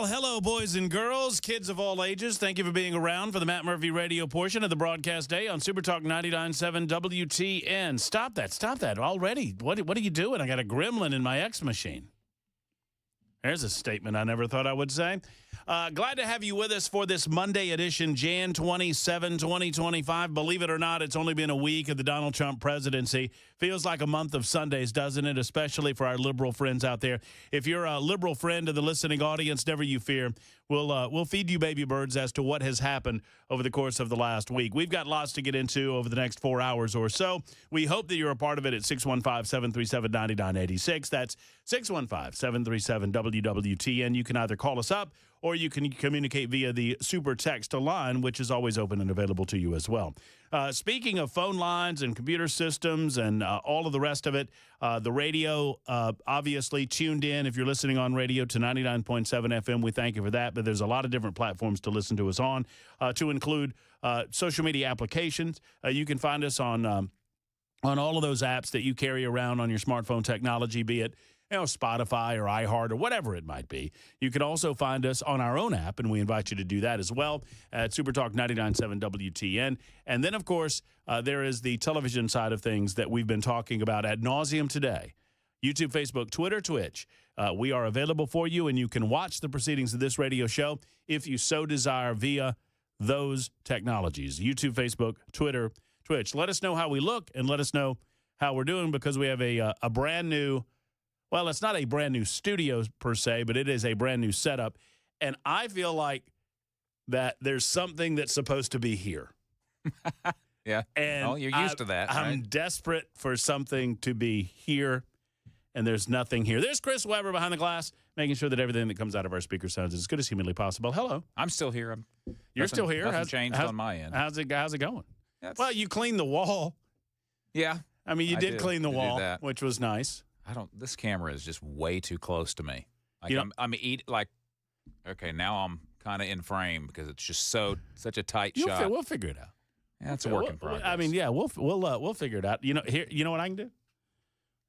Well, hello, boys and girls, kids of all ages. Thank you for being around for the Matt Murphy radio portion of the broadcast day on Super Talk 99.7 WTN. Stop that already. What are you doing? I got a gremlin in my X machine. There's a statement I never thought I would say. Glad to have you with us for this Monday edition, Jan 27, 2025. Believe it or not, it's only been a week of the Donald Trump presidency. Feels like a month of Sundays, doesn't it? Especially for our liberal friends out there. If you're a liberal friend of the listening audience, never you fear. We'll feed you baby birds as to what has happened over the course of the last week. We've got lots to get into over the next 4 hours or so. We hope that you're a part of it at 615-737-9986. That's 615-737-WWTN. You can either call us up or you can communicate via the super text line, which is always open and available to you as well. Speaking of phone lines and computer systems and all of the rest of it, the radio obviously tuned in. If you're listening on radio to 99.7 FM, we thank you for that. But there's a lot of different platforms to listen to us on, to include social media applications. You can find us on all of those apps that you carry around on your smartphone technology, be it Spotify or iHeart or whatever it might be. You can also find us on our own app, and we invite you to do that as well at Supertalk 99.7 WTN. And then, of course, there is the television side of things that we've been talking about ad nauseum today. YouTube, Facebook, Twitter, Twitch. We are available for you, and you can watch the proceedings of this radio show if you so desire via those technologies. YouTube, Facebook, Twitter, Twitch. Let us know how we look and let us know how we're doing, because we have a brand new, well, it's not a brand new studio per se, but it is a brand new setup. And I feel like that there's something that's supposed to be here. Yeah. And well, you're used to that, right? I'm desperate for something to be here, and there's nothing here. There's Chris Weber behind the glass, making sure that everything that comes out of our speaker sounds as good as humanly possible. Hello. I'm still here. You're still here? Nothing changed on my end. How's it going? Well, you cleaned the wall. Yeah. I mean, you did clean the wall, which was nice. This camera is just way too close to me. Like, okay, now I'm kind of in frame because it's just such a tight shot. We'll figure it out. Yeah, it's a work in progress. I mean, yeah, we'll figure it out. You know what I can do?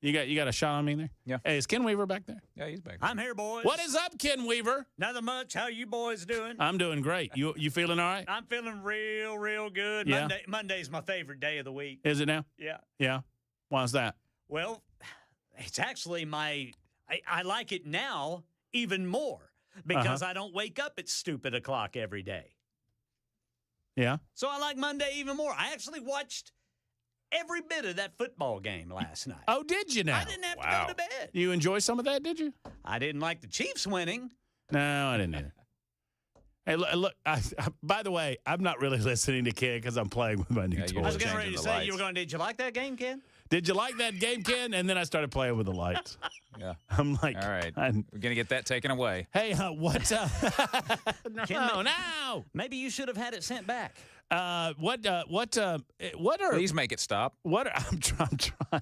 You got a shot on me there? Yeah. Hey, is Ken Weaver back there? Yeah, he's back there. I'm here, boys. What is up, Ken Weaver? Nothing much. How you boys doing? I'm doing great. You feeling all right? I'm feeling real good. Yeah. Monday's my favorite day of the week. Is it now? Yeah. Yeah. Why's that? Well, it's actually I like it now even more because I don't wake up at stupid o'clock every day. Yeah. So I like Monday even more. I actually watched every bit of that football game last night. Oh, did you now? I didn't have to go to bed. You enjoy some of that, did you? I didn't like the Chiefs winning. No, I didn't either. Hey, look, by the way, I'm not really listening to Ken because I'm playing with my new toy. I was getting ready to say, did you like that game, Ken? Did you like that game, Ken? And then I started playing with the lights. Yeah. I'm like, all right. We're going to get that taken away. Hey, what? No. Maybe you should have had it sent back. What are? Please make it stop. I'm trying. I'm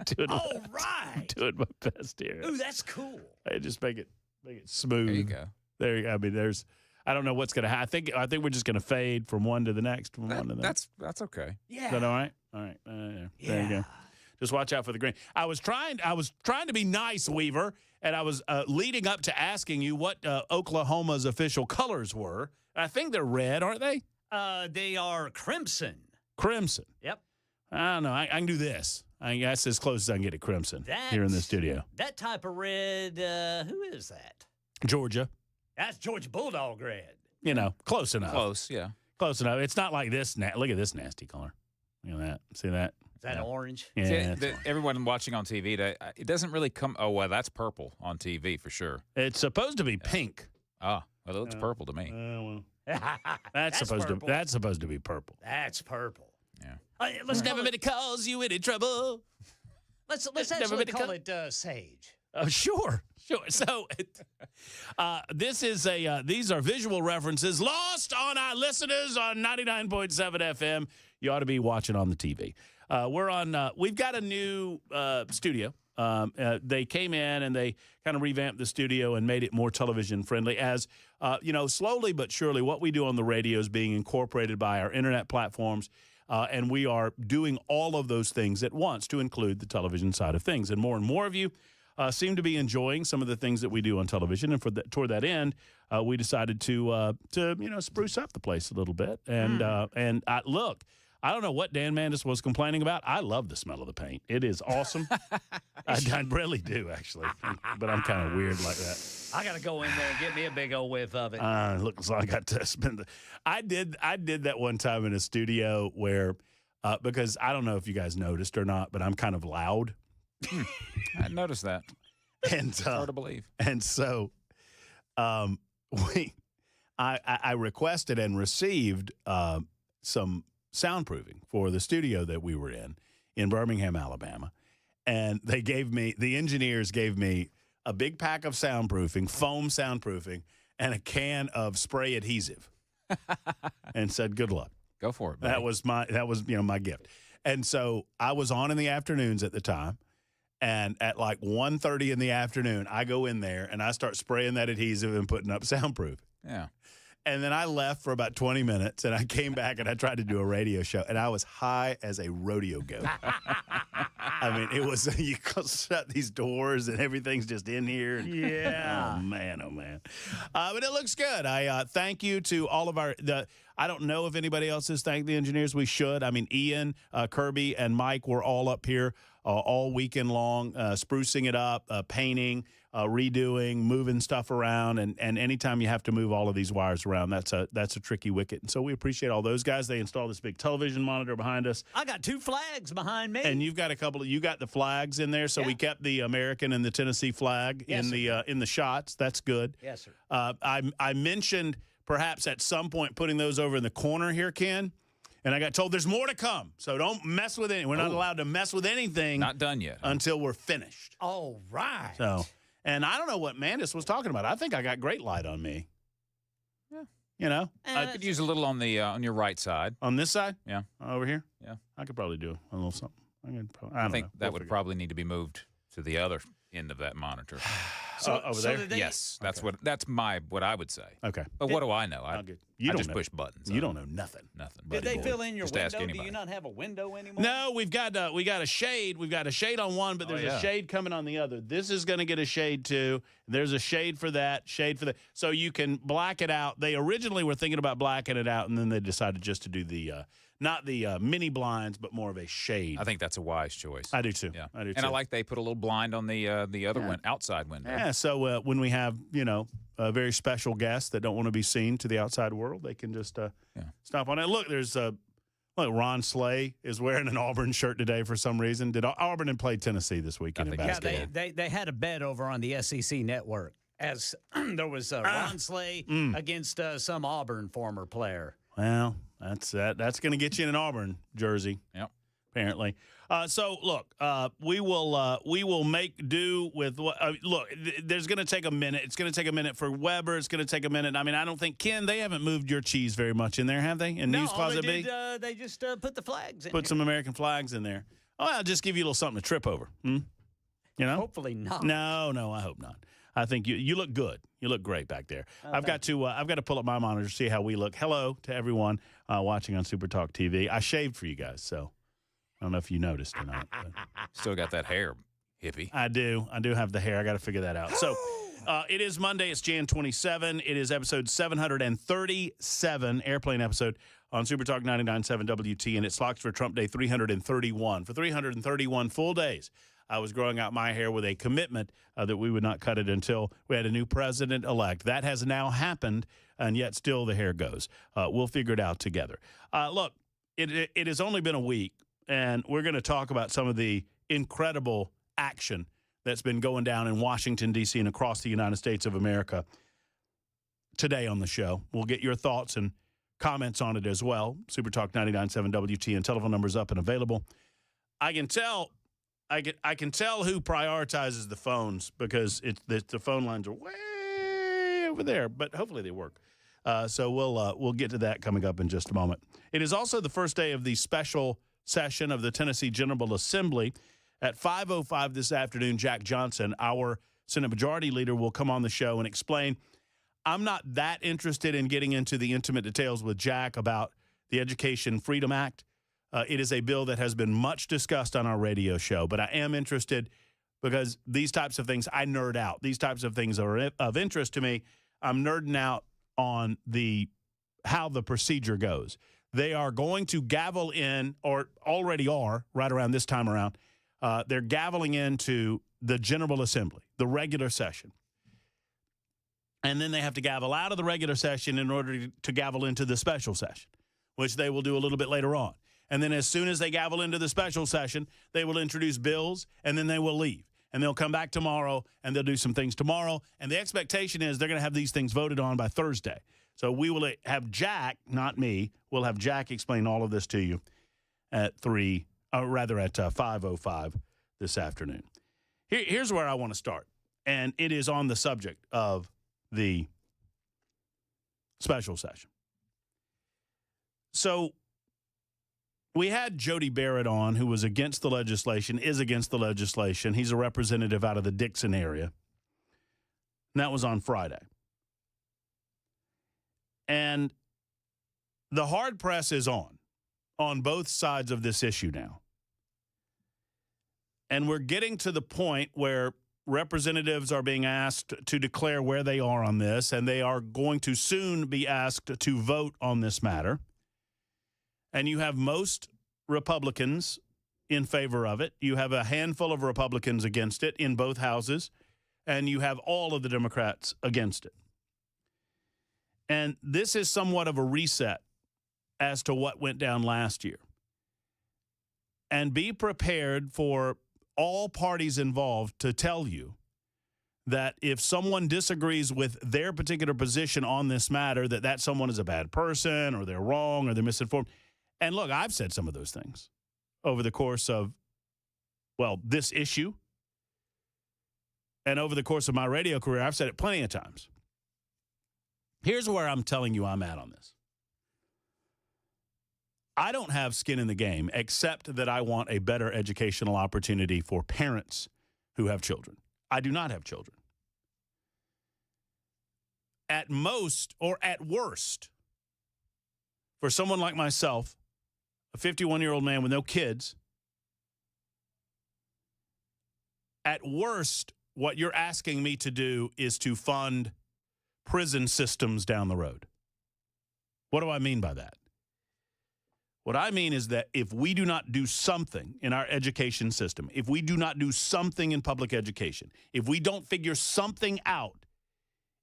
doing. All right. I'm doing my best here. Ooh, that's cool. Hey, just make it smooth. There you go. There you go. I mean, I don't know what's going to happen. I think we're just going to fade from one to the next. That's okay. Yeah. Is that all right? All right. There you go. Just watch out for the green. I was trying to be nice, Weaver, and I was leading up to asking you what Oklahoma's official colors were. I think they're red, aren't they? They are crimson. Crimson. Yep. I don't know. I can do this. I guess as close as I can get to crimson here in the studio. That type of red, who is that? Georgia. That's Georgia Bulldog red. Close enough. Close, yeah. Close enough. It's not like this. Look at this nasty color. Look at that. See that? Is that orange? Yeah. Everyone watching on TV, it doesn't really come. Oh, well, that's purple on TV for sure. It's supposed to be pink. Well, it looks purple to me. That's supposed to be purple. That's purple. Yeah. Let's never meant to cause you any trouble. Let's actually call it sage. Sure. So these are visual references lost on our listeners on 99.7 FM. You ought to be watching on the TV. We've got a new studio. They came in and they kind of revamped the studio and made it more television friendly. As slowly but surely, what we do on the radio is being incorporated by our internet platforms. And we are doing all of those things at once to include the television side of things. And more of you seem to be enjoying some of the things that we do on television. And toward that end, we decided to spruce up the place a little bit. And look, I don't know what Dan Mandis was complaining about. I love the smell of the paint. It is awesome. I really do, actually. But I'm kind of weird like that. I got to go in there and get me a big old whiff of it. Looks like I got to spend I did that one time in a studio where, because I don't know if you guys noticed or not, but I'm kind of loud. I noticed that. And It's hard to believe. And so I requested and received some soundproofing for the studio that we were in Birmingham, Alabama. And the engineers gave me a big pack of soundproofing, foam soundproofing, and a can of spray adhesive and said, good luck. Go for it, buddy. That was my gift. And so I was on in the afternoons at the time. And at like 1:30 in the afternoon, I go in there and I start spraying that adhesive and putting up soundproof. Yeah. And then I left for about 20 minutes, and I came back, and I tried to do a radio show, and I was high as a rodeo goat. I mean, it was, you shut these doors, and everything's just in here. Yeah. Oh, man. But it looks good. I thank you to all of I don't know if anybody else has thanked the engineers. We should. I mean, Ian, Kirby, and Mike were all up here all weekend long, sprucing it up, painting, redoing, moving stuff around, and anytime you have to move all of these wires around, that's a tricky wicket. And so we appreciate all those guys. They installed this big television monitor behind us. I got 2 flags behind me. And you've got you got the flags in there, so Yeah. we kept the American and the Tennessee flag Yes, in the shots. That's good. Yes, sir. I mentioned perhaps at some point putting those over in the corner here, Ken. And I got told there's more to come, so don't mess with it. We're not allowed to mess with anything. Not done yet. Until we're finished. All right. So, and I don't know what Mandis was talking about. I think I got great light on me. Yeah. You know, I could use a little on the on your right side. on this side. Yeah. Over here. Yeah. I could probably do a little something. I think that would probably need to be moved to the other end of that monitor. over there. did they- Yes, that's what I would say. Okay. But what do I know? I'll I get- you I don't just know. push buttons. You don't know nothing. nothing. Did they buddy boy. fill in your Just ask window? Do anybody. you not have a window anymore? No, we got a shade. We've got a shade on one, but there's a yeah. shade coming on the other. This is going to get a shade too. There's a shade for that, shade for that. So you can black it out. They originally were thinking about blacking it out, and then they decided just to do the not the mini blinds, but more of a shade. I think that's a wise choice. I do too. Yeah, I do and too. I like they put a little blind on the other outside window. Yeah, so when we have, a very special guest that don't want to be seen to the outside world, they can just stop on it. Look, there's Ron Slay is wearing an Auburn shirt today for some reason. Did Auburn and play Tennessee this weekend in I think basketball? Yeah, they had a bet over on the SEC network as there was Ron Slay against some Auburn former player. Well, that's going to get you in an Auburn jersey. Yep. Apparently. So look, we will make do with what. Look, there's going to take a minute. It's going to take a minute for Weber. It's going to take a minute. I mean, I don't think Ken. They haven't moved your cheese very much in there, have they? In News Closet they B, they just put the flags in. put some American flags in there. Oh, I'll just give you a little something to trip over. You know? Hopefully not. No, I hope not. I think you look good. You look great back there. I've got to pull up my monitor to see how we look. Hello to everyone watching on Super Talk TV. I shaved for you guys, so I don't know if you noticed or not. But Still got that hair, hippie. I do have the hair. I got to figure that out. So it is Monday. It's Jan 27. It is episode 737, airplane episode on Super Talk 99.7 WT, and it slots for Trump Day 331. For 331 full days, I was growing out my hair with a commitment that we would not cut it until we had a new president-elect. That has now happened, and yet still the hair goes. We'll figure it out together. Look, it has only been a week, and we're going to talk about some of the incredible action that's been going down in Washington, D.C. and across the United States of America today on the show. We'll get your thoughts and comments on it as well. Super Talk 99.7 WT and telephone numbers up and available. I can tell who prioritizes the phones because the phone lines are way over there, but hopefully they work. So we'll get to that coming up in just a moment. It is also the first day of the special session of the Tennessee General Assembly. At 5:05 this afternoon, Jack Johnson, our Senate Majority Leader, will come on the show and explain. I'm not that interested in getting into the intimate details with Jack about the Education Freedom Act. It is a bill that has been much discussed on our radio show, but I am interested because these types of things, I nerd out. These types of things are of interest to me. I'm nerding out on how the procedure goes. They are going to gavel in, or already are, right around this time around. They're gaveling into the General Assembly, the regular session. And then they have to gavel out of the regular session in order to gavel into the special session, which they will do a little bit later on. And then as soon as they gavel into the special session, they will introduce bills, and then they will leave. And they'll come back tomorrow, and they'll do some things tomorrow. And the expectation is they're going to have these things voted on by Thursday. So we will have Jack, not me, we'll have Jack explain all of this to you at 5:05 this afternoon. Here's where I want to start, and it is on the subject of the special session. So we had Jody Barrett on, who was against the legislation, is against the legislation. He's a representative out of the Dixon area. And that was on Friday. And the hard press is on both sides of this issue now. And we're getting to the point where representatives are being asked to declare where they are on this, and they are going to soon be asked to vote on this matter. And you have most Republicans in favor of it. You have a handful of Republicans against it in both houses, and you have all of the Democrats against it. And this is somewhat of a reset as to what went down last year. And be prepared for all parties involved to tell you that if someone disagrees with their particular position on this matter, that someone is a bad person, or they're wrong, or they're misinformed. And look, I've said some of those things over the course of, this issue. And over the course of my radio career, I've said it plenty of times. Here's where I'm telling you I'm at on this. I don't have skin in the game, except that I want a better educational opportunity for parents who have children. I do not have children. At most, or at worst, for someone like myself, a 51-year-old man with no kids, at worst, what you're asking me to do is to fund prison systems down the road. What do I mean by that? What I mean is that if we do not do something in our education system, if we do not do something in public education, if we don't figure something out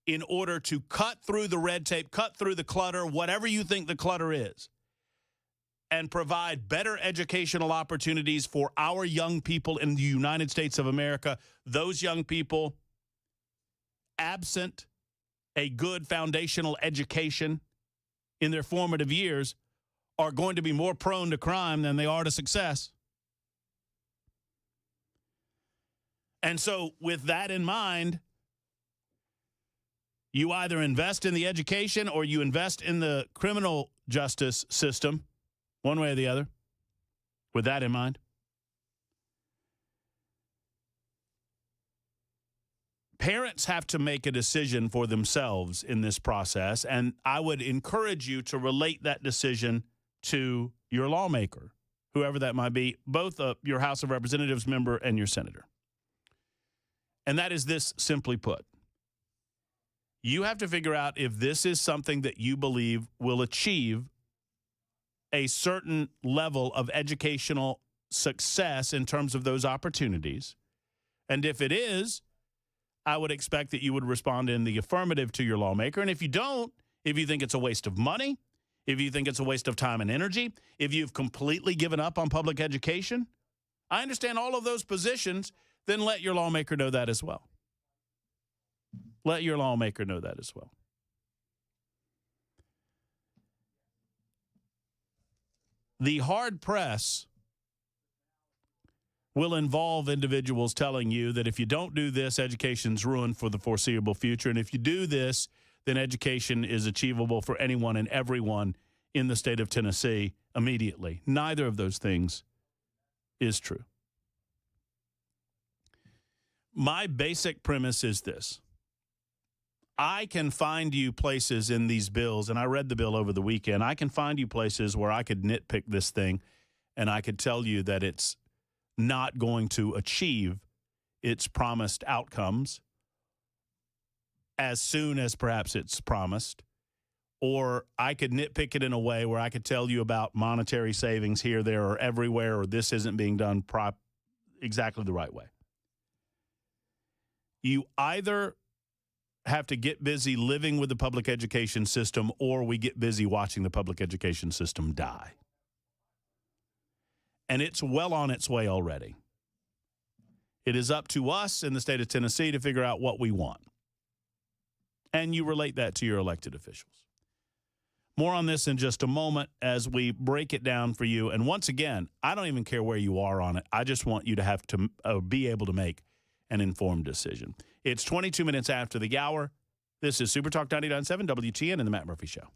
in order to cut through the red tape, cut through the clutter, whatever you think the clutter is, and provide better educational opportunities for our young people in the United States of America, those young people absent a good foundational education in their formative years are going to be more prone to crime than they are to success. And so with that in mind, you either invest in the education or you invest in the criminal justice system, one way or the other, with that in mind. Parents have to make a decision for themselves in this process, and I would encourage you to relate that decision to your lawmaker, whoever that might be, both your House of Representatives member and your senator. And that is this, simply put. You have to figure out if this is something that you believe will achieve a certain level of educational success in terms of those opportunities. And if it is, I would expect that you would respond in the affirmative to your lawmaker. And if you don't, if you think it's a waste of money, if you think it's a waste of time and energy, if you've completely given up on public education, I understand all of those positions, then let your lawmaker know that as well. Let your lawmaker know that as well. The hard press will involve individuals telling you that if you don't do this, education's ruined for the foreseeable future. And if you do this, then education is achievable for anyone and everyone in the state of Tennessee immediately. Neither of those things is true. My basic premise is this. I can find you places in these bills, and I read the bill over the weekend. I can find you places where I could nitpick this thing, and I could tell you that it's not going to achieve its promised outcomes as soon as perhaps it's promised. Or I could nitpick it in a way where I could tell you about monetary savings here, there, or everywhere, or this isn't being done exactly the right way. You either have to get busy living with the public education system, or we get busy watching the public education system die. And it's well on its way already. It is up to us in the state of Tennessee to figure out what we want. And you relate that to your elected officials. More on this in just a moment as we break it down for you. And once again, I don't even care where you are on it. I just want you to have to be able to make an informed decision. It's 22 minutes after the hour. This is Super Talk 99.7 WTN and the Matt Murphy Show.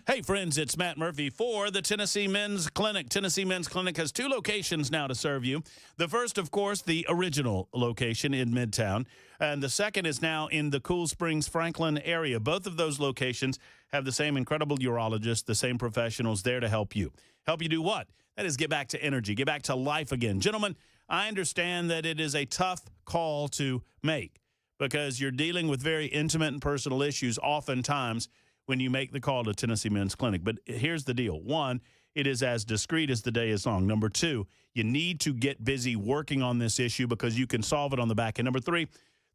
Hey, friends, it's Matt Murphy for the Tennessee Men's Clinic. Tennessee Men's Clinic has 2 locations now to serve you. The first, of course, the original location in Midtown, and the second is now in the Cool Springs, Franklin area. Both of those locations have the same incredible urologists, the same professionals there to help you. Help you do what? That is get back to energy, get back to life again. Gentlemen, I understand that it is a tough call to make because you're dealing with very intimate and personal issues oftentimes when you make the call to Tennessee Men's Clinic. But here's the deal. 1, it is as discreet as the day is long. Number 2, you need to get busy working on this issue because you can solve it on the back end. Number 3,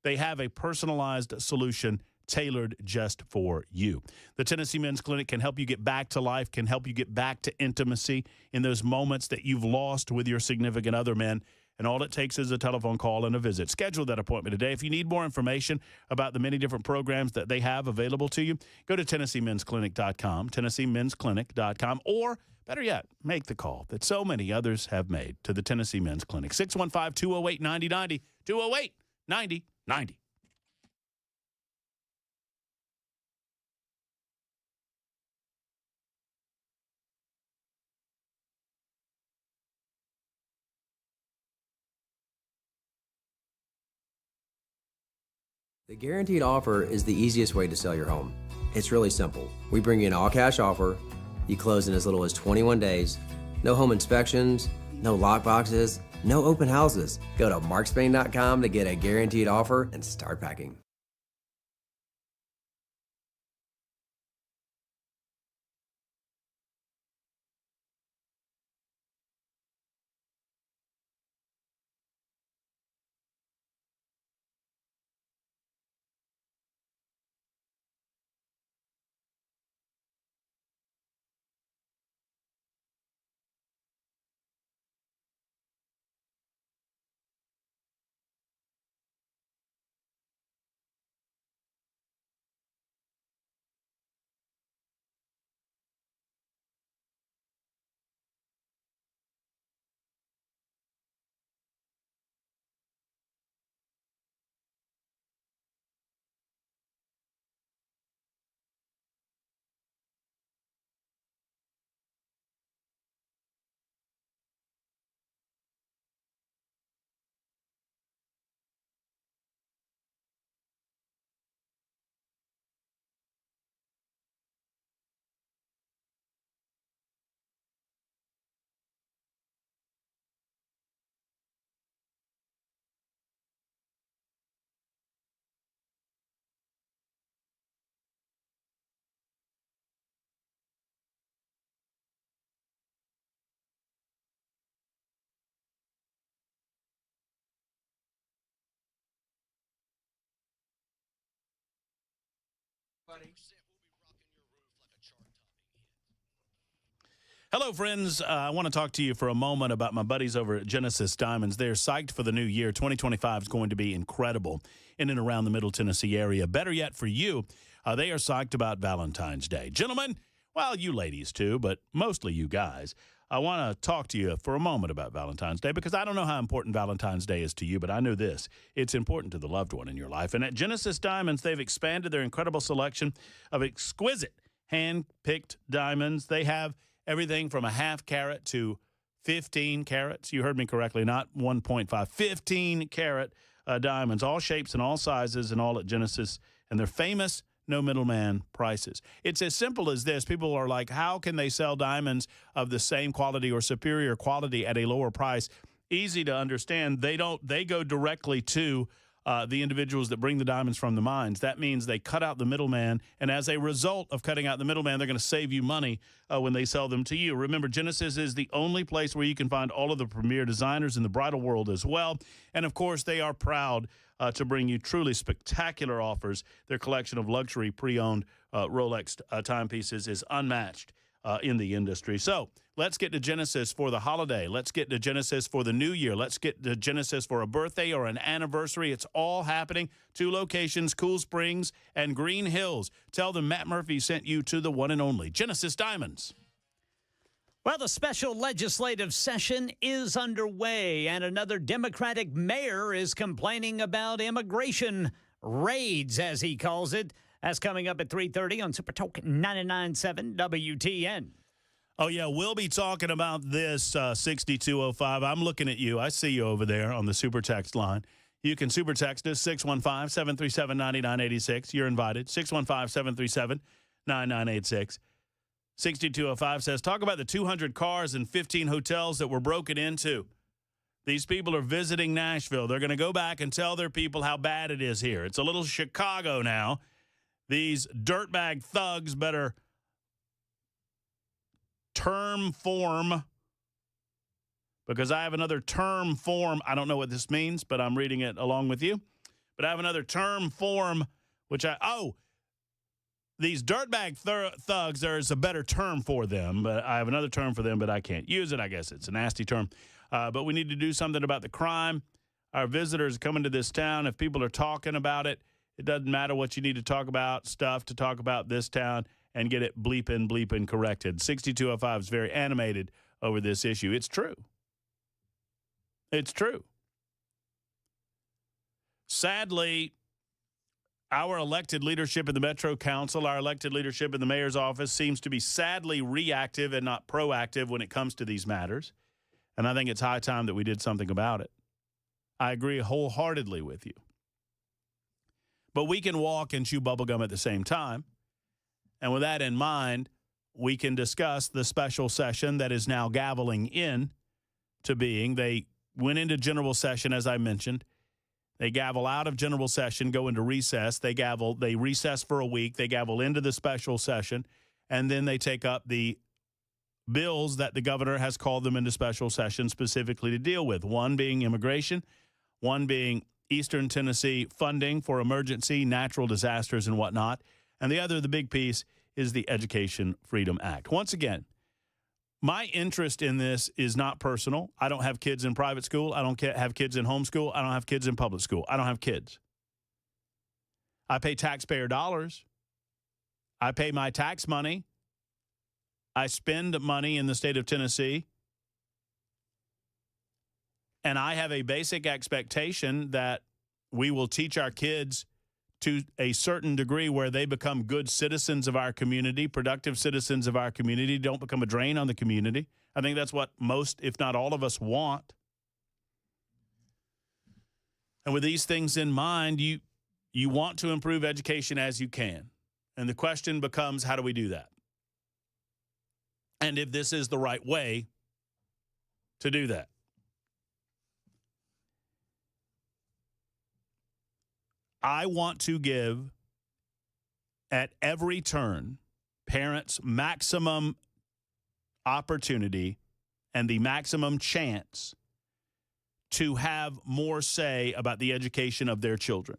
they have a personalized solution tailored just for you. The Tennessee Men's Clinic can help you get back to life, can help you get back to intimacy in those moments that you've lost with your significant other, men. And all it takes is a telephone call and a visit. Schedule that appointment today. If you need more information about the many different programs that they have available to you, go to TennesseeMen'sClinic.com, TennesseeMen'sClinic.com, or better yet, make the call that so many others have made to the Tennessee Men's Clinic. 615-208-9090, 208-9090. The Guaranteed Offer is the easiest way to sell your home. It's really simple. We bring you an all-cash offer. You close in as little as 21 days. No home inspections, no lockboxes, no open houses. Go to markspain.com to get a guaranteed offer and start packing. Hello, friends. I want to talk to you for a moment about my buddies over at Genesis Diamonds. They're psyched for the new year. 2025 is going to be incredible in and around the Middle Tennessee area. Better yet for you, they are psyched about Valentine's Day. Gentlemen, well, you ladies too, but mostly you guys. I want to talk to you for a moment about Valentine's Day because I don't know how important Valentine's Day is to you, but I know this. It's important to the loved one in your life. And at Genesis Diamonds, they've expanded their incredible selection of exquisite hand-picked diamonds. They have everything from a half carat to 15 carats. You heard me correctly, not 1.5. 15 carat diamonds, all shapes and all sizes, and all at Genesis. And they're famous, no middleman prices. It's as simple as this. People are like, how can they sell diamonds of the same quality or superior quality at a lower price? Easy to understand. They go directly to the individuals that bring the diamonds from the mines. That means they cut out the middleman, and as a result of cutting out the middleman, they're going to save you money when they sell them to you. Remember, Genesis is the only place where you can find all of the premier designers in the bridal world as well. And, of course, they are proud to bring you truly spectacular offers. Their collection of luxury pre-owned Rolex timepieces is unmatched in the industry. So let's get to Genesis for the holiday. Let's get to Genesis for the new year. Let's get to Genesis for a birthday or an anniversary. It's all happening. 2 locations, Cool Springs and Green Hills. Tell them Matt Murphy sent you to the one and only Genesis Diamonds. Well, the special legislative session is underway, and another Democratic mayor is complaining about immigration raids, as he calls it. That's coming up at 3:30 on Super Talk 99.7 WTN. Oh, yeah, we'll be talking about this 6205. I'm looking at you. I see you over there on the Super Text line. You can Super Text us, 615-737-9986. You're invited, 615-737-9986. 6205 says, talk about the 200 cars and 15 hotels that were broken into. These people are visiting Nashville. They're going to go back and tell their people how bad it is here. It's a little Chicago now. These dirtbag thugs better term form, because I have another term form. I don't know what this means, but I'm reading it along with you. But I have another term form, these dirtbag thugs, there's a better term for them, but I have another term for them, but I can't use it. I guess it's a nasty term. But we need to do something about the crime. Our visitors coming to this town, if people are talking about it, it doesn't matter what you need to talk about, stuff to talk about this town, and get it bleeping corrected. 6205 is very animated over this issue. It's true. It's true. Sadly, our elected leadership in the Metro Council, our elected leadership in the mayor's office seems to be sadly reactive and not proactive when it comes to these matters. And I think it's high time that we did something about it. I agree wholeheartedly with you. But we can walk and chew bubblegum at the same time. And with that in mind, we can discuss the special session that is now gaveling in to being. They went into general session, as I mentioned. They gavel out of general session, go into recess. They recess for a week. They gavel into the special session, and then they take up the bills that the governor has called them into special session specifically to deal with, one being immigration, one being Eastern Tennessee funding for emergency natural disasters and whatnot, and the other, the big piece, is the Education Freedom Act. Once again, my interest in this is not personal. I don't have kids in private school. I don't have kids in homeschool. I don't have kids in public school. I don't have kids. I pay taxpayer dollars. I pay my tax money. I spend money in the state of Tennessee. And I have a basic expectation that we will teach our kids to a certain degree where they become good citizens of our community, productive citizens of our community, don't become a drain on the community. I think that's what most, if not all of us, want. And with these things in mind, you want to improve education as you can. And the question becomes, how do we do that? And if this is the right way to do that. I want to give, at every turn, parents maximum opportunity and the maximum chance to have more say about the education of their children.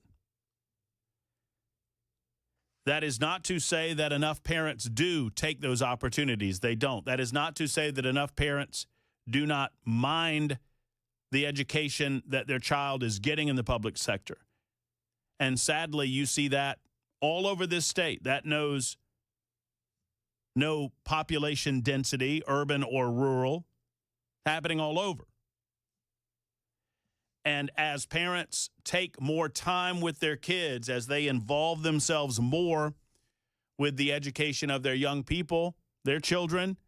That is not to say that enough parents do take those opportunities. They don't. That is not to say that enough parents do not mind the education that their child is getting in the public sector. And sadly, you see that all over this state. That knows no population density, urban or rural, happening all over. And as parents take more time with their kids, as they involve themselves more with the education of their young people, their children,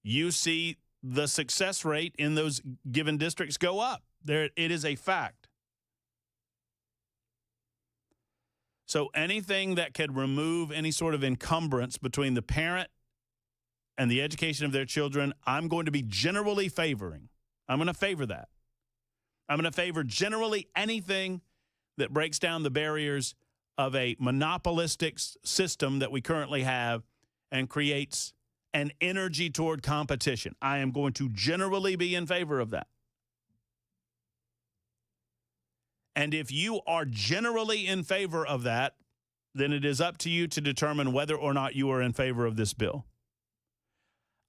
you see the success rate in those given districts go up. It is a fact. So anything that could remove any sort of encumbrance between the parent and the education of their children, I'm going to be generally favoring. I'm going to favor that. I'm going to favor generally anything that breaks down the barriers of a monopolistic system that we currently have and creates an energy toward competition. I am going to generally be in favor of that. And if you are generally in favor of that, then it is up to you to determine whether or not you are in favor of this bill.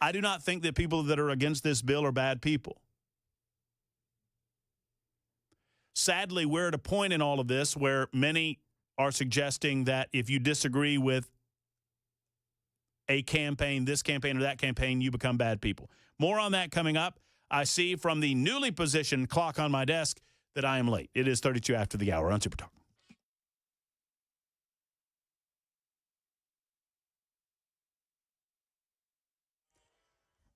I do not think that people that are against this bill are bad people. Sadly, we're at a point in all of this where many are suggesting that if you disagree with a campaign, this campaign or that campaign, you become bad people. More on that coming up. I see from the newly positioned clock on my desk that I am late. It is 32 after the hour on Super Talk.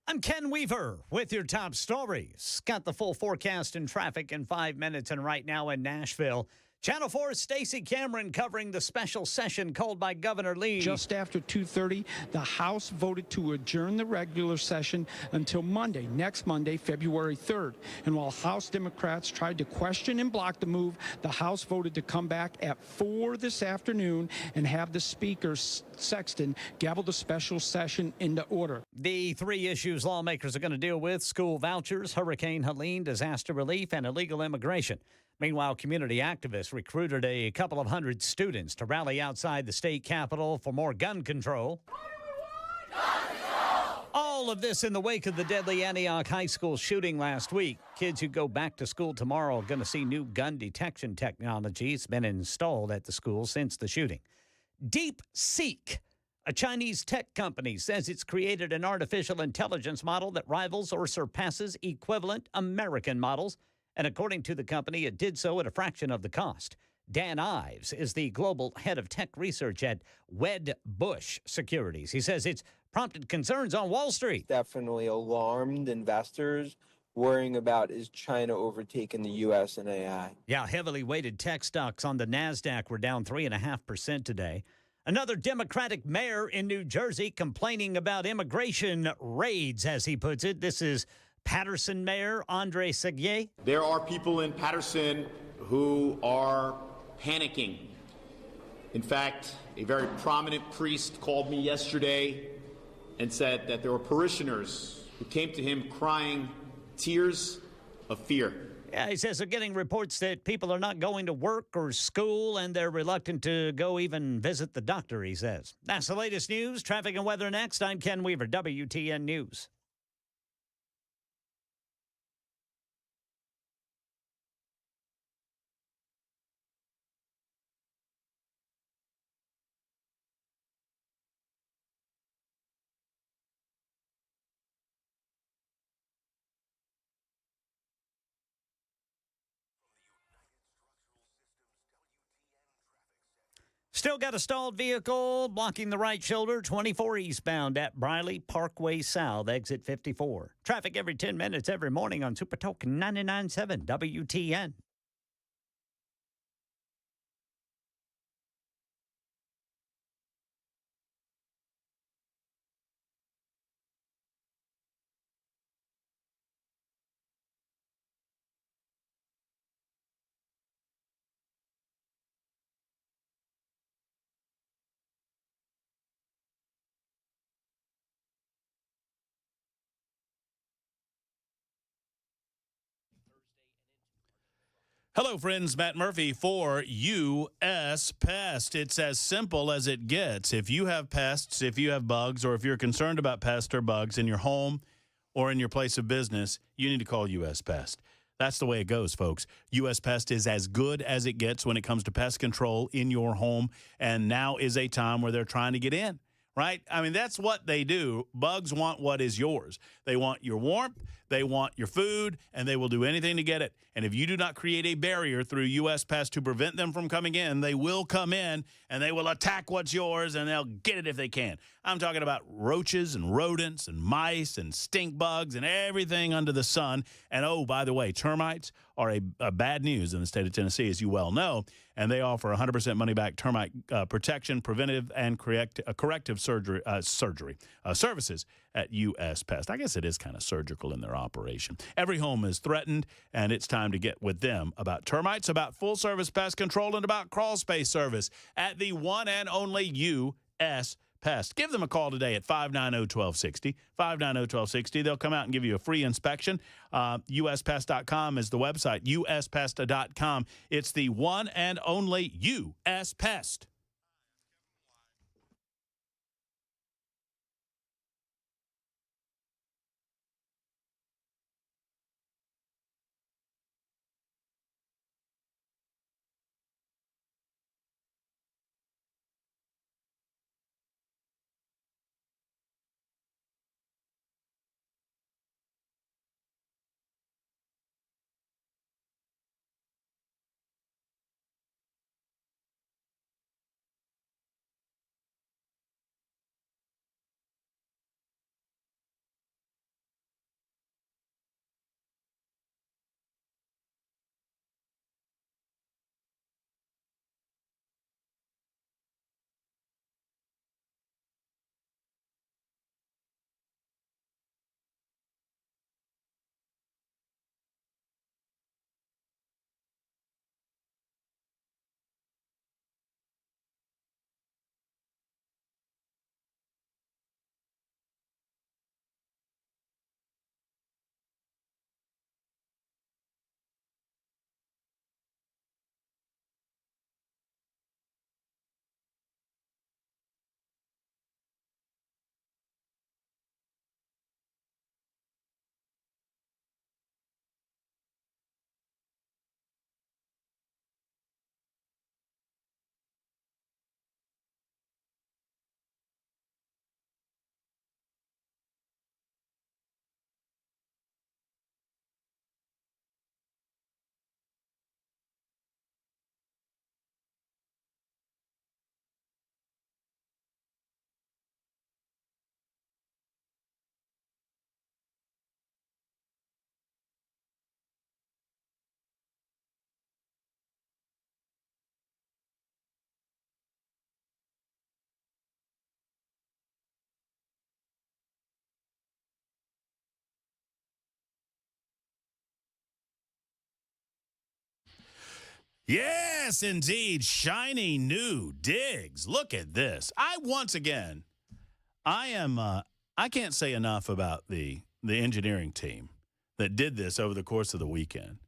I'm Ken Weaver with your top stories. Got the full forecast and traffic in 5 minutes, and right now in Nashville, Channel 4's Stacey Cameron covering the special session called by Governor Lee. Just after 2:30, the House voted to adjourn the regular session until Monday, next Monday, February 3rd. And while House Democrats tried to question and block the move, the House voted to come back at 4 this afternoon and have the Speaker, Sexton, gavel the special session into order. The three issues lawmakers are going to deal with: school vouchers, Hurricane Helene, disaster relief, and illegal immigration. Meanwhile, community activists recruited a couple of hundred students to rally outside the state capitol for more gun control. All of this in the wake of the deadly Antioch High School shooting last week. Kids who go back to school tomorrow are going to see new gun detection technology. It's been installed at the school since the shooting. DeepSeek, a Chinese tech company, says it's created an artificial intelligence model that rivals or surpasses equivalent American models. And according to the company, it did so at a fraction of the cost. Dan Ives is the global head of tech research at Wedbush Securities. He says it's prompted concerns on Wall Street. Definitely alarmed investors, worrying about, is China overtaking the U.S. in AI? Yeah, heavily weighted tech stocks on the NASDAQ were down 3.5% today. Another Democratic mayor in New Jersey complaining about immigration raids, as he puts it. This is Patterson Mayor Andre Segye. There are people in Patterson who are panicking. In fact, a very prominent priest called me yesterday and said that there were parishioners who came to him crying tears of fear. Yeah, he says they're getting reports that people are not going to work or school, and they're reluctant to go even visit the doctor, he says. That's the latest news. Traffic and weather next. I'm Ken Weaver, WTN News. Still got a stalled vehicle blocking the right shoulder, 24 eastbound at Briley Parkway South, exit 54. Traffic every 10 minutes every morning on Super Talk 99.7 WTN. Hello, friends. Matt Murphy for U.S. Pest. It's as simple as it gets. If you have pests, if you have bugs, or if you're concerned about pests or bugs in your home or in your place of business, you need to call U.S. Pest. That's the way it goes, folks. U.S. Pest is as good as it gets when it comes to pest control in your home, and now is a time where they're trying to get in, right? I mean, that's what they do. Bugs want what is yours. They want your warmth, they want your food, and they will do anything to get it. And if you do not create a barrier through U.S. Pest to prevent them from coming in, they will come in, and they will attack what's yours, and they'll get it if they can. I'm talking about roaches and rodents and mice and stink bugs and everything under the sun. And, oh, by the way, termites are a bad news in the state of Tennessee, as you well know. And they offer 100% money-back termite protection, preventive, and corrective services at U.S. Pest. I guess it is kind of surgical in their operation. Every home is threatened, and it's time to get with them about termites, about full-service pest control, and about crawl space service at the one and only U.S. Pest. Give them a call today at 590-1260. 590-1260. They'll come out and give you a free inspection. USPest.com is the website. USPest.com. It's the one and only U.S. Pest. Yes, indeed. Shiny new digs. Look at this. I can't say enough about the engineering team that did this over the course of the weekend.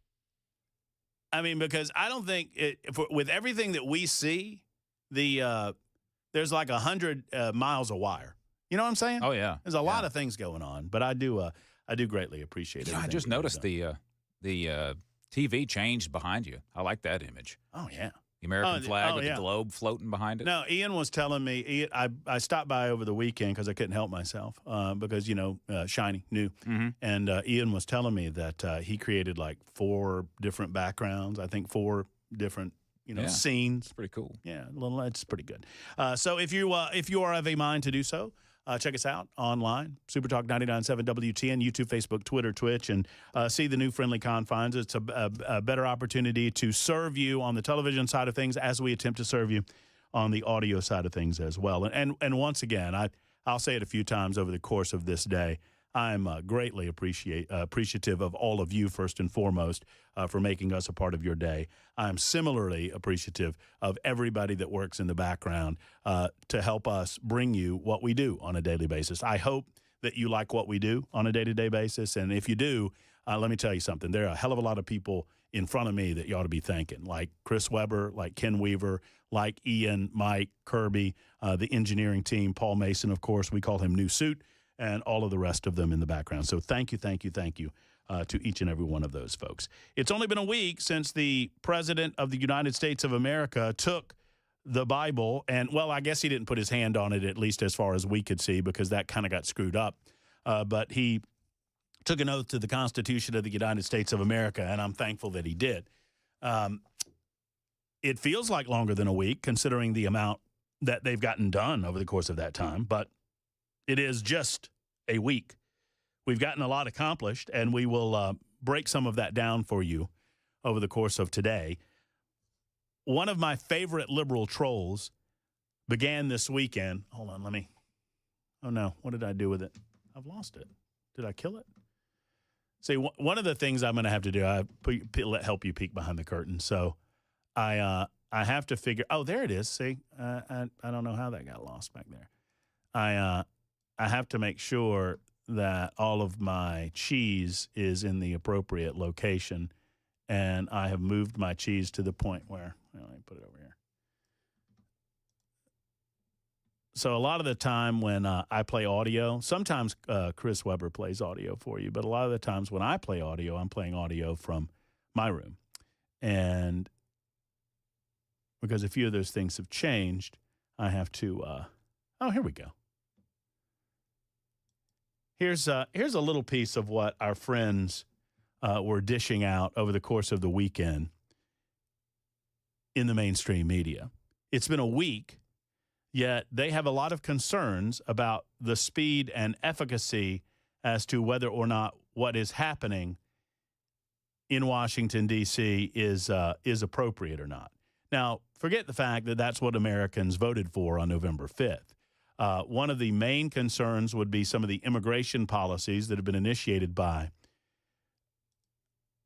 I mean, because I don't think with everything that we see, there's like 100 miles of wire. You know what I'm saying? Oh yeah. There's a lot of things going on, but I do greatly appreciate it. I just noticed the TV changed behind you. I like that image. Oh, yeah. The American flag with the globe floating behind it. No, Ian was telling me, I stopped by over the weekend because I couldn't help myself because, shiny, new. Mm-hmm. And Ian was telling me that he created like 4 different backgrounds, I think 4 different, scenes. It's pretty cool. Yeah, it's pretty good. So if you are of a mind to do so, check us out online, Supertalk 99.7 WTN, YouTube, Facebook, Twitter, Twitch, and see the new Friendly Confines. It's a better opportunity to serve you on the television side of things as we attempt to serve you on the audio side of things as well. And once again, I'll say it a few times over the course of this day, I'm greatly appreciative of all of you, first and foremost, for making us a part of your day. I'm similarly appreciative of everybody that works in the background to help us bring you what we do on a daily basis. I hope that you like what we do on a day-to-day basis. And if you do, let me tell you something. There are a hell of a lot of people in front of me that you ought to be thanking, like Chris Weber, like Ken Weaver, like Ian, Mike, Kirby, the engineering team, Paul Mason, of course. We call him New Suit, and all of the rest of them in the background. So thank you to each and every one of those folks. It's only been a week since the President of the United States of America took the Bible, and, well, I guess he didn't put his hand on it, at least as far as we could see, because that kind of got screwed up. But he took an oath to the Constitution of the United States of America, and I'm thankful that he did. It feels like longer than a week, considering the amount that they've gotten done over the course of that time, but It is just a week. We've gotten a lot accomplished, and we will break some of that down for you over the course of today. One of my favorite liberal trolls began this weekend. Hold on, oh no, what did I do with it? I've lost it. Did I kill it? See, one of the things I'm going to have to do, help you peek behind the curtain. So I have to figure, oh, there it is. See, I don't know how that got lost back there. I have to make sure that all of my cheese is in the appropriate location, and I have moved my cheese to the point where, let me put it over here. So a lot of the time when I play audio, sometimes Chris Webber plays audio for you, but a lot of the times when I play audio, I'm playing audio from my room. And because a few of those things have changed, I have to, oh, here we go. Here's a little piece of what our friends were dishing out over the course of the weekend in the mainstream media. It's been a week, yet they have a lot of concerns about the speed and efficacy as to whether or not what is happening in Washington, D.C. is appropriate or not. Now, forget the fact that that's what Americans voted for on November 5th. One of the main concerns would be some of the immigration policies that have been initiated by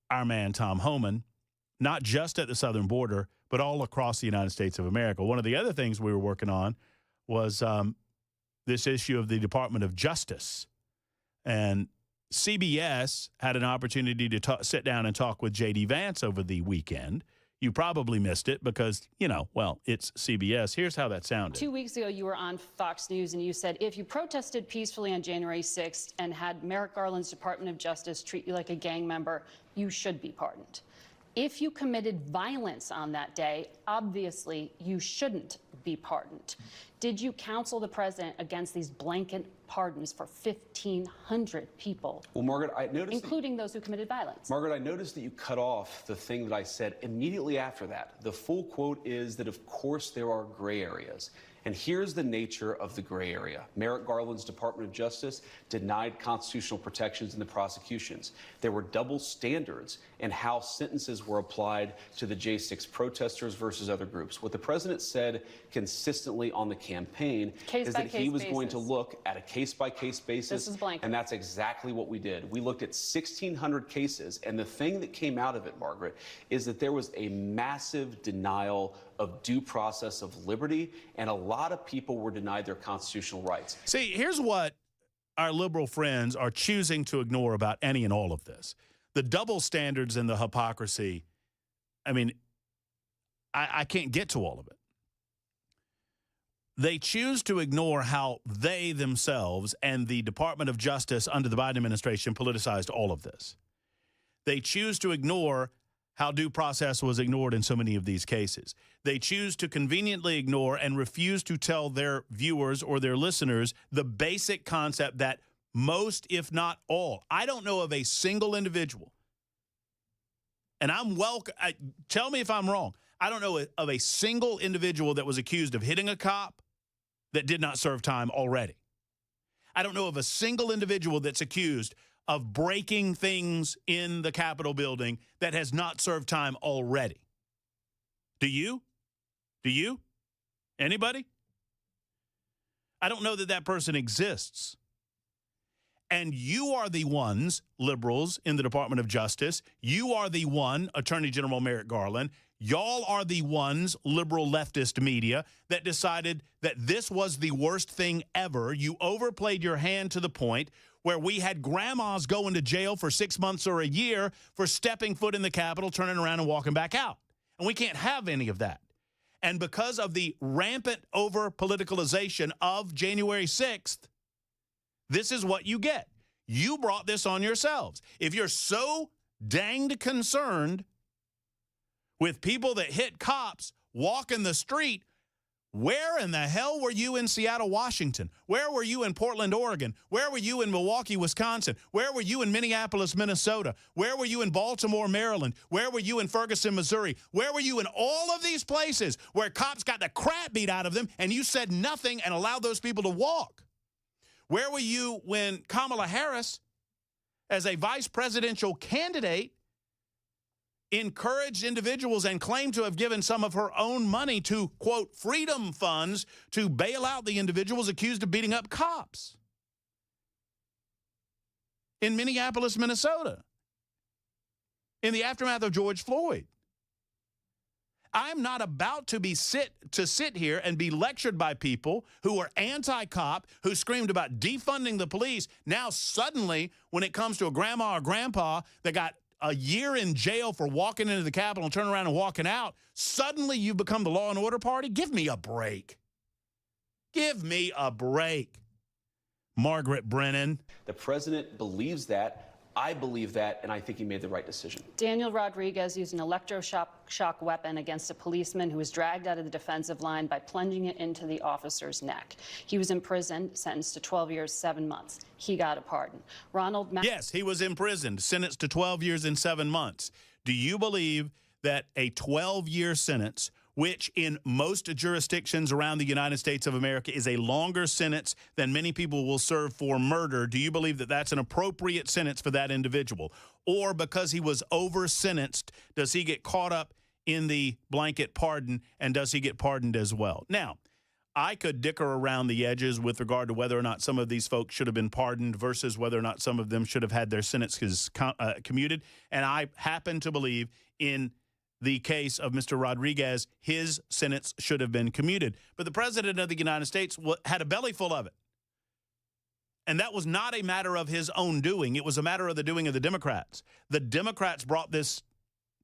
our man, Tom Homan, not just at the southern border, but all across the United States of America. One of the other things we were working on was this issue of the Department of Justice. And CBS had an opportunity to sit down and talk with J.D. Vance over the weekend. You probably missed it because, it's CBS. Here's how that sounded. 2 weeks ago, you were on Fox News and you said, if you protested peacefully on January 6th and had Merrick Garland's Department of Justice treat you like a gang member, you should be pardoned. If you committed violence on that day, obviously you shouldn't be pardoned. Did you counsel the president against these blanket pardons for 1,500 people? Well, Margaret, I noticed, including those who committed violence. Margaret, I noticed that you cut off the thing that I said immediately after that. The full quote is that, of course, there are gray areas. And here's the nature of the gray area. Merrick Garland's Department of Justice denied constitutional protections in the prosecutions. There were double standards in how sentences were applied to the J6 protesters versus other groups. What the president said consistently on the campaign is that he was going to look at a case-by-case basis. This is blanket. And that's exactly what we did. We looked at 1,600 cases, and the thing that came out of it, Margaret, is that there was a massive denial of due process of liberty, and a lot of people were denied their constitutional rights. See, here's what our liberal friends are choosing to ignore about any and all of this. The double standards and the hypocrisy, I can't get to all of it. They choose to ignore how they themselves and the Department of Justice under the Biden administration politicized all of this. They choose to ignore how due process was ignored in so many of these cases. They choose to conveniently ignore and refuse to tell their viewers or their listeners the basic concept that most, if not all, I don't know of a single individual, and tell me if I'm wrong, I don't know of a single individual that was accused of hitting a cop that did not serve time already. I don't know of a single individual that's accused of breaking things in the Capitol building that has not served time already. Do you? Do you? Anybody? I don't know that that person exists. And you are the ones, liberals in the Department of Justice, you are the one, Attorney General Merrick Garland, y'all are the ones, liberal leftist media, that decided that this was the worst thing ever. You overplayed your hand to the point where we had grandmas going to jail for 6 months or a year for stepping foot in the Capitol, turning around and walking back out. And we can't have any of that. And because of the rampant over-politicalization of January 6th, this is what you get. You brought this on yourselves. If you're so danged concerned with people that hit cops walking the street, where in the hell were you in Seattle, Washington? Where were you in Portland, Oregon? Where were you in Milwaukee, Wisconsin? Where were you in Minneapolis, Minnesota? Where were you in Baltimore, Maryland? Where were you in Ferguson, Missouri? Where were you in all of these places where cops got the crap beat out of them and you said nothing and allowed those people to walk? Where were you when Kamala Harris, as a vice presidential candidate, encouraged individuals and claimed to have given some of her own money to, quote, freedom funds to bail out the individuals accused of beating up cops in Minneapolis, Minnesota, in the aftermath of George Floyd? I'm not about to sit here and be lectured by people who are anti-cop, who screamed about defunding the police. Now suddenly, when it comes to a grandma or grandpa that got a year in jail for walking into the Capitol and turning around and walking out, suddenly you become the law and order party? Give me a break. Give me a break. Margaret Brennan. The president believes that. I believe that, and I think he made the right decision. Daniel Rodriguez used an electroshock weapon against a policeman who was dragged out of the defensive line by plunging it into the officer's neck. He was imprisoned, sentenced to 12 years, 7 months. He got a pardon. Yes, he was imprisoned, sentenced to 12 years and 7 months. Do you believe that a 12-year sentence, which in most jurisdictions around the United States of America is a longer sentence than many people will serve for murder, do you believe that that's an appropriate sentence for that individual? Or because he was over-sentenced, does he get caught up in the blanket pardon, and does he get pardoned as well? Now, I could dicker around the edges with regard to whether or not some of these folks should have been pardoned versus whether or not some of them should have had their sentences commuted, and I happen to believe in the case of Mr. Rodriguez, his sentence should have been commuted. But the president of the United States had a belly full of it. And that was not a matter of his own doing. It was a matter of the doing of the Democrats. The Democrats brought this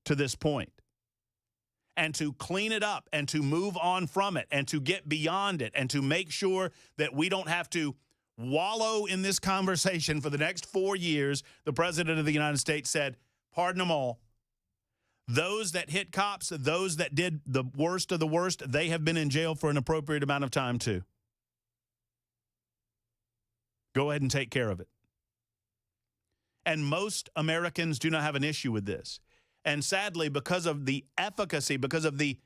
to this point. And to clean it up and to move on from it and to get beyond it and to make sure that we don't have to wallow in this conversation for the next 4 years, the president of the United States said, pardon them all. Those that hit cops, those that did the worst of the worst, they have been in jail for an appropriate amount of time too. Go ahead and take care of it. And most Americans do not have an issue with this. And sadly, because of the efficacy, because of the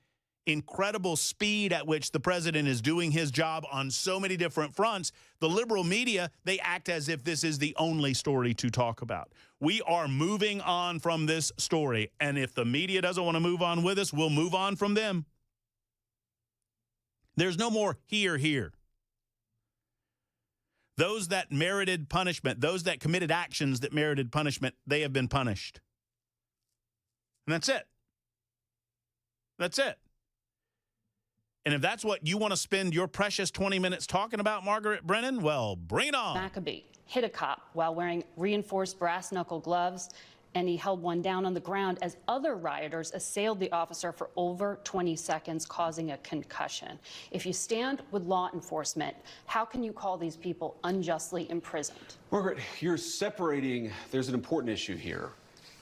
incredible speed at which the president is doing his job on so many different fronts, the liberal media, they act as if this is the only story to talk about. We are moving on from this story, and if the media doesn't want to move on with us, we'll move on from them. There's no more here. Those that merited punishment, those that committed actions that merited punishment, they have been punished. And that's it. That's it. And if that's what you want to spend your precious 20 minutes talking about, Margaret Brennan, well, bring it on. Maccabee hit a cop while wearing reinforced brass knuckle gloves, and he held one down on the ground as other rioters assailed the officer for over 20 seconds, causing a concussion. If you stand with law enforcement, how can you call these people unjustly imprisoned? Margaret, you're separating, there's an important issue here.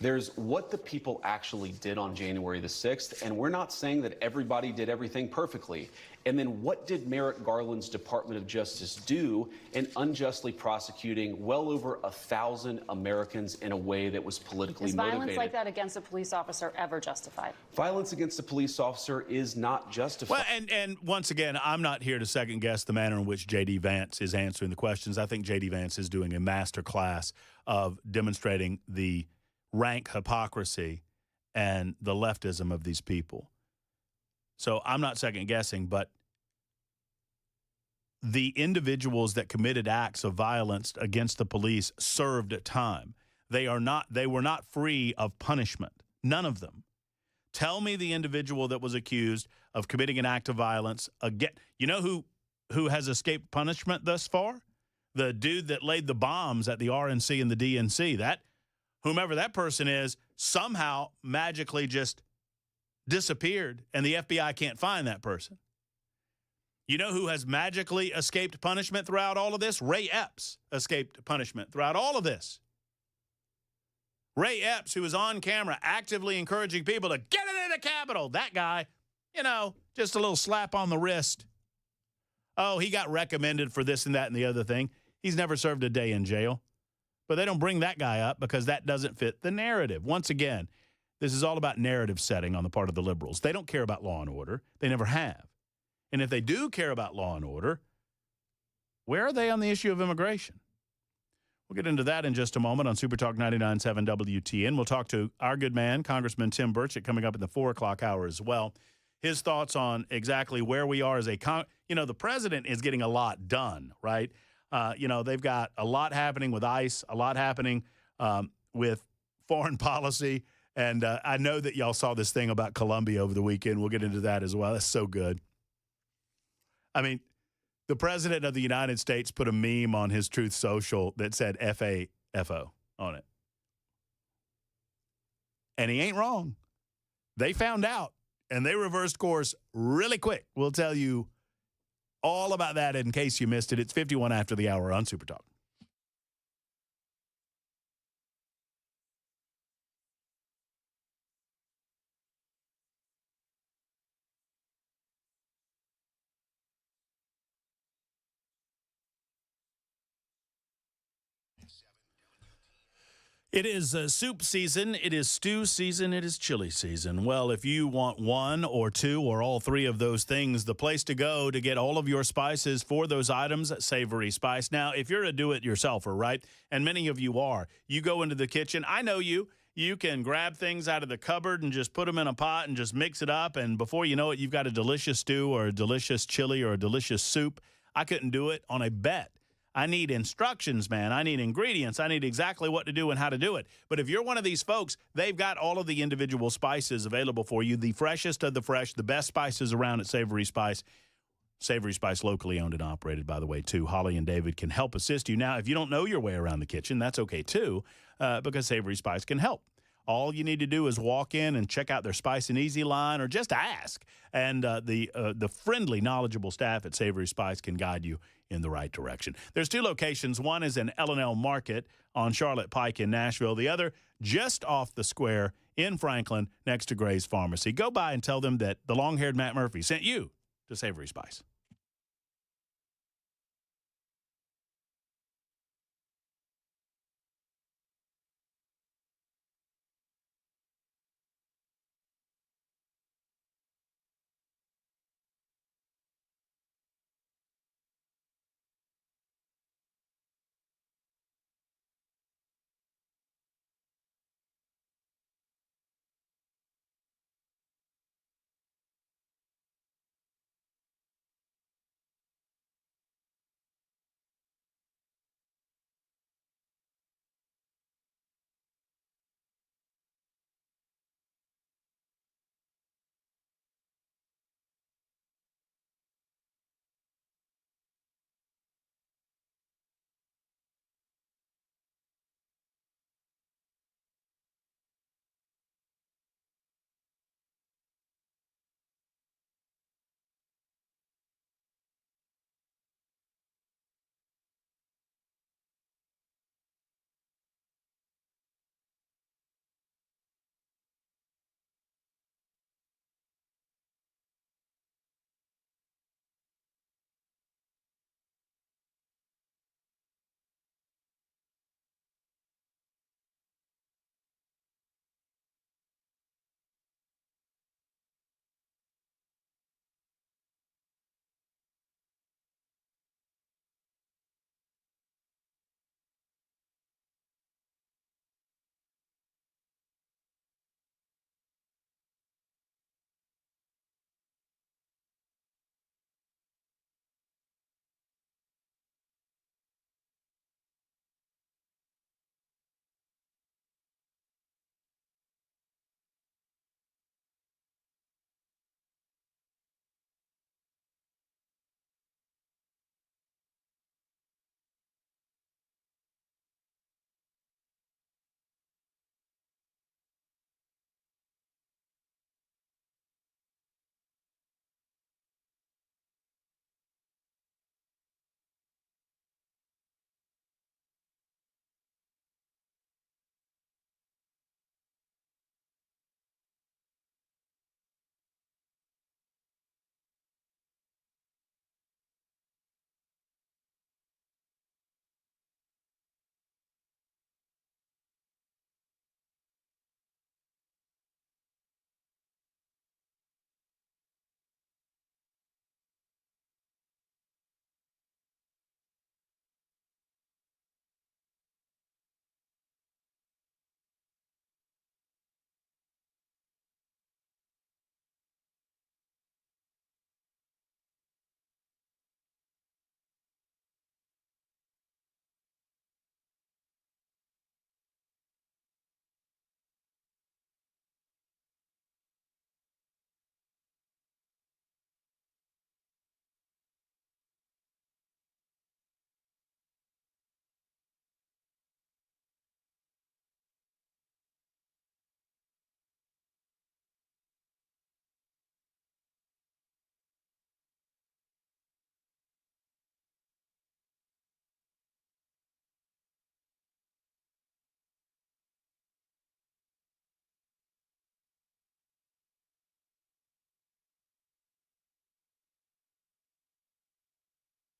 There's what the people actually did on January the 6th, and we're not saying that everybody did everything perfectly. And then what did Merrick Garland's Department of Justice do in unjustly prosecuting well over 1,000 Americans in a way that was politically motivated? Is violence like that against a police officer ever justified? Violence against a police officer is not justified. Well, and once again, I'm not here to second guess the manner in which J.D. Vance is answering the questions. I think J.D. Vance is doing a master class of demonstrating the rank hypocrisy and the leftism of these people. So I'm not second guessing, but the individuals that committed acts of violence against the police served time. They were not free of punishment. None of them. Tell me the individual that was accused of committing an act of violence again. You know who has escaped punishment thus far? The dude that laid the bombs at the RNC and the DNC. Whomever that person is, somehow magically just disappeared, and the FBI can't find that person. You know who has magically escaped punishment throughout all of this? Ray Epps escaped punishment throughout all of this. Ray Epps, who was on camera actively encouraging people to get it in the Capitol. That guy, just a little slap on the wrist. Oh, he got recommended for this and that and the other thing. He's never served a day in jail. But they don't bring that guy up because that doesn't fit the narrative. Once again, this is all about narrative setting on the part of the liberals. They don't care about law and order. They never have. And if they do care about law and order, Where are they on the issue of immigration? We'll get into that in just a moment on Super Talk 99.7 WTN. We'll talk to our good man, Congressman Tim Burchett, coming up in the 4 o'clock hour as well. His thoughts on exactly where we are as the president is getting a lot done, right? They've got a lot happening with ICE, a lot happening with foreign policy. And I know that y'all saw this thing about Colombia over the weekend. We'll get into that as well. That's so good. I mean, the president of the United States put a meme on his Truth Social that said FAFO on it. And he ain't wrong. They found out, and they reversed course really quick. We'll tell you all about that in case you missed it. It's 51 after the hour on Super Talk. It is soup season, it is stew season, it is chili season. Well, if you want one or two or all three of those things, the place to go to get all of your spices for those items, Savory Spice. Now, if you're a do-it-yourselfer, right, and many of you are, you go into the kitchen. I know you can grab things out of the cupboard and just put them in a pot and just mix it up, and before you know it, you've got a delicious stew or a delicious chili or a delicious soup. I couldn't do it on a bet. I need instructions, man. I need ingredients. I need exactly what to do and how to do it. But if you're one of these folks, they've got all of the individual spices available for you, the freshest of the fresh, the best spices around at Savory Spice. Savory Spice, locally owned and operated, by the way, too. Holly and David can help assist you. Now, if you don't know your way around the kitchen, that's okay, too, because Savory Spice can help. All you need to do is walk in and check out their Spice and Easy line or just ask. And the friendly, knowledgeable staff at Savory Spice can guide you in the right direction. There's two locations. One is in L&L Market on Charlotte Pike in Nashville. The other just off the square in Franklin next to Gray's Pharmacy. Go by and tell them that the long-haired Matt Murphy sent you to Savory Spice.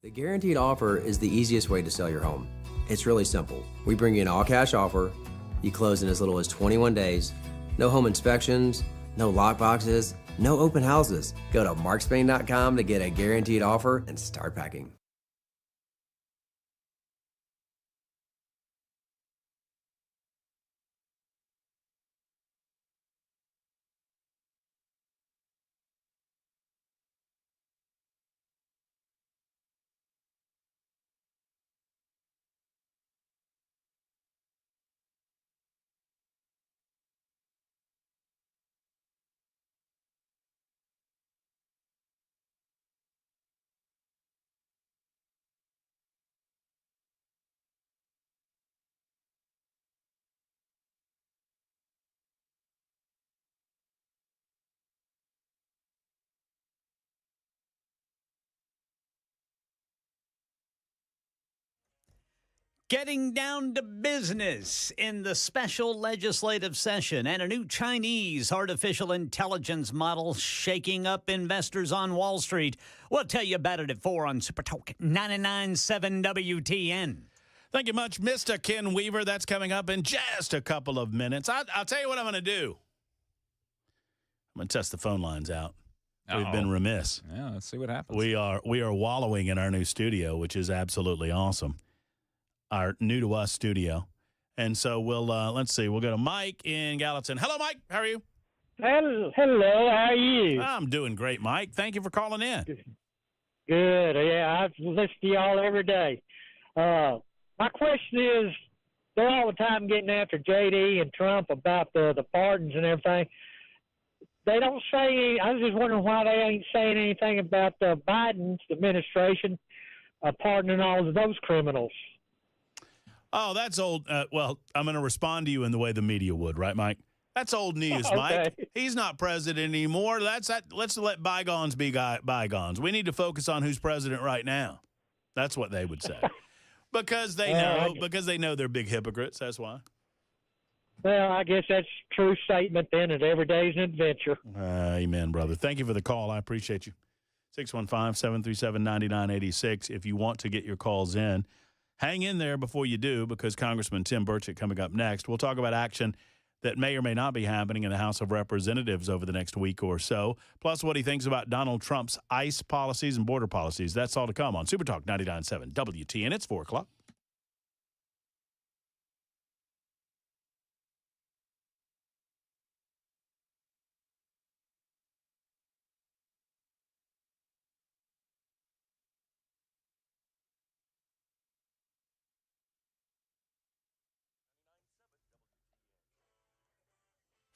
The guaranteed offer is the easiest way to sell your home. It's really simple. We bring you an all-cash offer. You close in as little as 21 days. No home inspections, no lockboxes, no open houses. Go to markspain.com to get a guaranteed offer and start packing. Getting down to business in the special legislative session and a new Chinese artificial intelligence model shaking up investors on Wall Street. We'll tell you about it at 4 on Super Talk 99.7 WTN. Thank you much, Mr. Ken Weaver. That's coming up in just a couple of minutes. I'll tell you what I'm going to do. I'm going to test the phone lines out. We've been remiss. Yeah, let's see what happens. We are wallowing in our new studio, which is absolutely awesome. Our new to us studio. And so we'll, let's see, we'll go to Mike in Gallatin. Hello, Mike. How are you? Hello. How are you? I'm doing great, Mike. Thank you for calling in. Good. Yeah, I listen to y'all every day. My question is, they're all the time getting after JD and Trump about the pardons and everything. They don't say, I was just wondering why they ain't saying anything about Biden's administration pardoning all of those criminals. Oh, that's old. Well, I'm going to respond to you in the way the media would, right, Mike? That's old news, Mike. He's not president anymore. Let's let bygones be bygones. We need to focus on who's president right now. That's what they would say. Because they know they're big hypocrites. That's why. Well, I guess that's a true statement then, that every day is an adventure. Amen, brother. Thank you for the call. I appreciate you. 615-737-9986. If you want to get your calls in, hang in there before you do, because Congressman Tim Burchett coming up next. We'll talk about action that may or may not be happening in the House of Representatives over the next week or so, plus what he thinks about Donald Trump's ICE policies and border policies. That's all to come on Super Talk 99.7 WTN. It's 4 o'clock.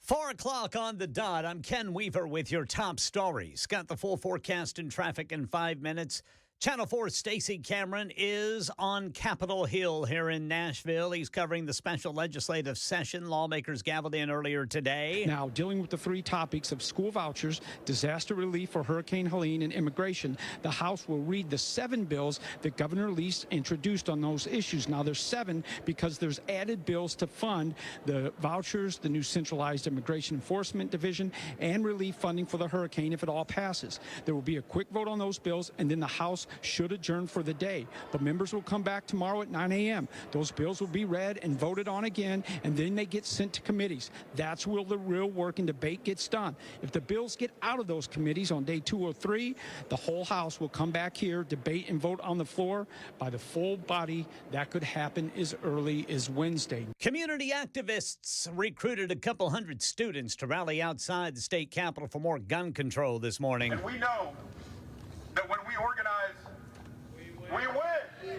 Four o'clock on the dot. I'm Ken Weaver with your top stories. Got the full forecast and traffic in 5 minutes. Channel 4's Stacey Cameron is on Capitol Hill here in Nashville. He's covering the special legislative session. Lawmakers gaveled in earlier today. Now, dealing with the three topics of school vouchers, disaster relief for Hurricane Helene, and immigration, the House will read the 7 bills that Governor Leese introduced on those issues. Now, there's 7 because there's added bills to fund the vouchers, the new centralized immigration enforcement division, and relief funding for the hurricane if it all passes. There will be a quick vote on those bills, and then the House should adjourn for the day. But members will come back tomorrow at 9 a.m. Those bills will be read and voted on again, and then they get sent to committees. That's where the real work and debate gets done. If the bills get out of those committees on day 2 or 3, the whole House will come back here, debate and vote on the floor by the full body. That could happen as early as Wednesday. Community activists recruited a couple hundred students to rally outside the state capitol for more gun control this morning. And we know that when we organize, we win.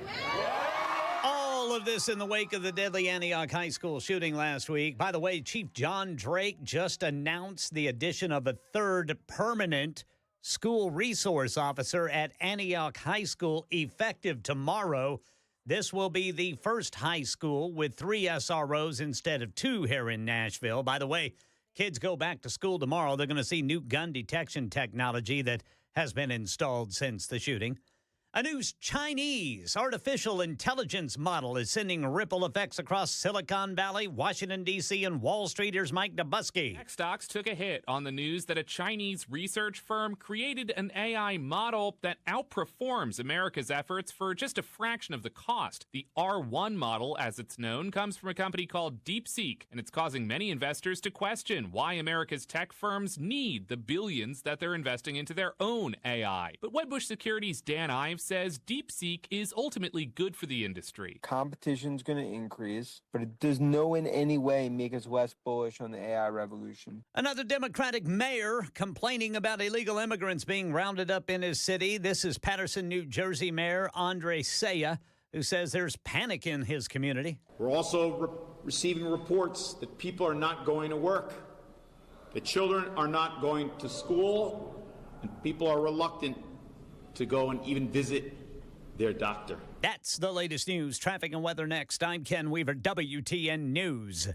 All of this in the wake of the deadly Antioch High School shooting last week. By the way, Chief John Drake just announced the addition of a 3rd permanent school resource officer at Antioch High School effective tomorrow. This will be the first high school with 3 SROs instead of 2 here in Nashville. By the way, kids go back to school tomorrow. They're going to see new gun detection technology that has been installed since the shooting. A new Chinese artificial intelligence model is sending ripple effects across Silicon Valley, Washington, D.C., and Wall Street. Here's Mike Dubusky. Tech stocks took a hit on the news that a Chinese research firm created an AI model that outperforms America's efforts for just a fraction of the cost. The R1 model, as it's known, comes from a company called DeepSeek, and it's causing many investors to question why America's tech firms need the billions that they're investing into their own AI. But Wedbush Securities' Dan Ives says DeepSeek is ultimately good for the industry. Competition's going to increase, but it does no in any way make us less bullish on the AI revolution. Another Democratic mayor complaining about illegal immigrants being rounded up in his city. This is Paterson, New Jersey Mayor Andre Saya, who says there's panic in his community. We're also receiving reports that people are not going to work, that children are not going to school, and people are reluctant to go and even visit their doctor. That's the latest news. Traffic and weather next. I'm Ken Weaver, WTN News.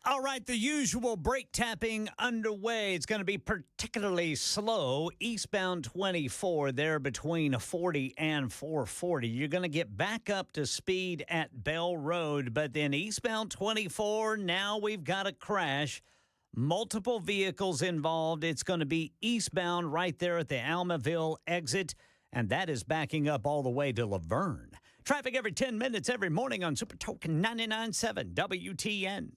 All right, the usual brake tapping underway. It's going to be particularly slow. Eastbound 24 there between 40 and 440. You're going to get back up to speed at Bell Road, but then eastbound 24, now we've got a crash. Multiple vehicles involved. It's going to be eastbound right there at the Almaville exit, and that is backing up all the way to Laverne. Traffic every 10 minutes every morning on Super Talk 99.7 WTN.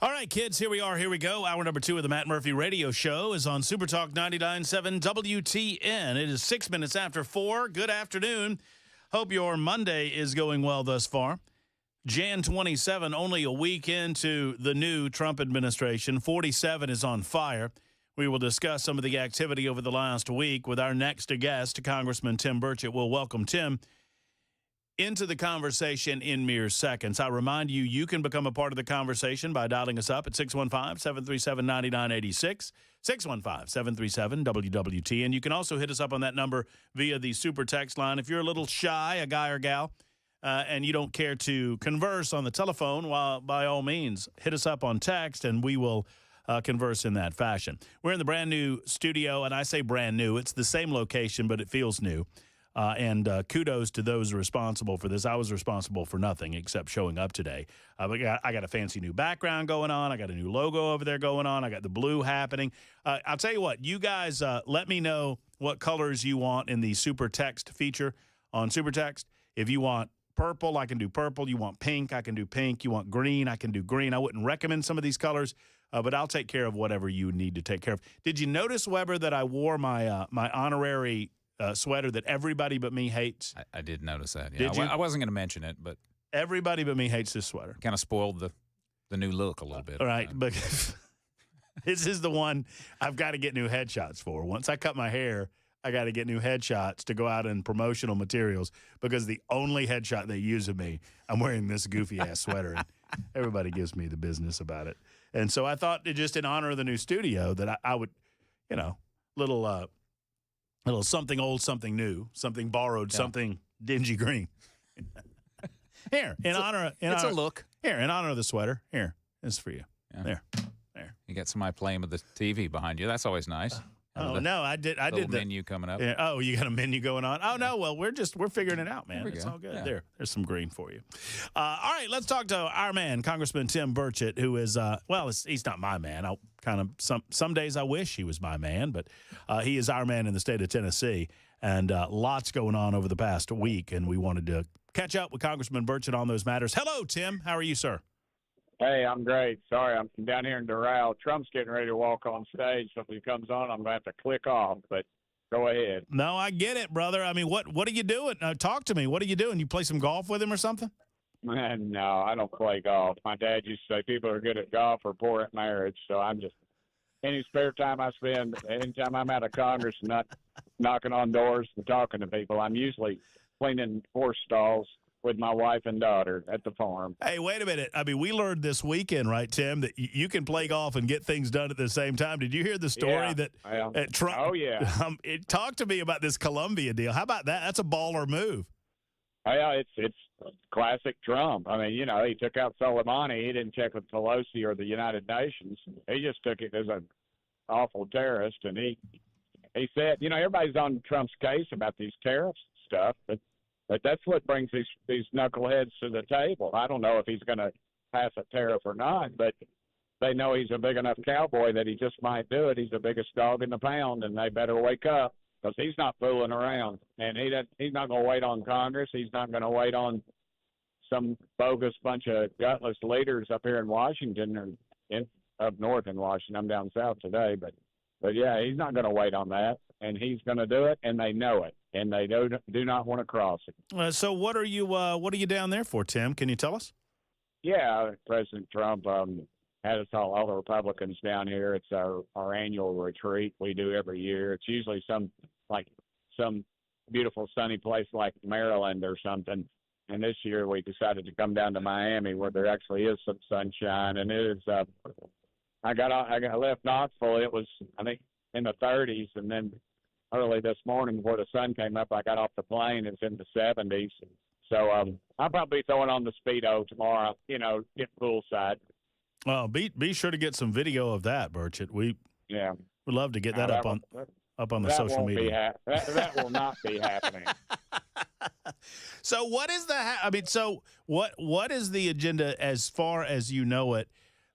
All right, kids, here we are. Here we go. Hour number 2 of the Matt Murphy Radio Show is on Super Talk 99.7 WTN. It is 6 minutes after 4. Good afternoon. Hope your Monday is going well thus far. Jan 27, only a week into the new Trump administration. 47 is on fire. We will discuss some of the activity over the last week with our next guest, Congressman Tim Burchett. We'll welcome Tim into the conversation in mere seconds. I remind you, you can become a part of the conversation by dialing us up at 615-737-9986, 615-737-WWT. And you can also hit us up on that number via the super text line. If you're a little shy, a guy or gal, and you don't care to converse on the telephone, well, by all means, hit us up on text, and we will converse in that fashion. We're in the brand new studio, and I say brand new. It's the same location, but it feels new. And kudos to those responsible for this. I was responsible for nothing except showing up today. I got a fancy new background going on. I got a new logo over there going on. I got the blue happening. I'll tell you what, you guys let me know what colors you want in the super text feature on super text. If you want purple, I can do purple. You want pink, I can do pink. You want green, I can do green. I wouldn't recommend some of these colors, but I'll take care of whatever you need to take care of. Did you notice, Weber, that I wore my my honorary sweater that everybody but me hates? I did notice that. Yeah. Did you? I wasn't going to mention it, but everybody but me hates this sweater. Kind of spoiled the new look a little bit. All right, but this is the one I've got to get new headshots for. Once I cut my hair, I got to get new headshots to go out in promotional materials because the only headshot they use of me, I'm wearing this goofy-ass sweater, and everybody gives me the business about it. And so I thought, just in honor of the new studio, that I would, little something old, something new, something borrowed, something dingy green. Here, in honor of the sweater. Here, this is for you. Yeah. There. You got somebody playing with the TV behind you. That's always nice. No, I did the menu coming up. Yeah. Oh, you got a menu going on? Oh no, well we're figuring it out, man. It's all good. Yeah. There's some green for you. All right, let's talk to our man, Congressman Tim Burchett, who is he's not my man. I'll kind of some days I wish he was my man, but he is our man in the state of Tennessee, and lots going on over the past week, and we wanted to catch up with Congressman Burchett on those matters. Hello, Tim. How are you, sir? Hey, I'm great. Sorry, I'm down here in Doral. Trump's getting ready to walk on stage, so if he comes on, I'm going to have to click off, but go ahead. No, I get it, brother. I mean, what are you doing? Talk to me. What are you doing? You play some golf with him or something? Man, no, I don't play golf. My dad used to say people are good at golf or poor at marriage, so I'm just any spare time I spend, anytime I'm out of Congress and not knocking on doors and talking to people, I'm usually cleaning horse stalls with my wife and daughter at the farm. Hey, wait a minute. I mean, we learned this weekend, right, Tim, that you can play golf and get things done at the same time. Did you hear the story that Trump? Oh, yeah. Talk to me about this Colombia deal. How about that? That's a baller move. Yeah, it's classic Trump. I mean, he took out Soleimani. He didn't check with Pelosi or the United Nations. He just took it as an awful terrorist. And he said, everybody's on Trump's case about these tariffs and stuff, but that's what brings these knuckleheads to the table. I don't know if he's going to pass a tariff or not, but they know he's a big enough cowboy that he just might do it. He's the biggest dog in the pound, and they better wake up because he's not fooling around. And he's not going to wait on Congress. He's not going to wait on some bogus bunch of gutless leaders up here in Washington or up north in Washington. I'm down south today, but yeah, he's not going to wait on that, and he's going to do it, and they know it. And they do not want to cross it. So what are you down there for, Tim? Can you tell us? Yeah, President Trump had us all the Republicans down here. It's our annual retreat we do every year. It's usually some beautiful sunny place like Maryland or something. And this year we decided to come down to Miami where there actually is some sunshine. And it is. I left Knoxville. It was, I think, in the 30s, and then early this morning before the sun came up, I got off the plane. It's in the 70s. So I'll probably be throwing on the Speedo tomorrow, get poolside. Well, be sure to get some video of that, Burchett. We'd love to get that up on the social media. That will not be happening. So what is what is the agenda as far as you know it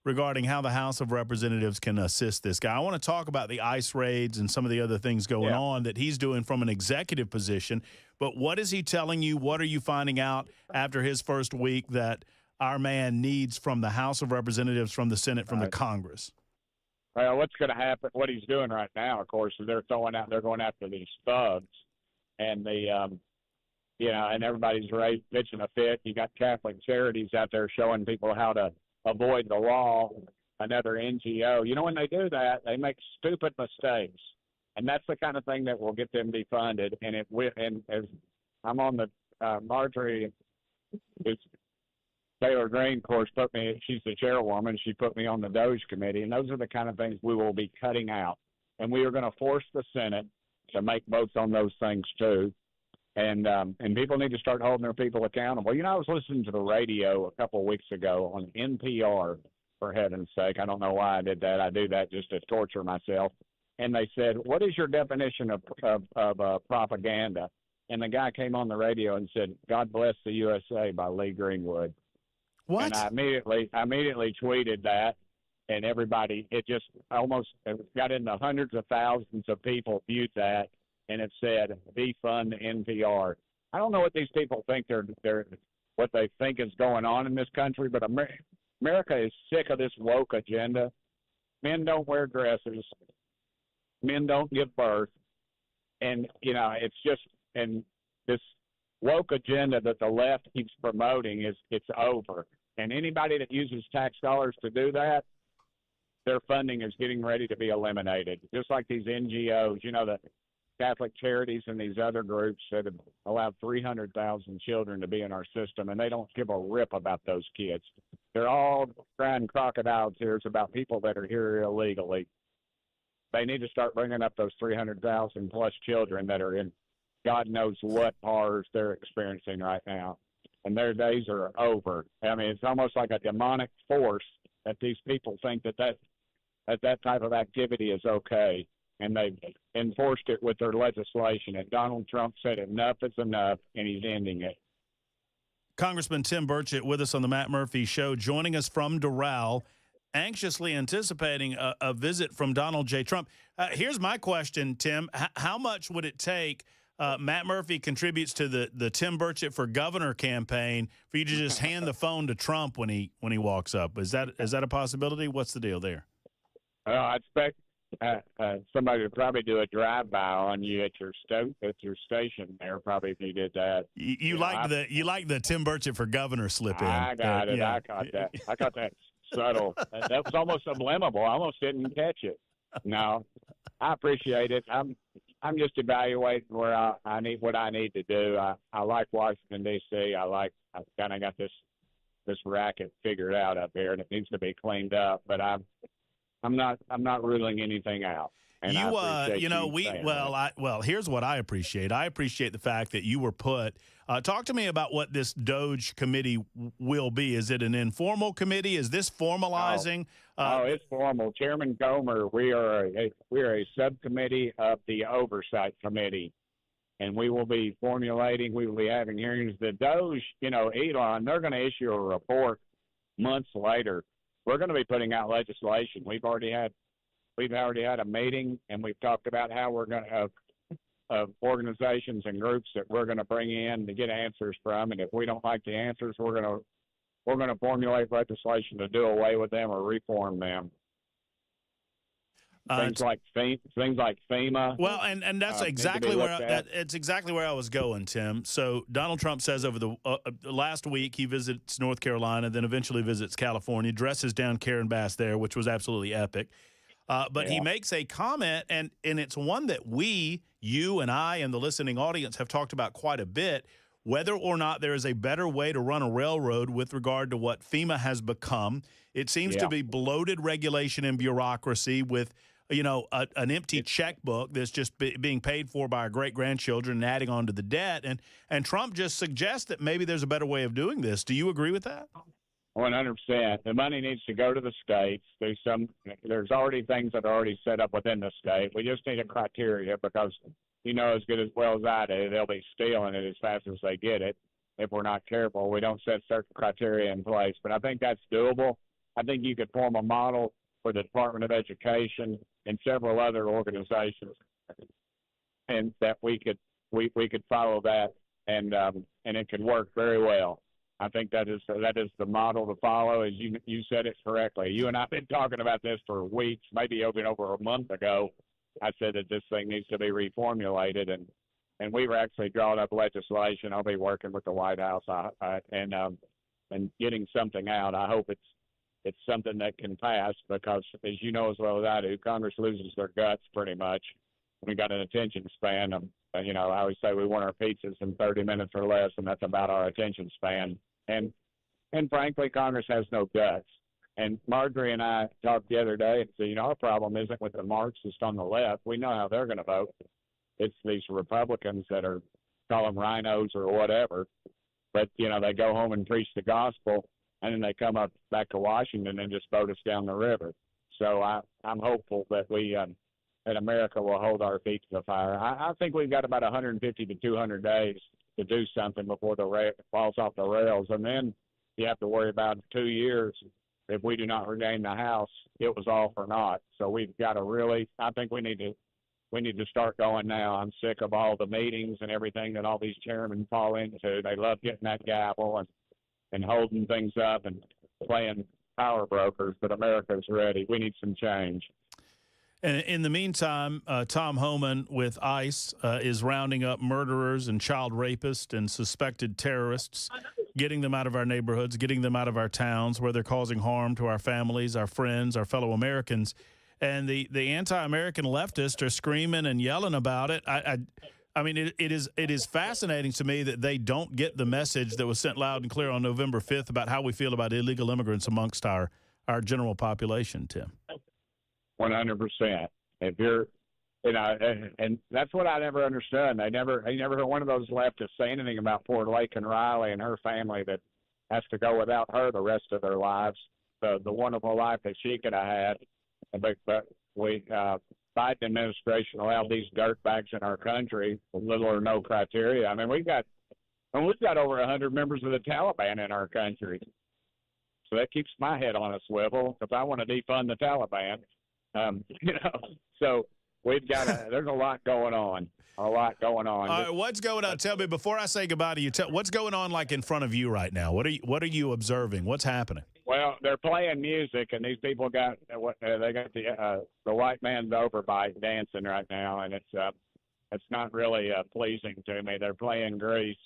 regarding how the House of Representatives can assist this guy? I want to talk about the ICE raids and some of the other things going on that he's doing from an executive position. But what is he telling you? What are you finding out after his first week that our man needs from the House of Representatives, from the Senate, from the Congress? Well, what's going to happen, what he's doing right now, of course, is they're going after these thugs. And and everybody's pitching a fit. You got Catholic Charities out there showing people how to avoid the law. Another NGO. When they do that, they make stupid mistakes, and that's the kind of thing that will get them defunded. And as I'm on the Marjorie, Taylor Greene, of course, she's the chairwoman. She put me on the DOJ committee, and those are the kind of things we will be cutting out. And we are going to force the Senate to make votes on those things too. And people need to start holding their people accountable. I was listening to the radio a couple of weeks ago on NPR, for heaven's sake. I don't know why I did that. I do that just to torture myself. And they said, what is your definition of propaganda? And the guy came on the radio and said, God Bless the USA by Lee Greenwood. What? And I immediately tweeted that, and everybody, it got in the hundreds of thousands of people viewed that, and it said, defund NPR. I don't know what these people think what they think is going on in this country, but America is sick of this woke agenda. Men don't wear dresses. Men don't give birth. And, it's just, and this woke agenda that the left keeps promoting it's over. And anybody that uses tax dollars to do that, their funding is getting ready to be eliminated. Just like these NGOs, the Catholic Charities and these other groups that have allowed 300,000 children to be in our system, and they don't give a rip about those kids. They're all crying crocodile tears about people that are here illegally. They need to start bringing up those 300,000 plus children that are in God knows what horrors they're experiencing right now. And their days are over. I mean, it's almost like a demonic force that these people think that type of activity is okay. And they've enforced it with their legislation. And Donald Trump said enough is enough, and he's ending it. Congressman Tim Burchett with us on the Matt Murphy Show, joining us from Doral, anxiously anticipating a visit from Donald J. Trump. Here's my question, Tim. How much would it take Matt Murphy contributes to the Tim Burchett for Governor campaign for you to just hand the phone to Trump when he walks up? Is that a possibility? What's the deal there? I expect somebody would probably do a drive-by on you at your station there. Probably if you did that. You like the Tim Burchett for Governor slip in. I got it. Yeah. I caught that. I caught that subtle. That was almost subliminal. I almost didn't catch it. No, I appreciate it. I'm just evaluating where I need what I need to do. I like Washington D.C. I've kind of got this racket figured out up here, and it needs to be cleaned up. But I'm not ruling anything out. And here's what I appreciate. I appreciate the fact that you were put. Talk to me about what this DOJ committee will be. Is it an informal committee? Is this formalizing? It's formal. Chairman Gomer, we are a subcommittee of the Oversight Committee, and we will be formulating. We will be having hearings. The DOJ, Elon, they're going to issue a report months later. We're going to be putting out legislation. We've already had a meeting, and we've talked about how we're going to have organizations and groups that we're going to bring in to get answers from. And if we don't like the answers, we're going to formulate legislation to do away with them or reform them. Things like FEMA. Well, and that's exactly where I was going, Tim. So Donald Trump says over the last week he visits North Carolina, then eventually visits California, dresses down Karen Bass there, which was absolutely epic. But he makes a comment, and it's one that you and I and the listening audience have talked about quite a bit, whether or not there is a better way to run a railroad with regard to what FEMA has become. It seems to be bloated regulation and bureaucracy with an empty checkbook that's just being paid for by our great-grandchildren and adding on to the debt. And Trump just suggests that maybe there's a better way of doing this. Do you agree with that? 100%. The money needs to go to the states. There's already things that are already set up within the state. We just need a criteria because as good as well as I do, they'll be stealing it as fast as they get it. If we're not careful, we don't set certain criteria in place. But I think that's doable. I think you could form a model for the Department of Education and several other organizations, and that we could follow that, and it could work very well. I think that is the model to follow. As you said it correctly. You and I have been talking about this for weeks, maybe over a month ago. I said that this thing needs to be reformulated, and and we were actually drawing up legislation. I'll be working with the White House and getting something out. I hope it's something that can pass because, as you know as well as I do, Congress loses their guts pretty much. We got an attention span of, I always say we want our pizzas in 30 minutes or less, and that's about our attention span. And frankly, Congress has no guts. And Marjorie and I talked the other day and said, our problem isn't with the Marxists on the left. We know how they're going to vote. It's these Republicans that are, call them rhinos or whatever. But, they go home and preach the gospel, and then they come up back to Washington and just vote us down the river. So I'm hopeful that that America will hold our feet to the fire. I think we've got about 150 to 200 days to do something before the falls off the rails. And then you have to worry about 2 years. If we do not regain the House, it was all for naught. So we've got to I think we need to start going now. I'm sick of all the meetings and everything that all these chairmen fall into. They love getting that gavel and holding things up and playing power brokers, but America's ready. We need some change. And in the meantime, Tom Homan with ICE is rounding up murderers and child rapists and suspected terrorists, getting them out of our neighborhoods, getting them out of our towns where they're causing harm to our families, our friends, our fellow Americans. And the anti-American leftists are screaming and yelling about it. I mean, it is fascinating to me that they don't get the message that was sent loud and clear on November 5th about how we feel about illegal immigrants amongst our general population, Tim. 100%. If you're, and that's what I never understood. I never heard one of those leftists say anything about poor Laken Riley and her family that has to go without her the rest of their lives. The wonderful life that she could have had. But we, Biden administration allowed these dirtbags in our country with little or no criteria. I mean, we've got over 100 members of the Taliban in our country. So that keeps my head on a swivel because I want to defund the Taliban. So we've got there's a lot going on. All right, what's going on? Tell me before I say goodbye to you. What's going on like in front of you right now? What are you observing? What's happening? Well, they're playing music, and these people got the white man's overbite dancing right now, and it's not really pleasing to me. They're playing Grease,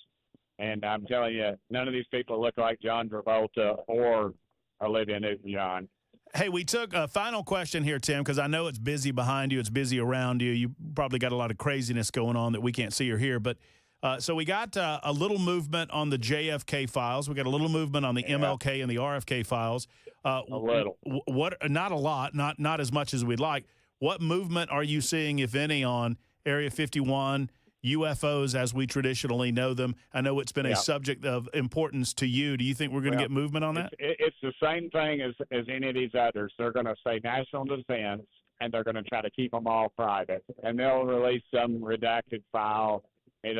and I'm telling you, none of these people look like John Travolta or Olivia Newton-John. Hey, we took a final question here, Tim, because I know it's busy behind you. It's busy around you. You probably got a lot of craziness going on that we can't see or hear. But so we got a little movement on the JFK files. We got a little movement on the MLK and the RFK files. A little. Not a lot, not as much as we'd like. What movement are you seeing, if any, on Area 51, UFOs as we traditionally know them? I know it's been a subject of importance to you. Do you think we're going to get movement on that? It's the same thing as any of these others. They're going to say national defense, and they're going to try to keep them all private. And they'll release some redacted file. I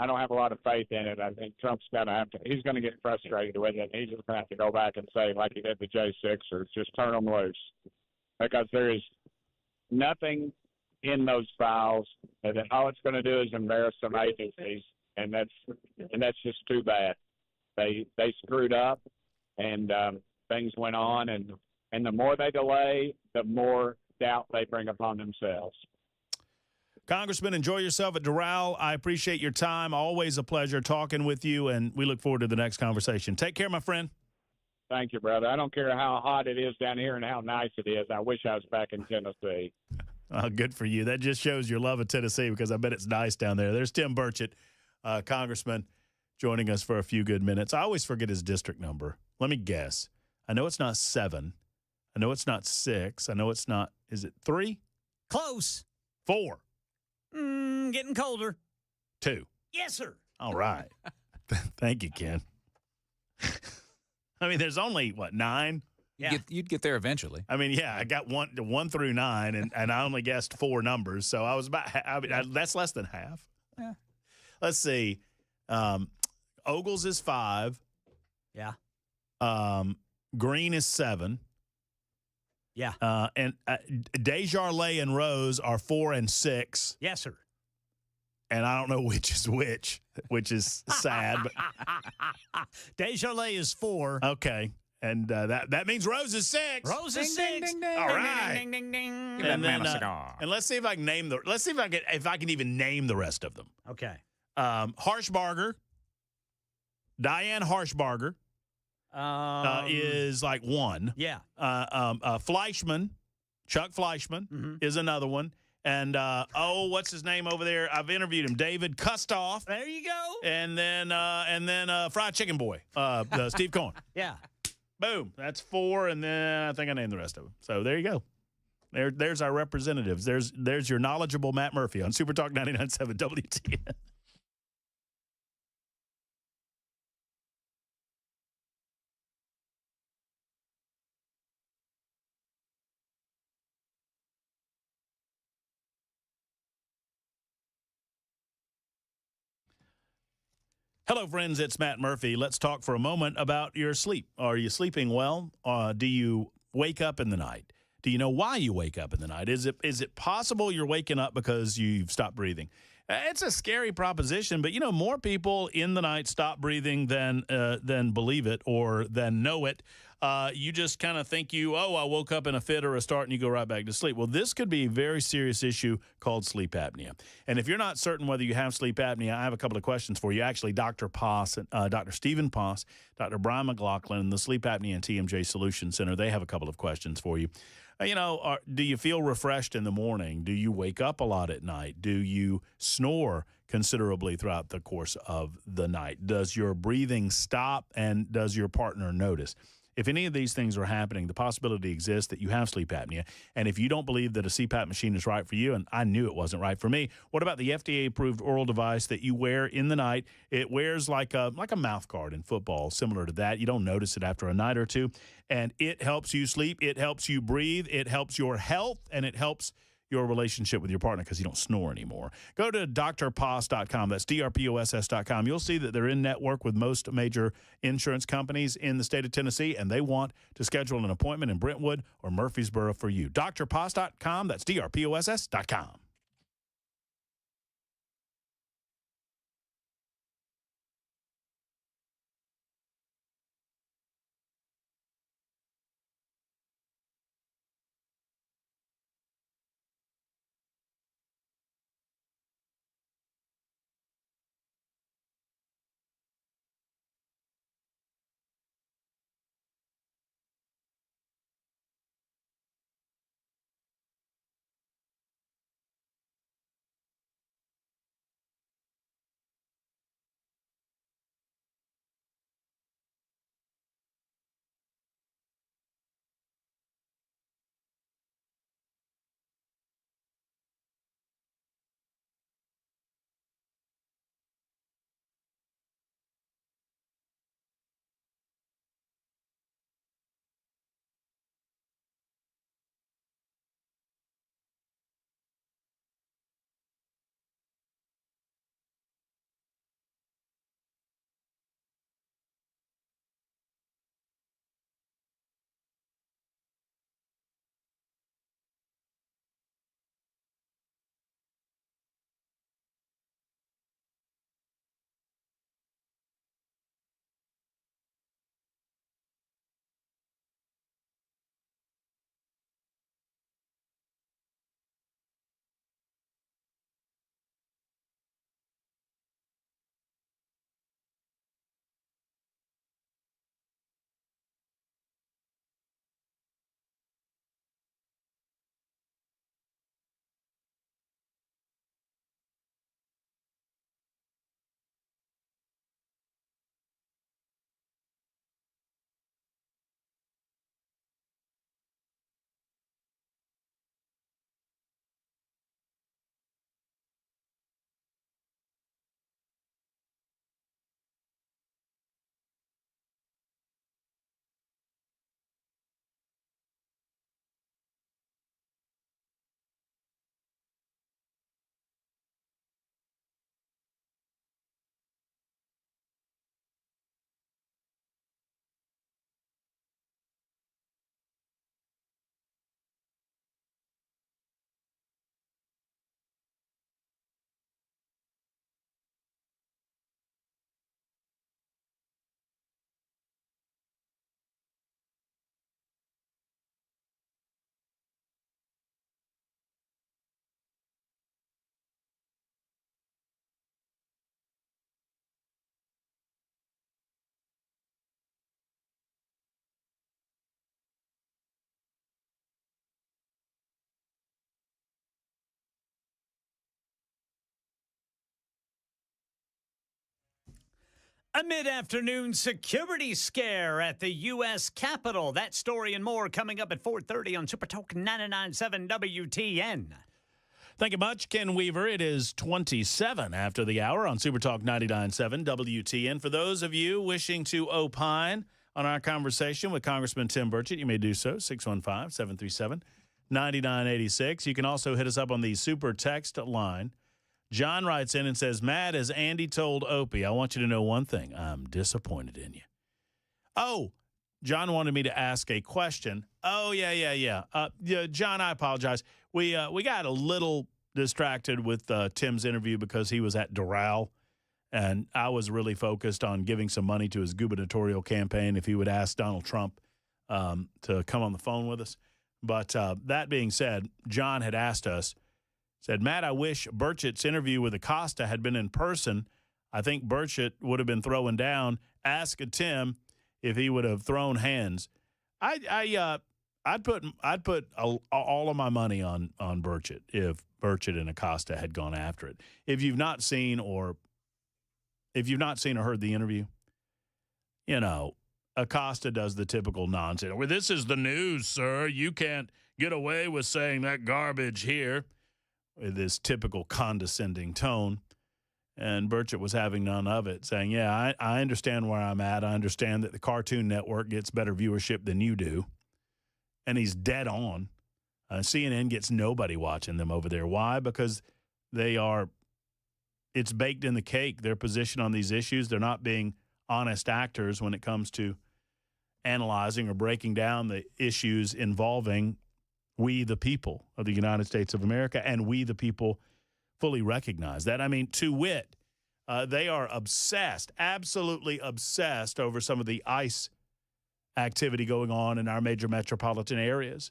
don't have a lot of faith in it. I think Trump's going to he's going to get frustrated with it. He's just going to have to go back and say, like he did the J6ers, just turn them loose. Because there is nothing in those files, and then all it's going to do is embarrass some agencies, and that's just too bad. They screwed up, and things went on, and the more they delay, the more doubt they bring upon themselves. Congressman, enjoy yourself at Doral. I appreciate your time. Always a pleasure talking with you, and we look forward to the next conversation. Take care, my friend. Thank you, brother. I don't care how hot it is down here and how nice it is. I wish I was back in Tennessee. Good for you. That just shows your love of Tennessee because I bet it's nice down there. There's Tim Burchett, Congressman, joining us for a few good minutes. I always forget his district number. Let me guess. I know it's not 7. I know it's not 6. I know it's not – is it 3? Close. 4. Getting colder. 2. Yes, sir. All right. Thank you, Ken. I mean, there's only, 9? Yeah. You'd get there eventually. I mean, yeah, I got 1 through 9, and I only guessed 4 numbers, so I was about that's less than half. Yeah. Let's see. Ogles is 5. Yeah. Green is 7. Yeah. And Desjardins and Rose are 4 and 6. Yes, sir. And I don't know which is which is sad. But Desjardins is 4. Okay. And that means Rose is 6. Rose is 6. All right. Ding, ding, ding. Give that man a cigar. And let's see if I can name if I can even name the rest of them. Okay. Harshbarger, Diane Harshbarger is like one. Yeah. Fleischman, Chuck Fleischman is another one. And, what's his name over there? I've interviewed him, David Kustoff. There you go. And then Fried Chicken Boy, Steve Cohen. Yeah. Boom. That's 4, and then I think I named the rest of them. So there you go. There's our representatives. There's your knowledgeable Matt Murphy on Super Talk 99.7 WTN. Hello, friends. It's Matt Murphy. Let's talk for a moment about your sleep. Are you sleeping well? Do you wake up in the night? Do you know why you wake up in the night? Is it possible you're waking up because you've stopped breathing? It's a scary proposition, but more people in the night stop breathing than believe it or than know it. You just kind of think I woke up in a fit or a start, and you go right back to sleep. Well, this could be a very serious issue called sleep apnea. And if you're not certain whether you have sleep apnea, I have a couple of questions for you. Actually, Dr. Poss, Dr. Stephen Poss, Dr. Brian McLaughlin, and the Sleep Apnea and TMJ Solutions Center, they have a couple of questions for you. Do you feel refreshed in the morning? Do you wake up a lot at night? Do you snore considerably throughout the course of the night? Does your breathing stop, and does your partner notice? If any of these things are happening, the possibility exists that you have sleep apnea. And if you don't believe that a CPAP machine is right for you, and I knew it wasn't right for me, what about the FDA-approved oral device that you wear in the night? It wears like a mouth guard in football, similar to that. You don't notice it after a night or two. And it helps you sleep. It helps you breathe. It helps your health, and it helps your relationship with your partner because you don't snore anymore. Go to drposs.com. That's drposs.com. You'll see that they're in network with most major insurance companies in the state of Tennessee, and they want to schedule an appointment in Brentwood or Murfreesboro for you. drposs.com. That's drposs.com. A mid-afternoon security scare at the U.S. Capitol. That story and more coming up at 4:30 on Super Talk 99.7 WTN. Thank you much, Ken Weaver. It is 27 after the hour on Super Talk 99.7 WTN. For those of you wishing to opine on our conversation with Congressman Tim Burchett, you may do so, 615-737-9986. You can also hit us up on the Super Text line. John writes in and says, Matt, as Andy told Opie, I want you to know one thing. I'm disappointed in you. Oh, John wanted me to ask a question. Oh, yeah. John, I apologize. We got a little distracted with Tim's interview because he was at Doral, and I was really focused on giving some money to his gubernatorial campaign if he would ask Donald Trump to come on the phone with us. But that being said, John had asked us, said, Matt, I wish Burchett's interview with Acosta had been in person. I think Burchett would have been throwing down. Ask Tim if he would have thrown hands. I'd put all of my money on Burchett if Burchett and Acosta had gone after it. If you've not seen or heard the interview, you know, Acosta does the typical nonsense. Well, this is the news, sir. You can't get away with saying that garbage here. With this typical condescending tone. And Burchett was having none of it, saying, yeah, I understand where I'm at. I understand that the Cartoon Network gets better viewership than you do. And he's dead on. CNN gets nobody watching them over there. Why? Because it's baked in the cake, their position on these issues. They're not being honest actors when it comes to analyzing or breaking down the issues involving we, the people of the United States of America, and we, the people, fully recognize that. I mean, to wit, they are obsessed, absolutely obsessed over some of the ICE activity going on in our major metropolitan areas,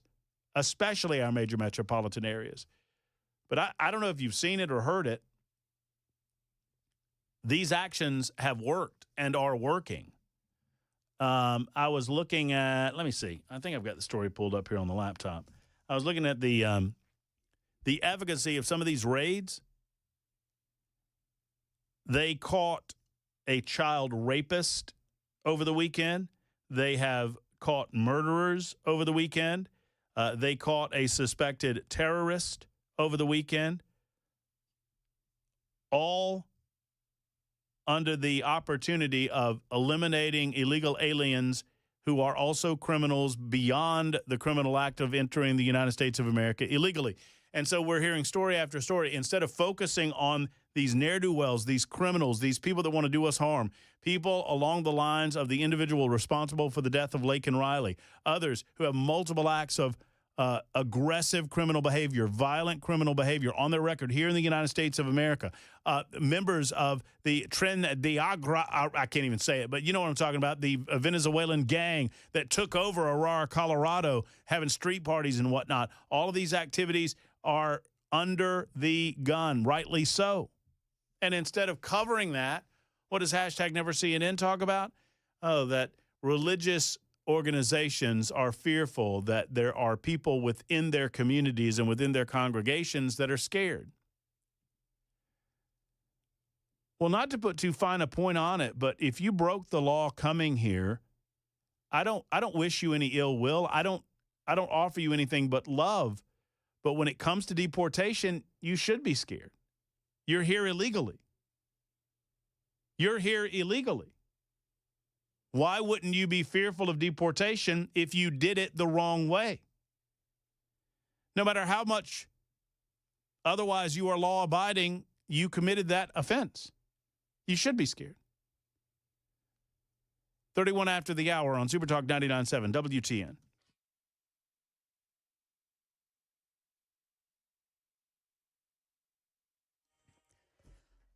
especially our major metropolitan areas. But I don't know if you've seen it or heard it. These actions have worked and are working. I was looking at, let me see. I think I've got the story pulled up here on the laptop. I was looking at the efficacy of some of these raids. They caught a child rapist over the weekend. They have caught murderers over the weekend. They caught a suspected terrorist over the weekend. All under the opportunity of eliminating illegal aliens who are also criminals beyond the criminal act of entering the United States of America illegally. And so we're hearing story after story. Instead of focusing on these ne'er-do-wells, these criminals, these people that want to do us harm, people along the lines of the individual responsible for the death of Laken Riley, others who have multiple acts of aggressive criminal behavior, violent criminal behavior on their record here in the United States of America, members of the Tren de Agra, I can't even say it, but you know what I'm talking about, the Venezuelan gang that took over Aurora, Colorado, having street parties and whatnot. All of these activities are under the gun, rightly so. And instead of covering that, what does #NeverCNN talk about? Oh, that religious organizations are fearful that there are people within their communities and within their congregations that are scared. Well, not to put too fine a point on it, but if you broke the law coming here, I don't wish you any ill will. I don't offer you anything but love. But when it comes to deportation, you should be scared. You're here illegally. You're here illegally. Why wouldn't you be fearful of deportation if you did it the wrong way? No matter how much otherwise you are law-abiding, you committed that offense. You should be scared. 31 after the hour on Super Talk 99.7 WTN.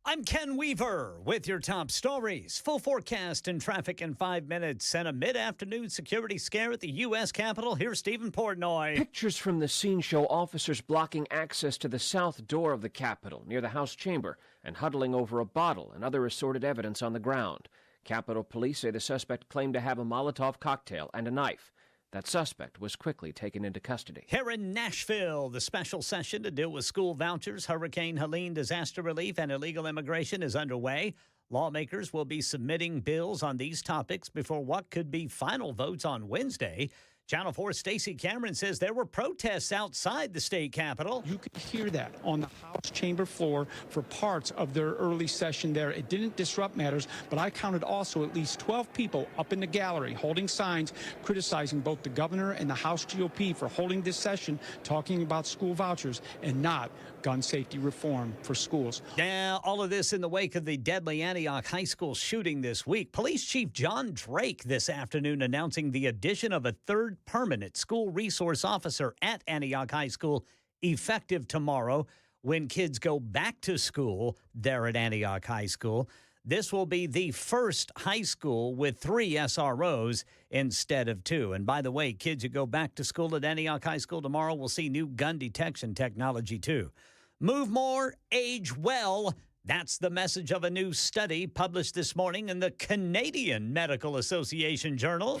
I'm Ken Weaver with your top stories. Full forecast and traffic in 5 minutes and a mid-afternoon security scare at the U.S. Capitol. Here's Stephen Portnoy. Pictures from the scene show officers blocking access to the south door of the Capitol near the House chamber and huddling over a bottle and other assorted evidence on the ground. Capitol Police say the suspect claimed to have a Molotov cocktail and a knife. That suspect was quickly taken into custody. Here in Nashville, the special session to deal with school vouchers, Hurricane Helene disaster relief, and illegal immigration is underway. Lawmakers will be submitting bills on these topics before what could be final votes on Wednesday. Channel 4's Stacey Cameron says there were protests outside the state capitol. You could hear that on the House chamber floor for parts of their early session there. It didn't disrupt matters, but I counted also at least 12 people up in the gallery holding signs criticizing both the governor and the House GOP for holding this session talking about school vouchers and not gun safety reform for schools. Now, all of this in the wake of the deadly Antioch High School shooting this week. Police Chief John Drake this afternoon announcing the addition of a third permanent school resource officer at Antioch High School effective tomorrow when kids go back to school there at Antioch High School. This will be the first high school with 3 SROs instead of 2. And by the way, kids who go back to school at Antioch High School tomorrow will see new gun detection technology too. Move more, age well. That's the message of a new study published this morning in the Canadian Medical Association Journal.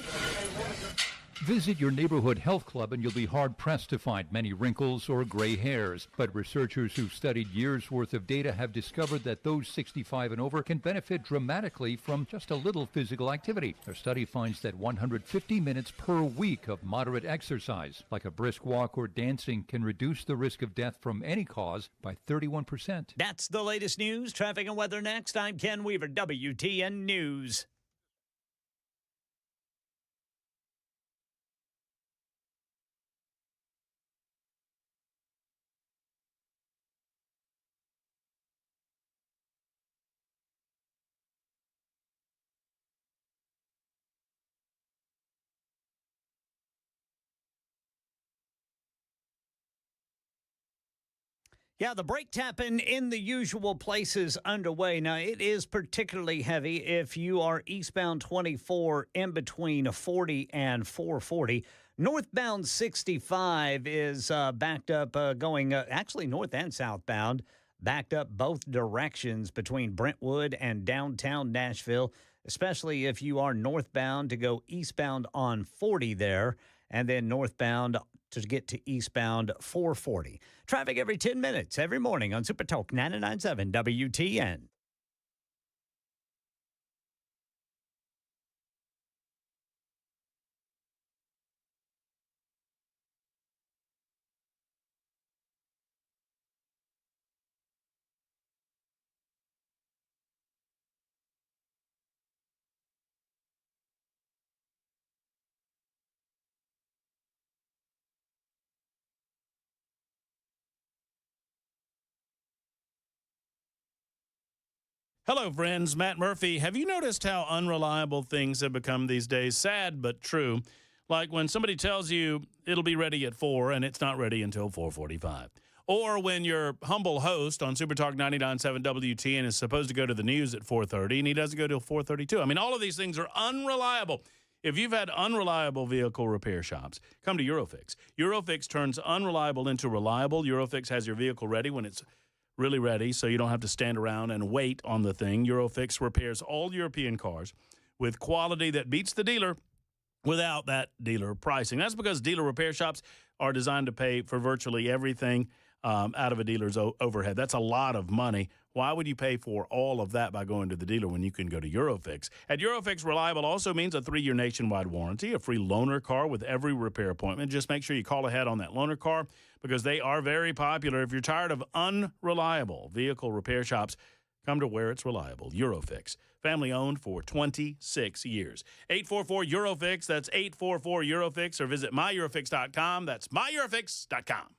Visit your neighborhood health club and you'll be hard-pressed to find many wrinkles or gray hairs. But researchers who've studied years' worth of data have discovered that those 65 and over can benefit dramatically from just a little physical activity. Their study finds that 150 minutes per week of moderate exercise, like a brisk walk or dancing, can reduce the risk of death from any cause by 31%. That's the latest news. Traffic and weather next. I'm Ken Weaver, WTN News. Yeah, the brake tapping in the usual places underway. Now, it is particularly heavy if you are eastbound 24 in between 40 and 440. Northbound 65 is backed up going actually north and southbound, backed up both directions between Brentwood and downtown Nashville, especially if you are northbound to go eastbound on 40 there, and then northbound to get to eastbound 440. Traffic every 10 minutes, every morning on Super Talk 99.7 WTN. Hello, friends. Matt Murphy. Have you noticed how unreliable things have become these days? Sad, but true. Like when somebody tells you it'll be ready at 4 and it's not ready until 4:45. Or when your humble host on Super Talk 99.7 WTN is supposed to go to the news at 4:30 and he doesn't go till 4:32. I mean, all of these things are unreliable. If you've had unreliable vehicle repair shops, come to Eurofix. Eurofix turns unreliable into reliable. Eurofix has your vehicle ready when it's really ready, so you don't have to stand around and wait on the thing. Eurofix repairs all European cars with quality that beats the dealer without that dealer pricing. That's because dealer repair shops are designed to pay for virtually everything out of a dealer's overhead. That's a lot of money. Why would you pay for all of that by going to the dealer when you can go to Eurofix? At Eurofix, reliable also means a 3-year nationwide warranty, a free loaner car with every repair appointment. Just make sure you call ahead on that loaner car because they are very popular. If you're tired of unreliable vehicle repair shops, come to where it's reliable. Eurofix. Family owned for 26 years. 844-EUROFIX. That's 844-EUROFIX. Or visit MyEurofix.com. That's MyEurofix.com.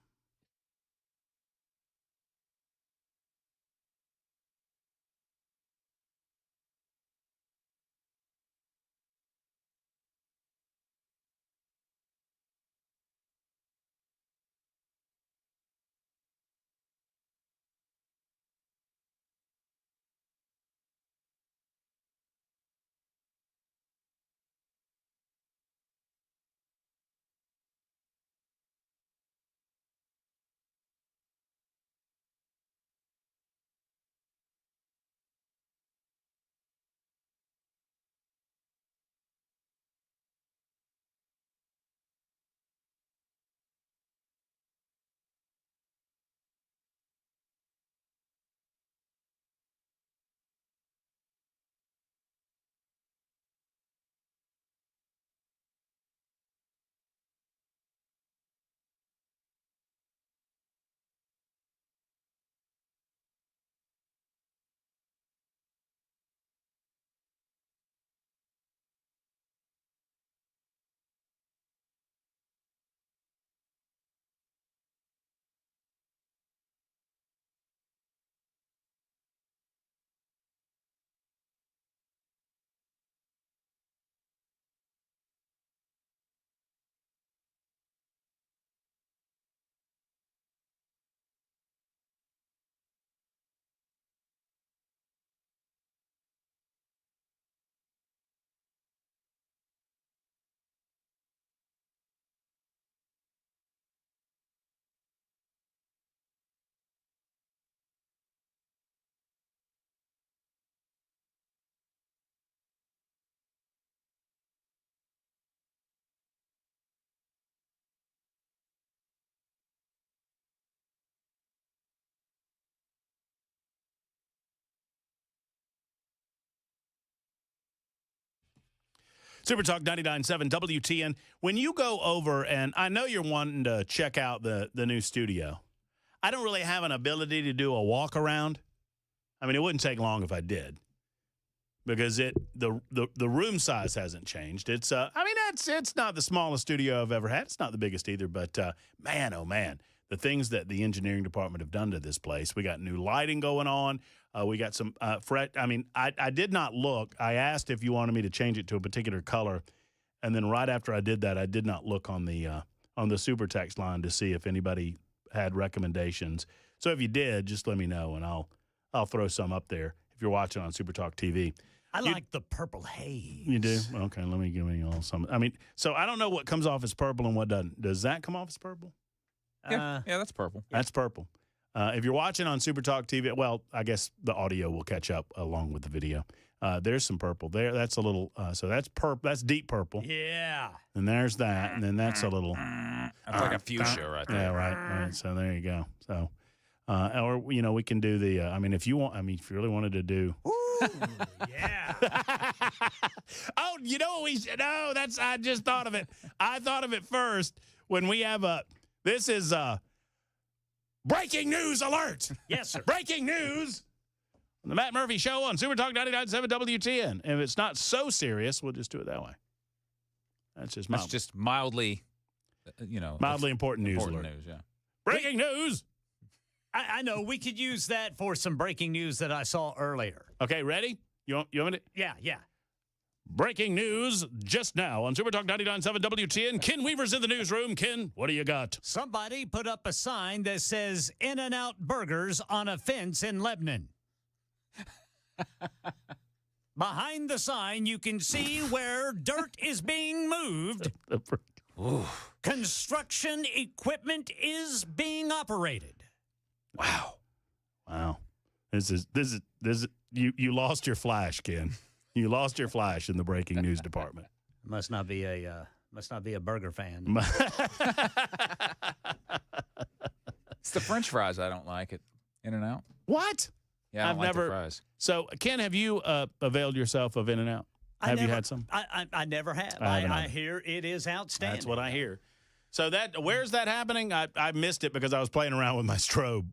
Super Talk 99.7 WTN. When you go over, and I know you're wanting to check out the new studio, I don't really have an ability to do a walk around. I mean, it wouldn't take long if I did, because the room size hasn't changed. It's it's not the smallest studio I've ever had. It's not the biggest either, but man, oh man, the things that the engineering department have done to this place. We got new lighting going on. We got some I did not look. I asked if you wanted me to change it to a particular color, and then right after I did that, I did not look on the super text line to see if anybody had recommendations. So if you did, just let me know, and I'll throw some up there if you're watching on Super Talk TV. I like the purple haze. You do? Okay, let me give you all some. I mean, so I don't know what comes off as purple and what doesn't. Does that come off as purple? Yeah, that's purple. That's purple. If you're watching on Super Talk TV, well, I guess the audio will catch up along with the video. There's some purple there. That's a little, so that's purple. That's deep purple. Yeah. And there's that. And then that's a little. That's like a fuchsia right there. Yeah, right. So there you go. So, or, we can do the, if you really wanted to do. Ooh, yeah. Oh, I just thought of it. I thought of it first when we have this is breaking news alert. Yes, sir. Breaking news on the Matt Murphy Show on Super Talk 99.7 WTN. And if it's not so serious, we'll just do it that way. That's just mildly, mildly important news alert. Yeah. Breaking news. I know we could use that for some breaking news that I saw earlier. Okay, ready? You want it? Yeah. Breaking news just now on Super Talk 99.7 WTN. Ken Weaver's in the newsroom. Ken, what do you got? Somebody put up a sign that says In-N-Out Burgers on a fence in Lebanon. Behind the sign, you can see where dirt is being moved. Ooh. Construction equipment is being operated. Wow. This is you lost your flash, Ken. You lost your flash in the breaking news department. Must not be a burger fan. It's the French fries I don't like at In-N-Out. What? Yeah, I don't like the fries. So, Ken, have you availed yourself of In-N-Out? Have you had some? I never have. I hear it is outstanding. That's what I hear. So where's that happening? I missed it because I was playing around with my strobe.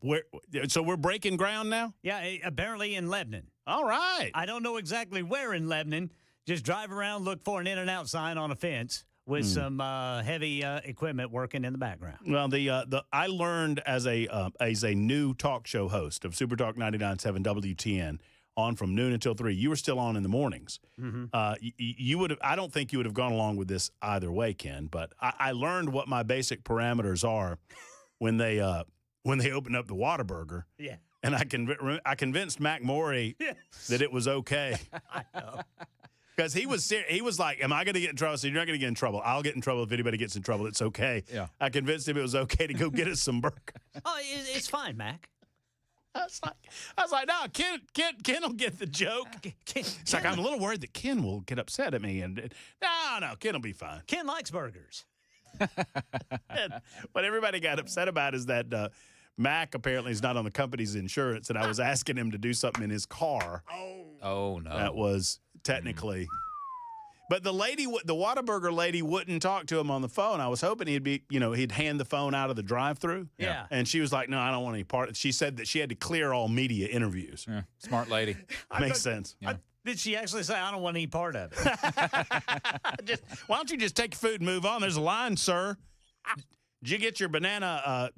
So we're breaking ground now? Yeah, apparently in Lebanon. All right. I don't know exactly where in Lebanon. Just drive around, look for an In-N-Out sign on a fence with some heavy equipment working in the background. Well, I learned as a new talk show host of Super Talk 99.7 WTN on from noon until 3. You were still on in the mornings. Mm-hmm. You would have. I don't think you would have gone along with this either way, Ken. But I learned what my basic parameters are when they opened up the Whataburger. Yeah. And I convinced Mac Morey that it was okay. I know. Because he was like, "Am I going to get in trouble?" So you're not going to get in trouble. I'll get in trouble if anybody gets in trouble. It's okay. Yeah. I convinced him it was okay to go get us some burgers. Oh, it's fine, Mac. I was like, no, Ken will get the joke. It's like, I'm a little worried that Ken will get upset at me. And no, Ken will be fine. Ken likes burgers. What everybody got upset about is that Mac apparently is not on the company's insurance, and I was asking him to do something in his car. Oh no. That was technically. But the Whataburger lady wouldn't talk to him on the phone. I was hoping he'd hand the phone out of the drive-thru. Yeah. And she was like, no, I don't want any part. She said that she had to clear all media interviews. Yeah. Smart lady. Makes sense. Yeah. Did she actually say, I don't want any part of it? Why don't you just take your food and move on? There's a line, sir. Did you get your banana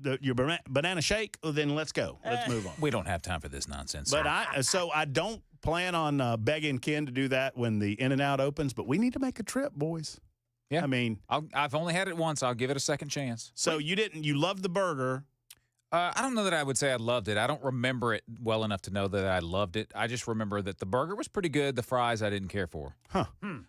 banana shake? Well, then let's go. Let's move on. We don't have time for this nonsense. But I don't plan on begging Ken to do that when the In-N-Out opens, but we need to make a trip, boys. Yeah. I mean, I've only had it once. I'll give it a second chance. So you loved the burger. I don't know that I would say I loved it. I don't remember it well enough to know that I loved it. I just remember that the burger was pretty good. The fries I didn't care for. Huh.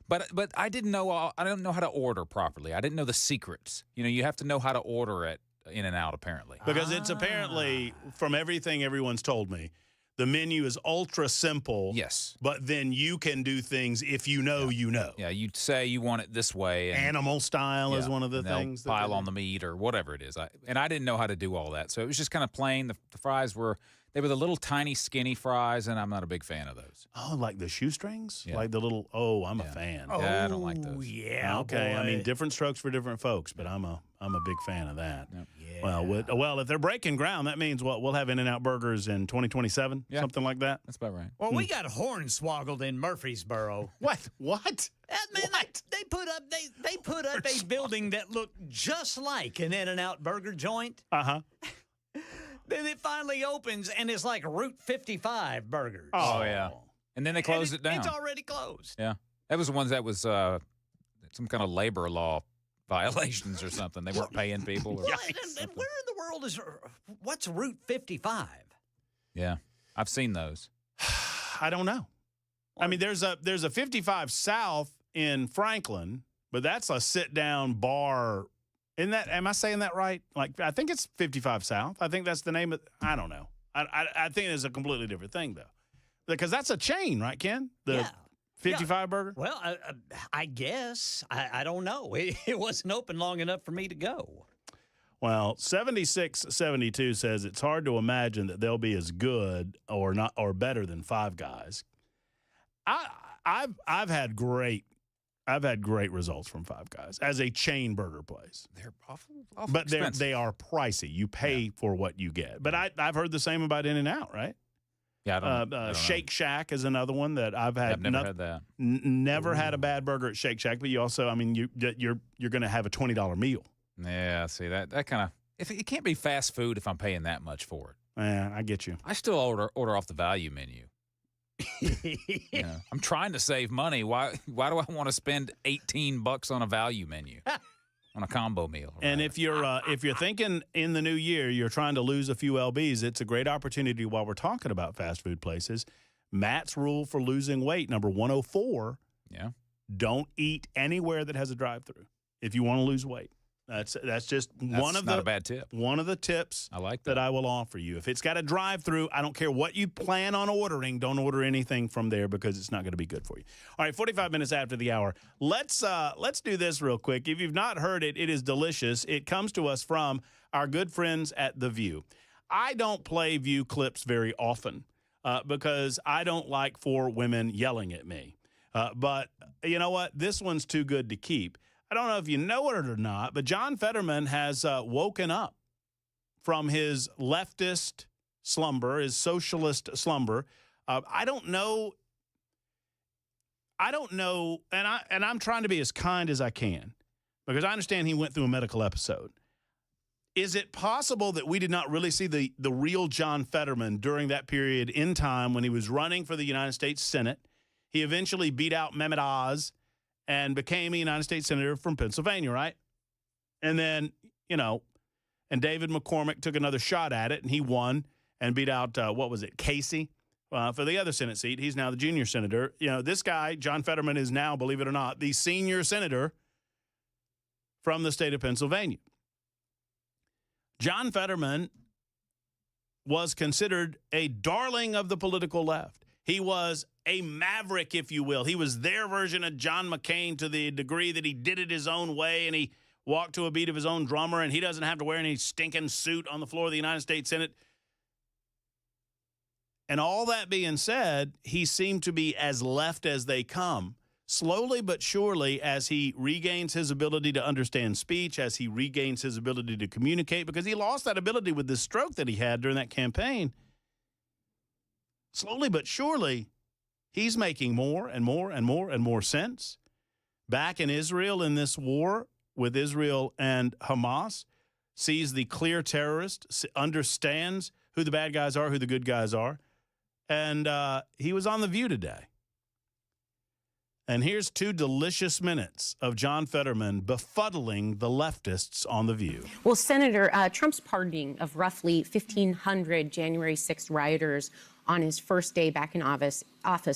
But I didn't know. I didn't know how to order properly. I didn't know the secrets. You have to know how to order at In-N-Out apparently. Because it's apparently, from everything everyone's told me, the menu is ultra simple. Yes. But then you can do things if you know. Yeah, you'd say you want it this way. And, animal style is one of the and things. Pile on the meat or whatever it is. I didn't know how to do all that. So it was just kind of plain. The fries were They were the little tiny skinny fries, and I'm not a big fan of those. Oh, like the shoestrings? Yeah. Like the little, I'm a fan. Yeah, I don't like those. Yeah, Okay, boy. I mean, different strokes for different folks, but I'm a big fan of that. Yep. Yeah. Well, if they're breaking ground, that means we'll have In-N-Out burgers in 2027, Yeah. something like that. That's about right. Well, we got hornswoggled in Murfreesboro. What? What? Man, they put up a building that looked just like an In-N-Out burger joint. Uh-huh. Then it finally opens, and it's like Route 55 burgers. Oh, yeah. And then they closed it down. It's already closed. Yeah. That was the ones that was some kind of labor law violations or something. They weren't paying people. Or Well, and where in the world what's Route 55? Yeah. I've seen those. I don't know. I mean, there's a 55 South in Franklin, but that's a sit-down bar. Am I saying that right? Like, I think it's 55 South. I think that's the name of. I don't know. I think it's a completely different thing though, because that's a chain, right, Ken? The 55 burger. Well, I guess I don't know. It wasn't open long enough for me to go. Well, 7672 says it's hard to imagine that they'll be as good or not or better than Five Guys. I've had great results from Five Guys as a chain burger place. They're awful But expensive. they are pricey. You pay for what you get. But I've heard the same about In-N-Out, right? Yeah, I don't Shake Shack is another one that I've had. I've never had that. Never had a bad burger at Shake Shack, but you also, I mean, you're going to have a $20 meal. Yeah, see that kind of. If it can't be fast food if I'm paying that much for it. Yeah, I get you. I still order off the value menu. You know, I'm trying to save money. Why do I want to spend $18 on a value menu? On a combo meal. And if you're thinking in the new year you're trying to lose a few lbs, it's a great opportunity while we're talking about fast food places. Matt's rule for losing weight, number 104. Yeah. Don't eat anywhere that has a drive-through if you want to lose weight. That's just not a bad tip. One of the tips I like that I will offer you. If it's got a drive-through, I don't care what you plan on ordering. Don't order anything from there because it's not going to be good for you. All right, 45 minutes after the hour. Let's do this real quick. If you've not heard it, it is delicious. It comes to us from our good friends at The View. I don't play View clips very often because I don't like 4 women yelling at me. But you know what? This one's too good to keep. I don't know if you know it or not, but John Fetterman has woken up from his leftist slumber, his socialist slumber. I don't know, and I'm trying to be as kind as I can because I understand he went through a medical episode. Is it possible that we did not really see the real John Fetterman during that period in time when he was running for the United States Senate? He eventually beat out Mehmet Oz and became a United States Senator from Pennsylvania, right? And then, and David McCormick took another shot at it, and he won and beat out, Casey for the other Senate seat. He's now the junior senator. This guy, John Fetterman, is now, believe it or not, the senior senator from the state of Pennsylvania. John Fetterman was considered a darling of the political left. He was a maverick, if you will. He was their version of John McCain to the degree that he did it his own way and he walked to a beat of his own drummer and he doesn't have to wear any stinking suit on the floor of the United States Senate. And all that being said, he seemed to be as left as they come. Slowly but surely, as he regains his ability to understand speech, as he regains his ability to communicate, because he lost that ability with the stroke that he had during that campaign, slowly but surely, he's making more and more and more and more sense. Back in Israel in this war with Israel and Hamas, sees the clear terrorist, understands who the bad guys are, who the good guys are. And he was on The View today. And here's 2 delicious minutes of John Fetterman befuddling the leftists on The View. Well, Senator, Trump's pardoning of roughly 1,500 January 6th rioters on his first day back in office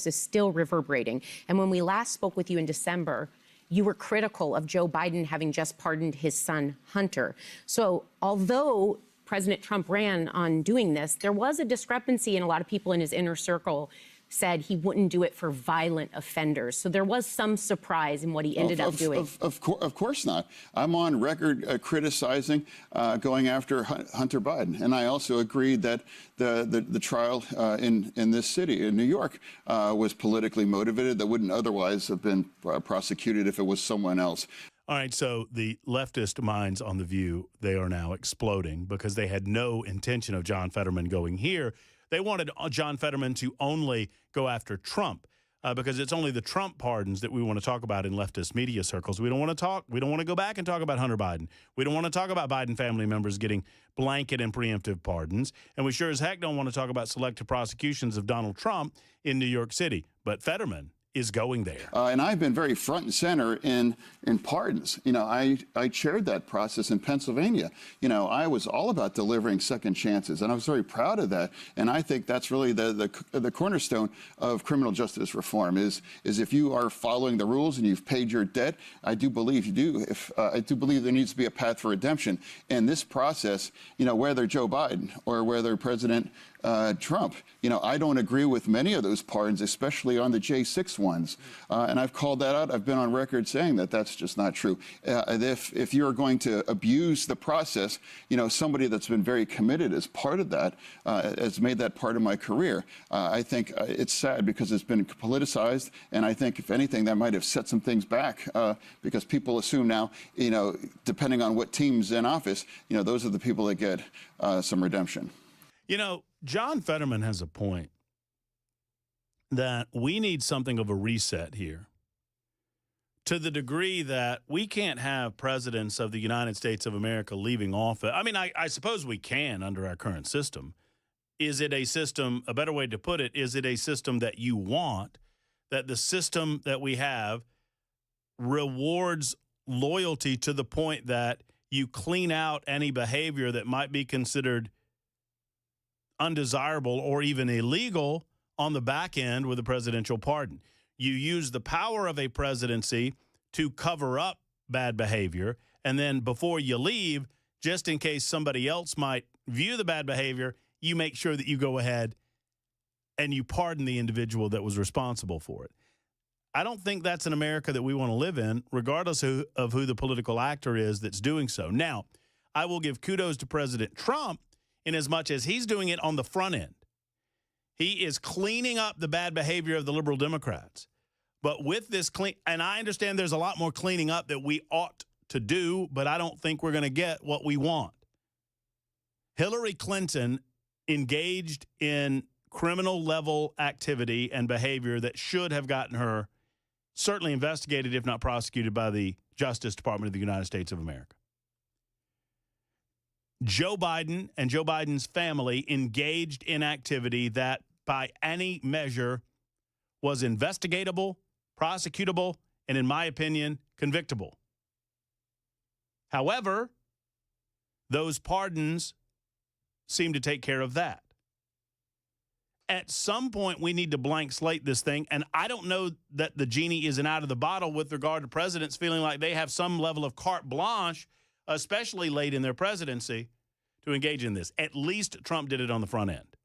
is still reverberating. And when we last spoke with you in December, you were critical of Joe Biden having just pardoned his son, Hunter. So although President Trump ran on doing this, there was a discrepancy in a lot of people in his inner circle said he wouldn't do it for violent offenders. So there was some surprise in what he ended up doing. Of course not. I'm on record criticizing going after Hunter Biden. And I also agreed that the trial in this city, in New York, was politically motivated, that wouldn't otherwise have been prosecuted if it was someone else. All right, so the leftist minds on The View, they are now exploding because they had no intention of John Fetterman going here. They wanted John Fetterman to only go after Trump because it's only the Trump pardons that we want to talk about in leftist media circles. We don't want to go back and talk about Hunter Biden. We don't want to talk about Biden family members getting blanket and preemptive pardons. And we sure as heck don't want to talk about selective prosecutions of Donald Trump in New York City. But Fetterman is going there. And I've been very front and center in pardons. You know, I chaired that process in Pennsylvania. You know, I was all about delivering second chances, and I was very proud of that. And I think that's really the cornerstone of criminal justice reform is if you are following the rules and you've paid your debt, I do believe you do. I do believe there needs to be a path for redemption. And this process, you know, whether Joe Biden or whether President Trump, you know, I don't agree with many of those pardons, especially on the J6 ones. And I've called that out. I've been on record saying that that's just not true. If you're going to abuse the process, you know, somebody that's been very committed as part of that has made that part of my career. I think it's sad because it's been politicized. And I think, if anything, that might have set some things back because people assume now, you know, depending on what team's in office, you know, those are the people that get some redemption. You know, John Fetterman has a point that we need something of a reset here to the degree that we can't have presidents of the United States of America leaving office. I mean, I suppose we can under our current system. Is it a system, a better way to put it, is it a system that you want, that the system that we have rewards loyalty to the point that you clean out any behavior that might be considered undesirable or even illegal on the back end with a presidential pardon? You use the power of a presidency to cover up bad behavior, and then before you leave, just in case somebody else might view the bad behavior, you make sure that you go ahead and you pardon the individual that was responsible for it. I don't think that's an America that we want to live in, regardless of who the political actor is that's doing so. Now, I will give kudos to President Trump in as much as he's doing it on the front end. He is cleaning up the bad behavior of the liberal Democrats. But with this and I understand there's a lot more cleaning up that we ought to do, but I don't think we're going to get what we want. Hillary Clinton engaged in criminal level activity and behavior that should have gotten her certainly investigated, if not prosecuted, by the Justice Department of the United States of America. Joe Biden and Joe Biden's family engaged in activity that, by any measure, was investigatable, prosecutable, and, in my opinion, convictable. However, those pardons seem to take care of that. At some point, we need to blank slate this thing, and I don't know that the genie isn't out of the bottle with regard to presidents feeling like they have some level of carte blanche, especially late in their presidency, to engage in this. At least Trump did it on the front end.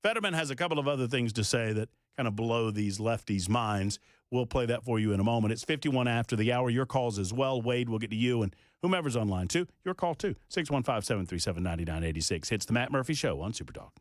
Fetterman has a couple of other things to say that kind of blow these lefties' minds. We'll play that for you in a moment. It's 51 after the hour. Your calls as well. Wade, we'll get to you and whomever's online too. Your call too. 615-737-9986. It's the Matt Murphy Show on Super Talk.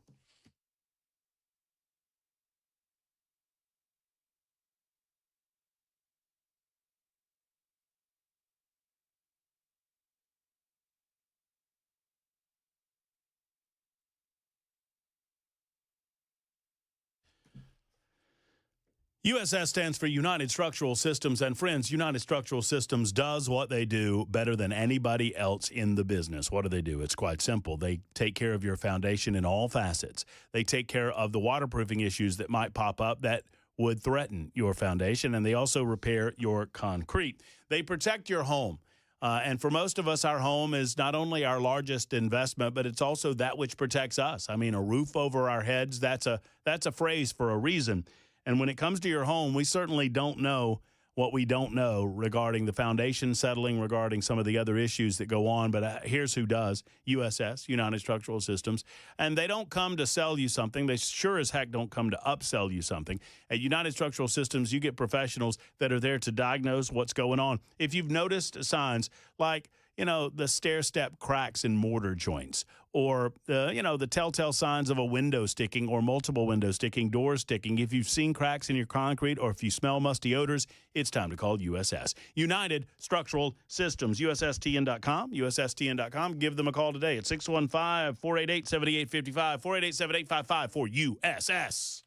USS stands for United Structural Systems, and friends, United Structural Systems does what they do better than anybody else in the business. What do? It's quite simple. They take care of your foundation in all facets. They take care of the waterproofing issues that might pop up that would threaten your foundation, and they also repair your concrete. They protect your home. And for most of us, our home is not only our largest investment, but it's also that which protects us. I mean, a roof over our heads, that's a phrase for a reason. And when it comes to your home, we certainly don't know what we don't know regarding the foundation settling, regarding some of the other issues that go on. But here's who does: USS, United Structural Systems. And they don't come to sell you something. They sure as heck don't come to upsell you something. At United Structural Systems, you get professionals that are there to diagnose what's going on. If you've noticed signs like, the stair-step cracks in mortar joints, or the telltale signs of a window sticking or multiple windows sticking, doors sticking. If you've seen cracks in your concrete, or if you smell musty odors, it's time to call USS. United Structural Systems, USSTN.com, USSTN.com. Give them a call today at 615-488-7855, 488-7855 for USS.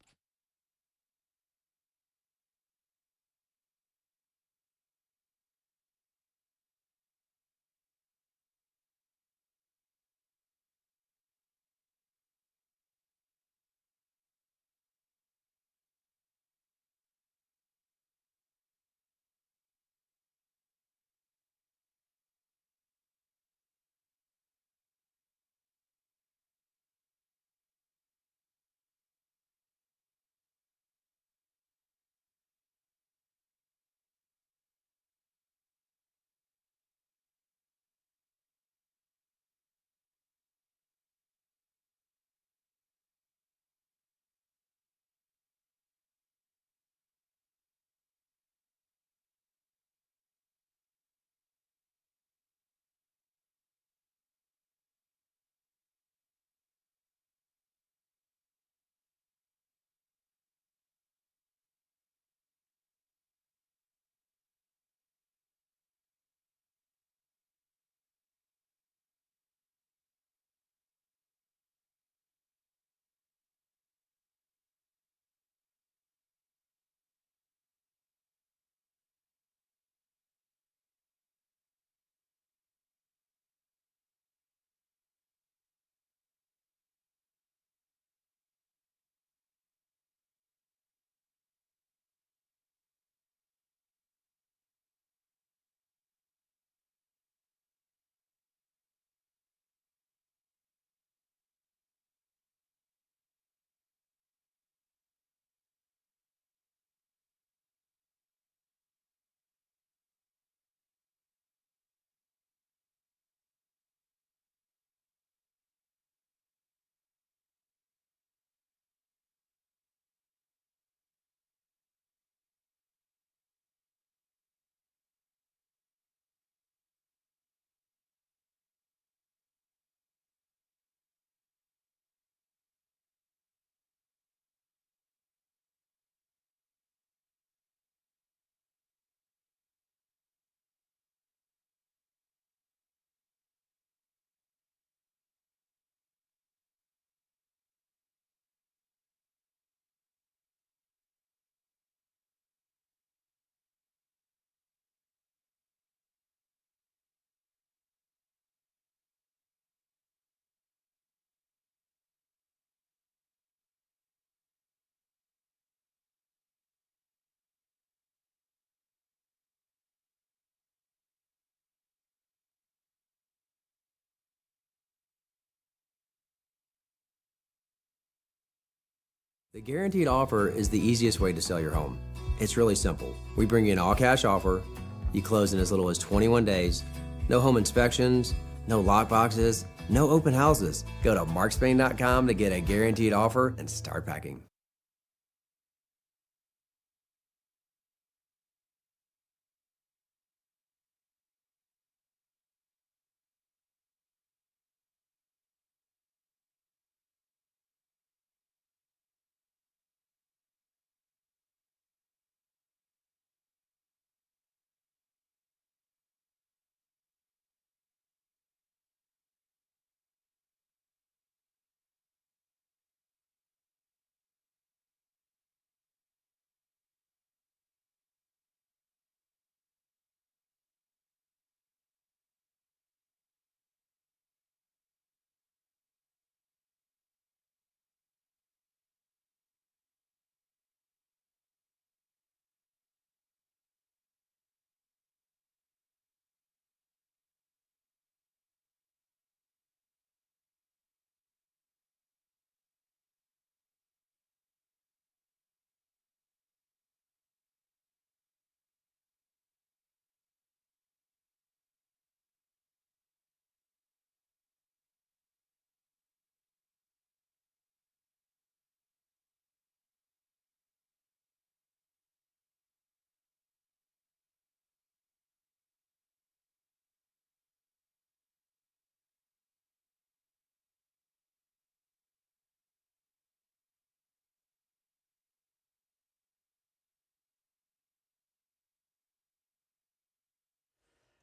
The guaranteed offer is the easiest way to sell your home. It's really simple. We bring you an all-cash offer. You close in as little as 21 days. No home inspections, no lock boxes, no open houses. Go to markspain.com to get a guaranteed offer and start packing.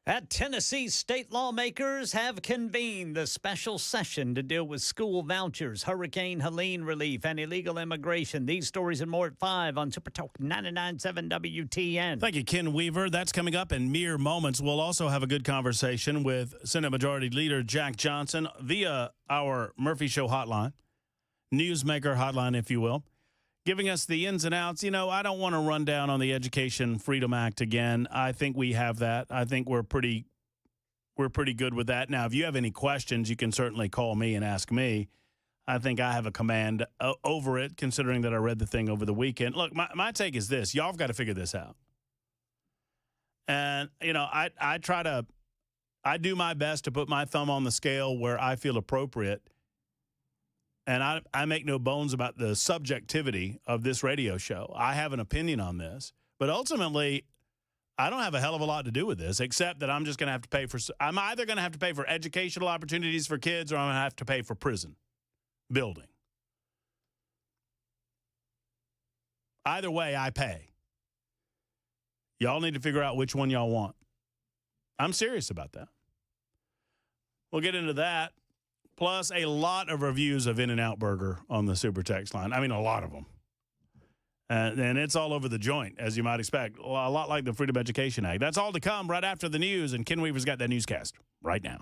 At Tennessee, state lawmakers have convened the special session to deal with school vouchers, Hurricane Helene relief, and illegal immigration. These stories and more at 5 on Super Talk 99.7 WTN. Thank you, Ken Weaver. That's coming up in mere moments. We'll also have a good conversation with Senate Majority Leader Jack Johnson via our Murphy Show hotline, newsmaker hotline, if you will, giving us the ins and outs. You know, I don't want to run down on the Education Freedom Act again. I think we have that. I think we're pretty good with that. Now, if you have any questions, you can certainly call me and ask me. I think I have a command over it, considering that I read the thing over the weekend. Look, my take is this. Y'all have got to figure this out. And, you know, I do my best to put my thumb on the scale where I feel appropriate. And I make no bones about the subjectivity of this radio show. I have an opinion on this. But ultimately, I don't have a hell of a lot to do with this, except that I'm just going to have to pay for – I'm either going to have to pay for educational opportunities for kids or I'm going to have to pay for prison building. Either way, I pay. Y'all need to figure out which one y'all want. I'm serious about that. We'll get into that. Plus, a lot of reviews of In-N-Out Burger on the Super Text line. I mean, a lot of them. And it's all over the joint, as you might expect. A lot like the Freedom Education Act. That's all to come right after the news, and Ken Weaver's got that newscast right now.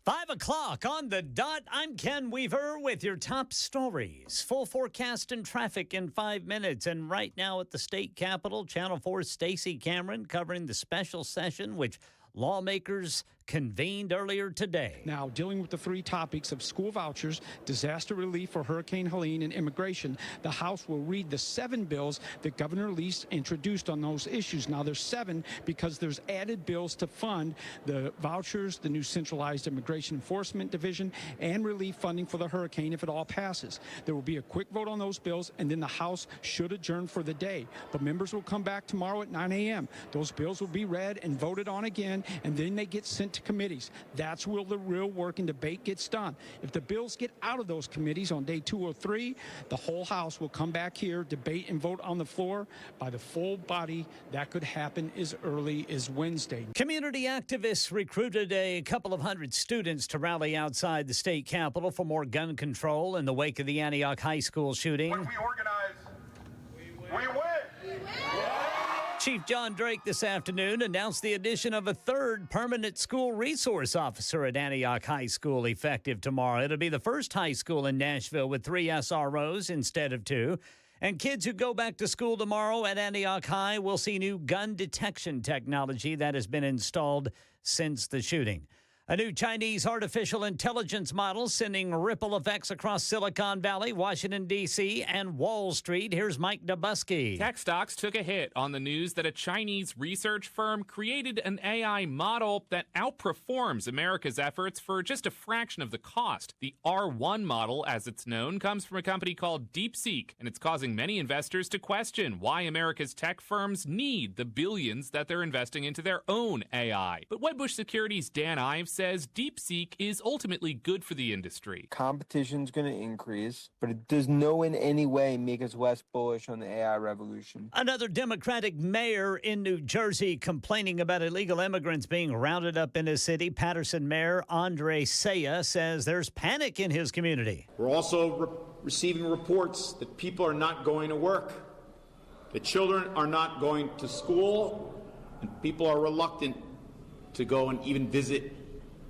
Five o'clock on the dot. I'm Ken Weaver with your top stories. Full forecast and traffic in 5 minutes. And right now at the state capitol, Channel 4's Stacey Cameron covering the special session, which lawmakers convened earlier today. Now, dealing with the three topics of school vouchers, disaster relief for Hurricane Helene, and immigration, the House will read the 7 bills that Governor Lee introduced on those issues. Now, there's 7 because there's added bills to fund the vouchers, the new centralized immigration enforcement division, and relief funding for the hurricane if it all passes. There will be a quick vote on those bills, and then the House should adjourn for the day. But members will come back tomorrow at 9 a.m. Those bills will be read and voted on again, and then they get sent to committees. That's where the real work and debate gets done. If the bills get out of those committees on day 2 or 3, the whole House will come back here, debate and vote on the floor by the full body. That could happen as early as Wednesday. Community activists recruited a couple of hundred students to rally outside the state capitol for more gun control in the wake of the Antioch High School shooting. When we organize, we win. Chief John Drake this afternoon announced the addition of a 3rd permanent school resource officer at Antioch High School effective tomorrow. It'll be the first high school in Nashville with 3 SROs instead of 2. And kids who go back to school tomorrow at Antioch High will see new gun detection technology that has been installed since the shooting. A new Chinese artificial intelligence model sending ripple effects across Silicon Valley, Washington, D.C., and Wall Street. Here's Mike Dubusky. Tech stocks took a hit on the news that a Chinese research firm created an AI model that outperforms America's efforts for just a fraction of the cost. The R1 model, as it's known, comes from a company called DeepSeek, and it's causing many investors to question why America's tech firms need the billions that they're investing into their own AI. But Wedbush Securities' Dan Ives says DeepSeek is ultimately good for the industry. Competition's going to increase, but it does no in any way make us less bullish on the AI revolution. Another Democratic mayor in New Jersey complaining about illegal immigrants being rounded up in his city. Patterson Mayor Andre Saya says there's panic in his community. We're also receiving reports that people are not going to work, that children are not going to school, and people are reluctant to go and even visit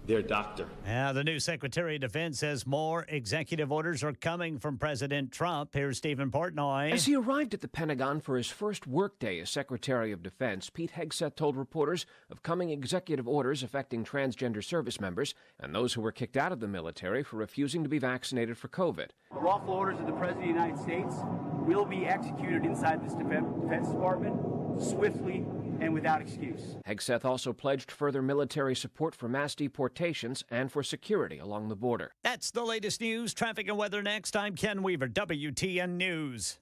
their doctor. Now, the new Secretary of Defense says more executive orders are coming from President Trump. Here's Stephen Portnoy. As he arrived at the Pentagon for his first workday as Secretary of Defense, Pete Hegseth told reporters of coming executive orders affecting transgender service members and those who were kicked out of the military for refusing to be vaccinated for COVID. The lawful orders of the President of the United States will be executed inside this Defense Department swiftly and without excuse. Hegseth also pledged further military support for mass deportations and for security along the border. That's the latest news. Traffic and weather next. I'm Ken Weaver, WTN News.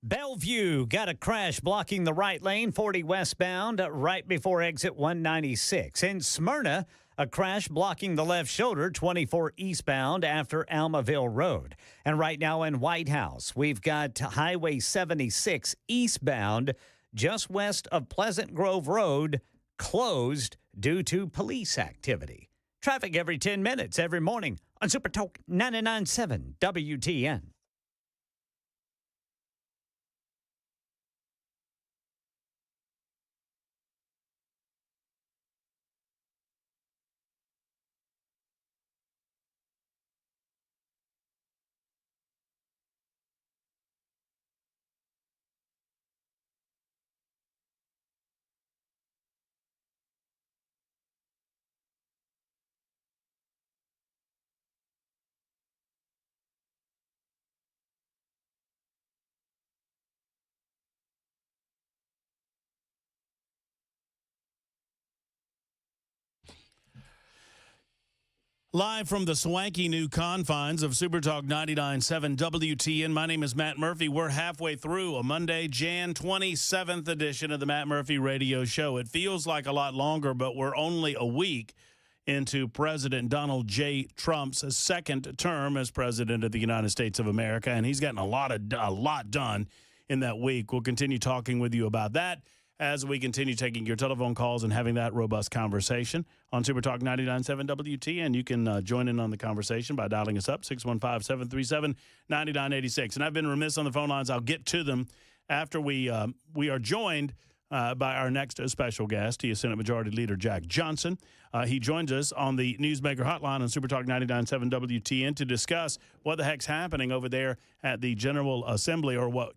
Bellevue got a crash blocking the right lane, 40 westbound, right before exit 196. In Smyrna, a crash blocking the left shoulder, 24 eastbound after Almaville Road. And right now in White House, we've got Highway 76 eastbound, just west of Pleasant Grove Road, closed due to police activity. Traffic every 10 minutes, every morning on Super Talk 99.7 WTN. Live from the swanky new confines of Super Talk 99.7 WTN, my name is Matt Murphy. We're halfway through a Monday, Jan 27th edition of the Matt Murphy Radio Show. It feels like a lot longer, but we're only a week into President Donald J. Trump's second term as President of the United States of America, and he's gotten a lot done in that week. We'll continue talking with you about that as we continue taking your telephone calls and having that robust conversation on Super Talk 99.7 WTN. You can join in on the conversation by dialing us up, 615-737-9986. And I've been remiss on the phone lines. I'll get to them after we are joined by our next special guest. He is Senate Majority Leader Jack Johnson. He joins us on the Newsmaker Hotline on Super Talk 99.7 WTN to discuss what the heck's happening over there at the General Assembly, or what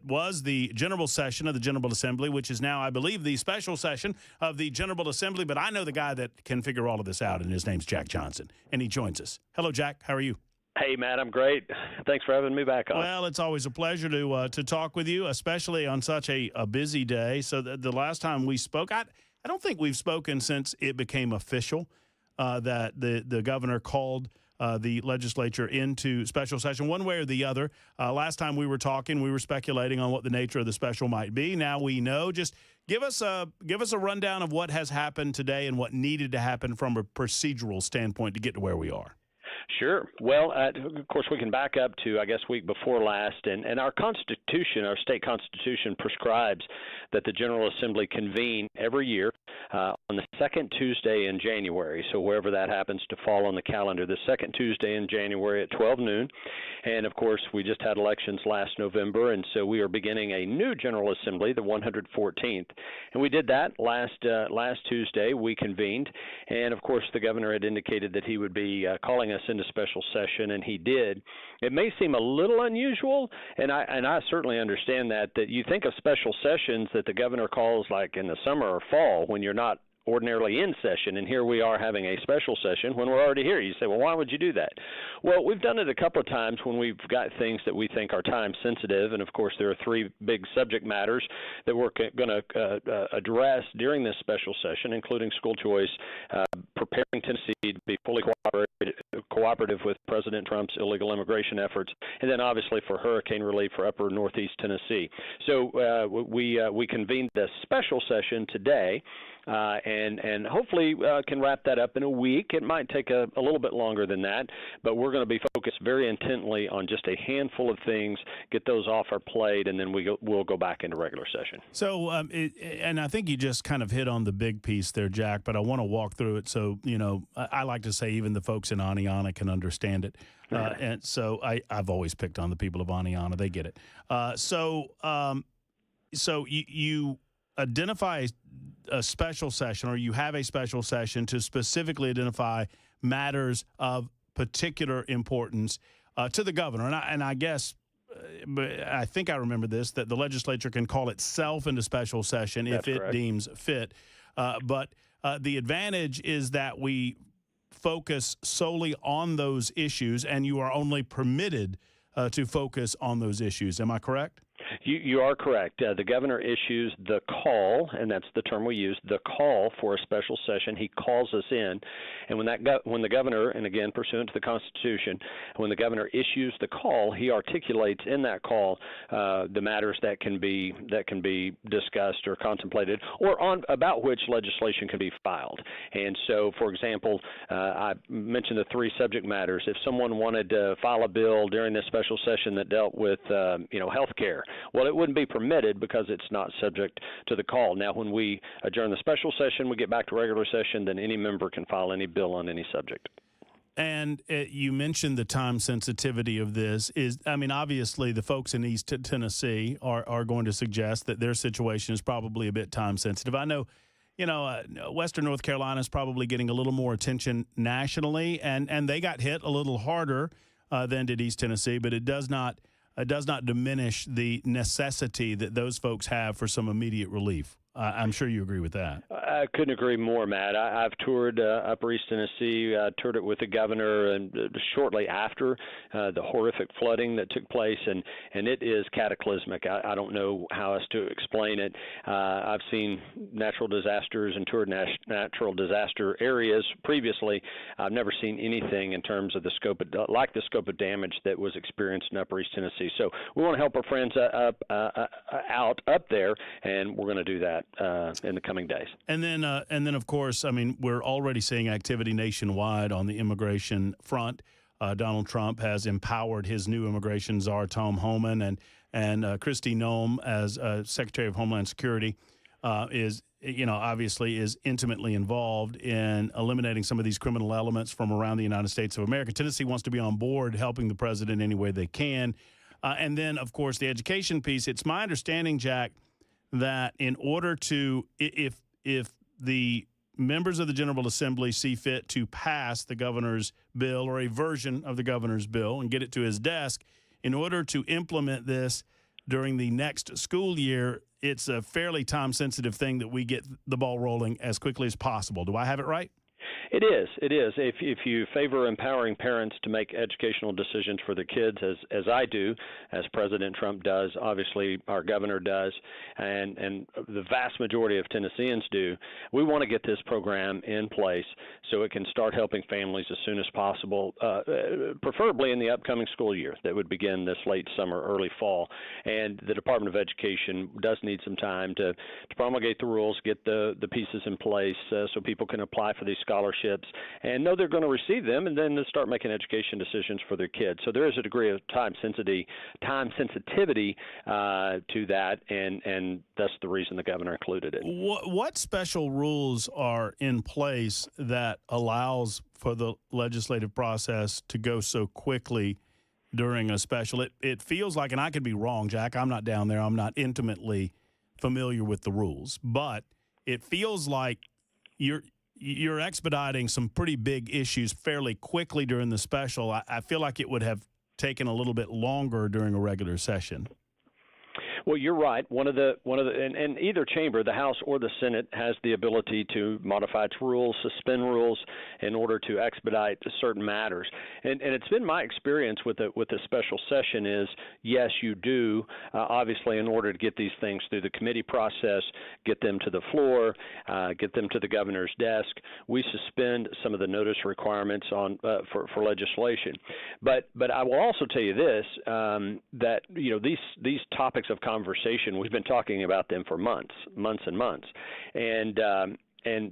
was the General Session of the General Assembly, which is now, I believe, the special session of the General Assembly. But I know the guy that can figure all of this out, and his name's Jack Johnson, and he joins us. Hello, Jack. How are you? Hey, Matt, I'm great. Thanks for having me back on. Well, it's always a pleasure to talk with you, especially on such a busy day. So the last time we spoke, I don't think we've spoken since it became official that the governor called the legislature into special session one way or the other. Last time we were talking, we were speculating on what the nature of the special might be. Now we know. Just give us a rundown of what has happened today and what needed to happen from a procedural standpoint to get to where we are. Sure. Well, of course, we can back up to, I guess, week before last. And our Constitution, our state Constitution, prescribes that the General Assembly convene every year on the second Tuesday in January. So wherever that happens to fall on the calendar, the second Tuesday in January at 12 noon. And, of course, we just had elections last November, and so we are beginning a new General Assembly, the 114th. And we did that last Tuesday. We convened. And, of course, the governor had indicated that he would be calling us into special session, and he did. It may seem a little unusual, and I certainly understand that you think of special sessions that the governor calls like in the summer or fall when you're not ordinarily in session, and here we are having a special session when we're already here. You say, well, why would you do that? Well, we've done it a couple of times when we've got things that we think are time sensitive, and of course there are three big subject matters that we're going to address during this special session, including school choice, preparing Tennessee to be fully cooperative with President Trump's illegal immigration efforts, and then obviously for hurricane relief for upper northeast Tennessee. So we convened a special session today, and hopefully can wrap that up in a week. It might take a little bit longer than that, but we're going to be focused very intently on just a handful of things, get those off our plate, and then we'll go back into regular session. So, and I think you just kind of hit on the big piece there, Jack, but I want to walk through it so, I like to say even the folks in Aniana can understand it. And so I've always picked on the people of Aniana. They get it. So you identify a special session, or you have a special session to specifically identify matters of particular importance to the governor. And I guess, but I think I remember this, that the legislature can call itself into special session if it deems fit. But the advantage is that we focus solely on those issues, and you are only permitted to focus on those issues. Am I correct? You are correct. The governor issues the call, and that's the term we use, the call for a special session. He calls us in, and when the governor, and again pursuant to the Constitution, when the governor issues the call, he articulates in that call the matters that can be discussed or contemplated, or about which legislation can be filed. And so, for example, I mentioned the 3 subject matters. If someone wanted to file a bill during this special session that dealt with health care, well, it wouldn't be permitted because it's not subject to the call. Now, when we adjourn the special session, we get back to regular session, then any member can file any bill on any subject. And you mentioned the time sensitivity of this. Obviously, the folks in East Tennessee are going to suggest that their situation is probably a bit time sensitive. I know, Western North Carolina is probably getting a little more attention nationally, and they got hit a little harder than did East Tennessee, but it does not diminish the necessity that those folks have for some immediate relief. I'm sure you agree with that. I couldn't agree more, Matt. I've toured Upper East Tennessee. I toured it with the governor and shortly after the horrific flooding that took place, and it is cataclysmic. I don't know how else to explain it. I've seen natural disasters and toured natural disaster areas previously. I've never seen anything in terms of the scope of damage that was experienced in Upper East Tennessee. So we want to help our friends up there, and we're going to do that in the coming days. And then, of course, we're already seeing activity nationwide on the immigration front. Donald Trump has empowered his new immigration czar, Tom Homan, and Kristi Noem as Secretary of Homeland Security is intimately involved in eliminating some of these criminal elements from around the United States of America. Tennessee wants to be on board helping the president any way they can. And then, of course, the education piece. It's my understanding, Jack, that in order to, if the members of the General Assembly see fit to pass the governor's bill or a version of the governor's bill and get it to his desk, in order to implement this during the next school year, it's a fairly time-sensitive thing that we get the ball rolling as quickly as possible. Do I have it right? It is. If you favor empowering parents to make educational decisions for their kids, as I do, as President Trump does, obviously our governor does, and the vast majority of Tennesseans do, we want to get this program in place so it can start helping families as soon as possible, preferably in the upcoming school year that would begin this late summer, early fall. And the Department of Education does need some time to promulgate the rules, get the pieces in place so people can apply for these scholarships and know they're going to receive them, and then start making education decisions for their kids. So there is a degree of time sensitivity to that, and that's the reason the governor included it. What special rules are in place that allows for the legislative process to go so quickly during a special? It feels like, and I could be wrong, Jack, I'm not down there, I'm not intimately familiar with the rules, but it feels like you're expediting some pretty big issues fairly quickly during the special. I feel like it would have taken a little bit longer during a regular session. Well, you're right. And either chamber, the House or the Senate, has the ability to modify its rules, suspend rules in order to expedite certain matters. And it's been my experience with the special session is, yes, you do, obviously, in order to get these things through the committee process, get them to the floor, get them to the governor's desk, we suspend some of the notice requirements for legislation. But I will also tell you this, that these topics of conversation, we've been talking about them for months and months, and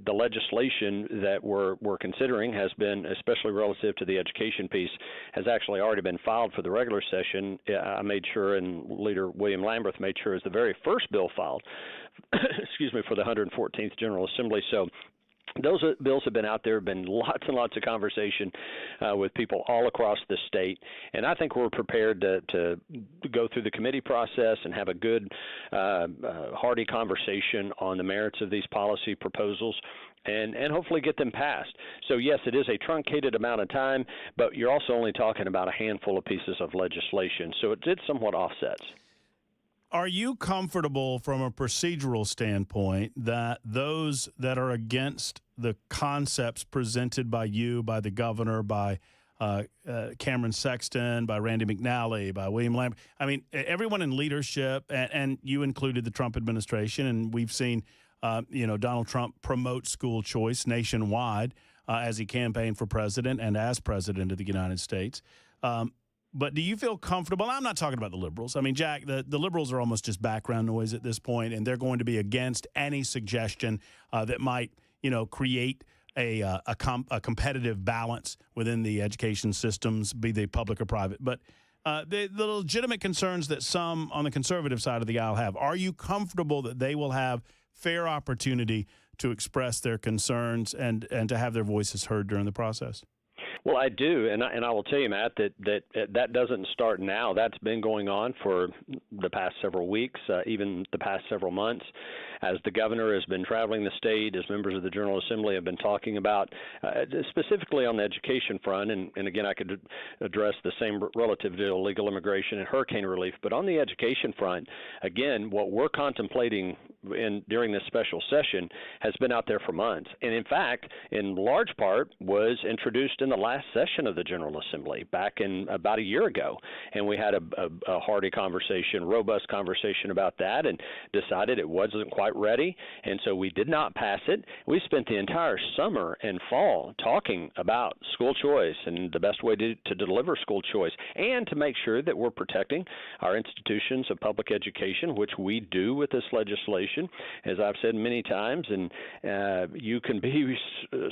the legislation that we're considering has been, especially relative to the education piece, has actually already been filed for the regular session. I made sure, and Leader William Lamberth made sure, is the very first bill filed, for the 114th General Assembly. So those bills have been out there, been lots and lots of conversation with people all across the state, and I think we're prepared to go through the committee process and have a good, hearty conversation on the merits of these policy proposals and hopefully get them passed. So, yes, it is a truncated amount of time, but you're also only talking about a handful of pieces of legislation, so it somewhat offsets. Are you comfortable from a procedural standpoint that those that are against the concepts presented by you, by the governor, by Cameron Sexton, by Randy McNally, by William Lambert. I mean, everyone in leadership, and you included the Trump administration, and we've seen, Donald Trump promote school choice nationwide as he campaigned for president and as president of the United States. But do you feel comfortable? I'm not talking about the liberals. I mean, Jack, the liberals are almost just background noise at this point, and they're going to be against any suggestion that might, create a competitive balance within the education systems, be they public or private. But the legitimate concerns that some on the conservative side of the aisle have, are you comfortable that they will have fair opportunity to express their concerns and to have their voices heard during the process? Well, I do, and I will tell you, Matt, that doesn't start now. That's been going on for the past several weeks, even the past several months, as the governor has been traveling the state, as members of the General Assembly have been talking about, specifically on the education front. And again, I could address the same relative to illegal immigration and hurricane relief. But on the education front, again, what we're contemplating during this special session has been out there for months, and in fact, in large part, was introduced in the last session of the General Assembly back in about a year ago. And we had a hearty conversation, robust conversation about that, and decided it wasn't quite ready. And so we did not pass it. We spent the entire summer and fall talking about school choice and the best way to deliver school choice, and to make sure that we're protecting our institutions of public education, which we do with this legislation, as I've said many times. And you can be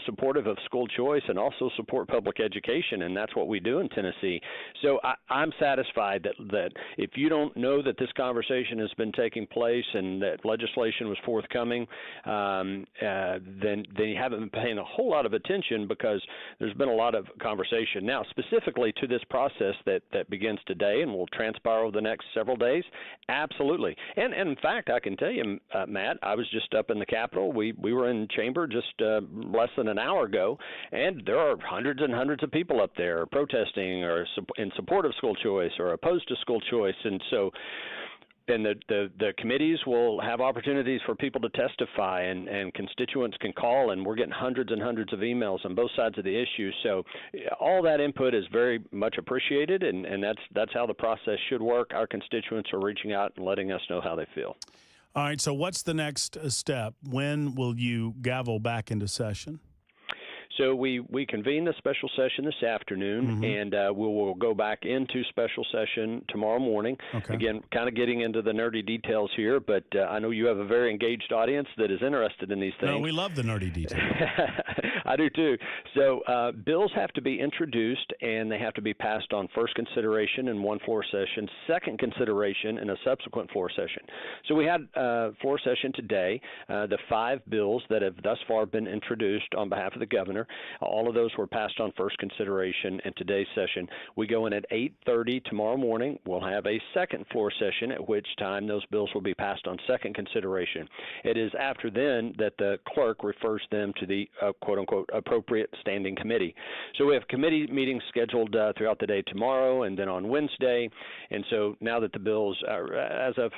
supportive of school choice and also support public education, and that's what we do in Tennessee. So I'm satisfied that if you don't know that this conversation has been taking place and that legislation was forthcoming, then you haven't been paying a whole lot of attention, because there's been a lot of conversation. Now, specifically to this process that begins today and will transpire over the next several days, absolutely. And in fact, I can tell you, Matt, I was just up in the Capitol. We were in chamber just less than an hour ago, and there are hundreds and hundreds of people up there protesting or in support of school choice or opposed to school choice. And so then the committees will have opportunities for people to testify, and constituents can call, and we're getting hundreds and hundreds of emails on both sides of the issue. So all that input is very much appreciated, and that's how the process should work. Our constituents are reaching out and letting us know how they feel. All right, so what's the next step? When will you gavel back into session? So we convene the special session this afternoon, and we will go back into special session tomorrow morning. Okay. Again, kind of getting into the nerdy details here, but I know you have a very engaged audience that is interested in these things. No, we love the nerdy details. I do too. So bills have to be introduced, and they have to be passed on first consideration in one floor session, second consideration in a subsequent floor session. So we had a floor session today. The 5 bills that have thus far been introduced on behalf of the governor, all of those were passed on first consideration in today's session. We go in at 8:30 tomorrow morning. We'll have a second floor session, at which time those bills will be passed on second consideration. It is after then that the clerk refers them to the quote-unquote appropriate standing committee. So we have committee meetings scheduled throughout the day tomorrow and then on Wednesday. And so now that the bills, as of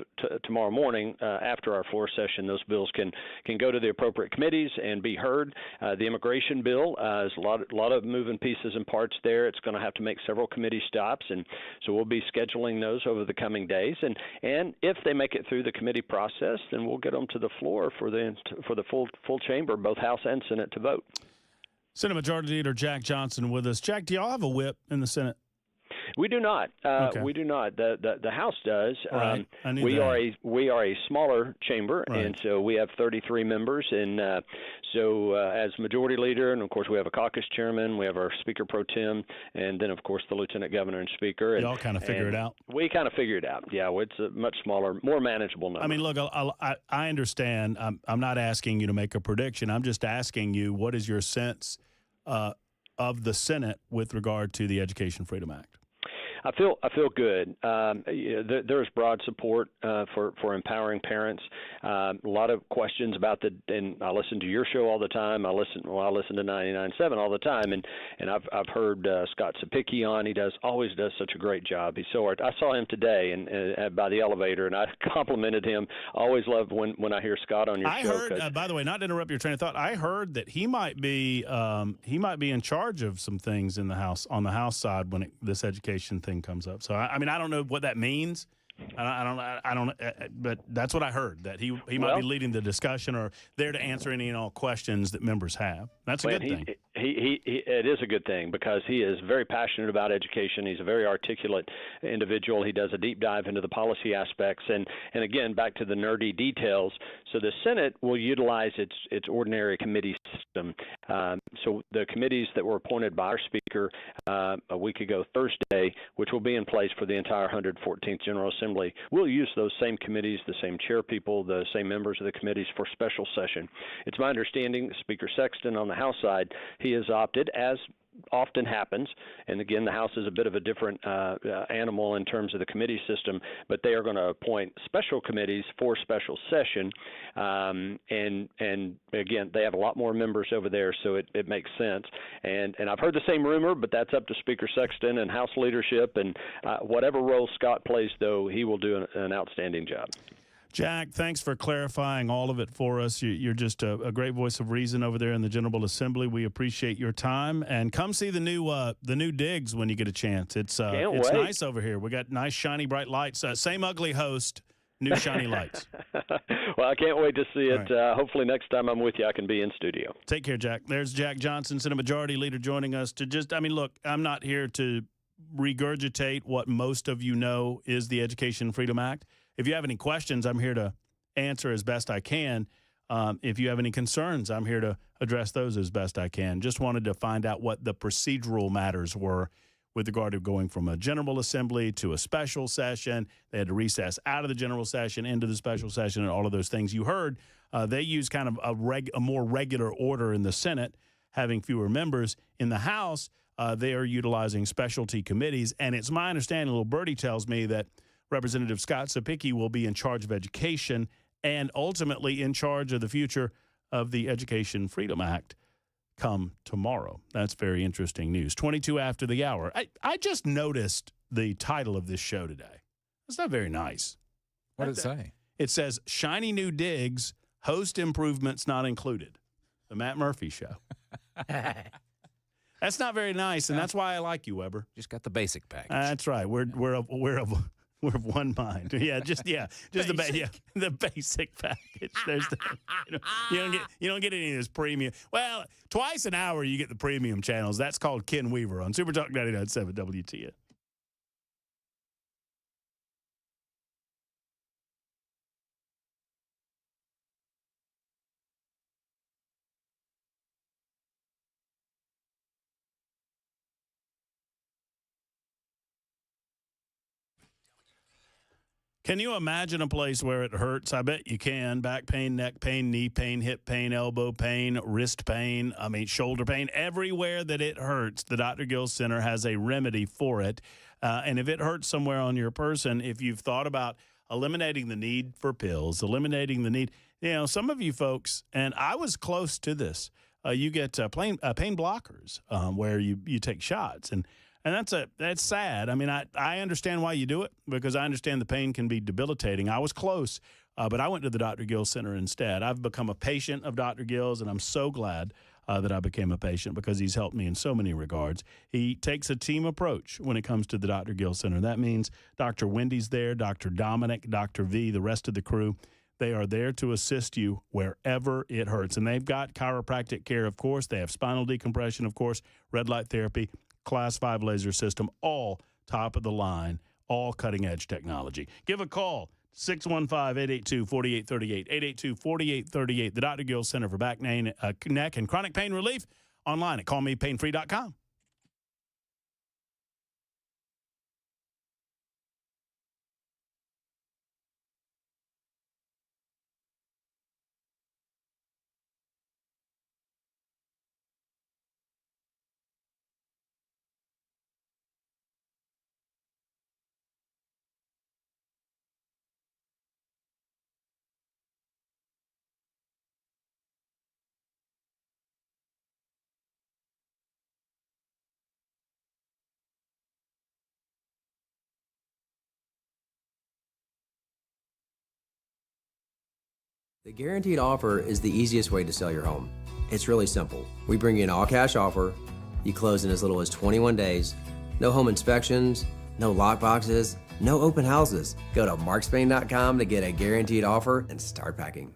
tomorrow morning, after our floor session, those bills can go to the appropriate committees and be heard. The immigration bill, there's a lot of moving pieces and parts there. It's going to have to make several committee stops, and so we'll be scheduling those over the coming days. And if they make it through the committee process, then we'll get them to the floor for the full chamber, both House and Senate, to vote. Senate Majority Leader Jack Johnson with us. Jack, do y'all have a whip in the Senate? We do not. Okay. We do not. The House does. Right. I knew we that. are a smaller chamber, Right. and so we have 33 members. And so as Majority Leader, and of course we have a caucus chairman, we have our Speaker Pro Tem, and then of course the Lieutenant Governor and Speaker. Y'all kind of figure it out. We kind of figure it out. Yeah, it's a much smaller, more manageable number. I mean, look, I understand. I'm not asking you to make a prediction. I'm just asking you, what is your sense of the Senate with regard to the Education Freedom Act? I feel good. There's broad support for empowering parents. A lot of questions about and I listen to your show all the time. I listen to 99.7 all the time, and I've heard Scott Sapicki on. He always does such a great job. He's so I saw him today and by the elevator, and I complimented him. I always love when I hear Scott on your show. I heard, by the way, not to interrupt your train of thought, I heard that he might be in charge of some things in the House, on the House side, when this education thing comes up. So I mean, I don't know what that means. I don't. But that's what I heard, that he might be leading the discussion or there to answer any and all questions that members have. That's a good thing. It is a good thing because he is very passionate about education. He's a very articulate individual. He does a deep dive into the policy aspects, and again, back to the nerdy details. So the Senate will utilize its ordinary committee system. So the committees that were appointed by our Speaker a week ago Thursday, which will be in place for the entire 114th General Assembly, will use those same committees, the same chair people, the same members of the committees for special session. It's my understanding Speaker Sexton on the House side, he has opted, as often happens, and again, the House is a bit of a different animal in terms of the committee system, but they are going to appoint special committees for special session, and again, they have a lot more members over there, so it makes sense. And I've heard the same rumor, but that's up to Speaker Sexton and House leadership, and whatever role Scott plays, though, he will do an outstanding job. Jack, thanks for clarifying all of it for us. You're just a great voice of reason over there in the General Assembly. We appreciate your time, and come see the new digs when you get a chance. It's nice over here. We got nice, shiny, bright lights. Same ugly host, new shiny lights. Well, I can't wait to see it. Right. Hopefully next time I'm with you, I can be in studio. Take care, Jack. There's Jack Johnson, Senate Majority Leader, joining us to look, I'm not here to regurgitate what most of you know is the Education Freedom Act. If you have any questions, I'm here to answer as best I can. If you have any concerns, I'm here to address those as best I can. Just wanted to find out what the procedural matters were with regard to going from a General Assembly to a special session. They had to recess out of the General Session into the special session and all of those things. You heard they use kind of a more regular order in the Senate, having fewer members. In the House, they are utilizing specialty committees. And it's my understanding, little birdie tells me, that Representative Scott Sapicki will be in charge of education and ultimately in charge of the future of the Education Freedom Act come tomorrow. That's very interesting news. 22 after the hour. I just noticed the title of this show today. It's not very nice. What does it say? It says, Shiny New Digs, Host Improvements Not Included. The Matt Murphy Show. That's not very nice, and that's why I like you, Weber. Just got the basic package. That's right. We're of one mind. The basic package. There's you don't get any of this premium. Well, twice an hour you get the premium channels. That's called Ken Weaver on Super Talk 99.7 WTN. Can you imagine a place where it hurts? I bet you can. Back pain, neck pain, knee pain, hip pain, elbow pain, wrist pain, shoulder pain. Everywhere that it hurts, the Dr. Gill Center has a remedy for it. And if it hurts somewhere on your person, if you've thought about eliminating the need for pills, eliminating the need, some of you folks, and I was close to this, you get pain blockers where you take shots. And that's sad. I understand why you do it, because I understand the pain can be debilitating. I was close, but I went to the Dr. Gill Center instead. I've become a patient of Dr. Gill's, and I'm so glad that I became a patient, because he's helped me in so many regards. He takes a team approach when it comes to the Dr. Gill Center. That means Dr. Wendy's there, Dr. Dominic, Dr. V, the rest of the crew. They are there to assist you wherever it hurts. And they've got chiropractic care, of course. They have spinal decompression, of course, red light therapy, Class 5 laser system, all top of the line, all cutting-edge technology. Give a call, 615-882-4838, 882-4838, the Dr. Gill Center for Back, Neck, and Chronic Pain Relief, online at callmepainfree.com. The guaranteed offer is the easiest way to sell your home. It's really simple. We bring you an all-cash offer. You close in as little as 21 days. No home inspections, no lockboxes, no open houses. Go to markspain.com to get a guaranteed offer and start packing.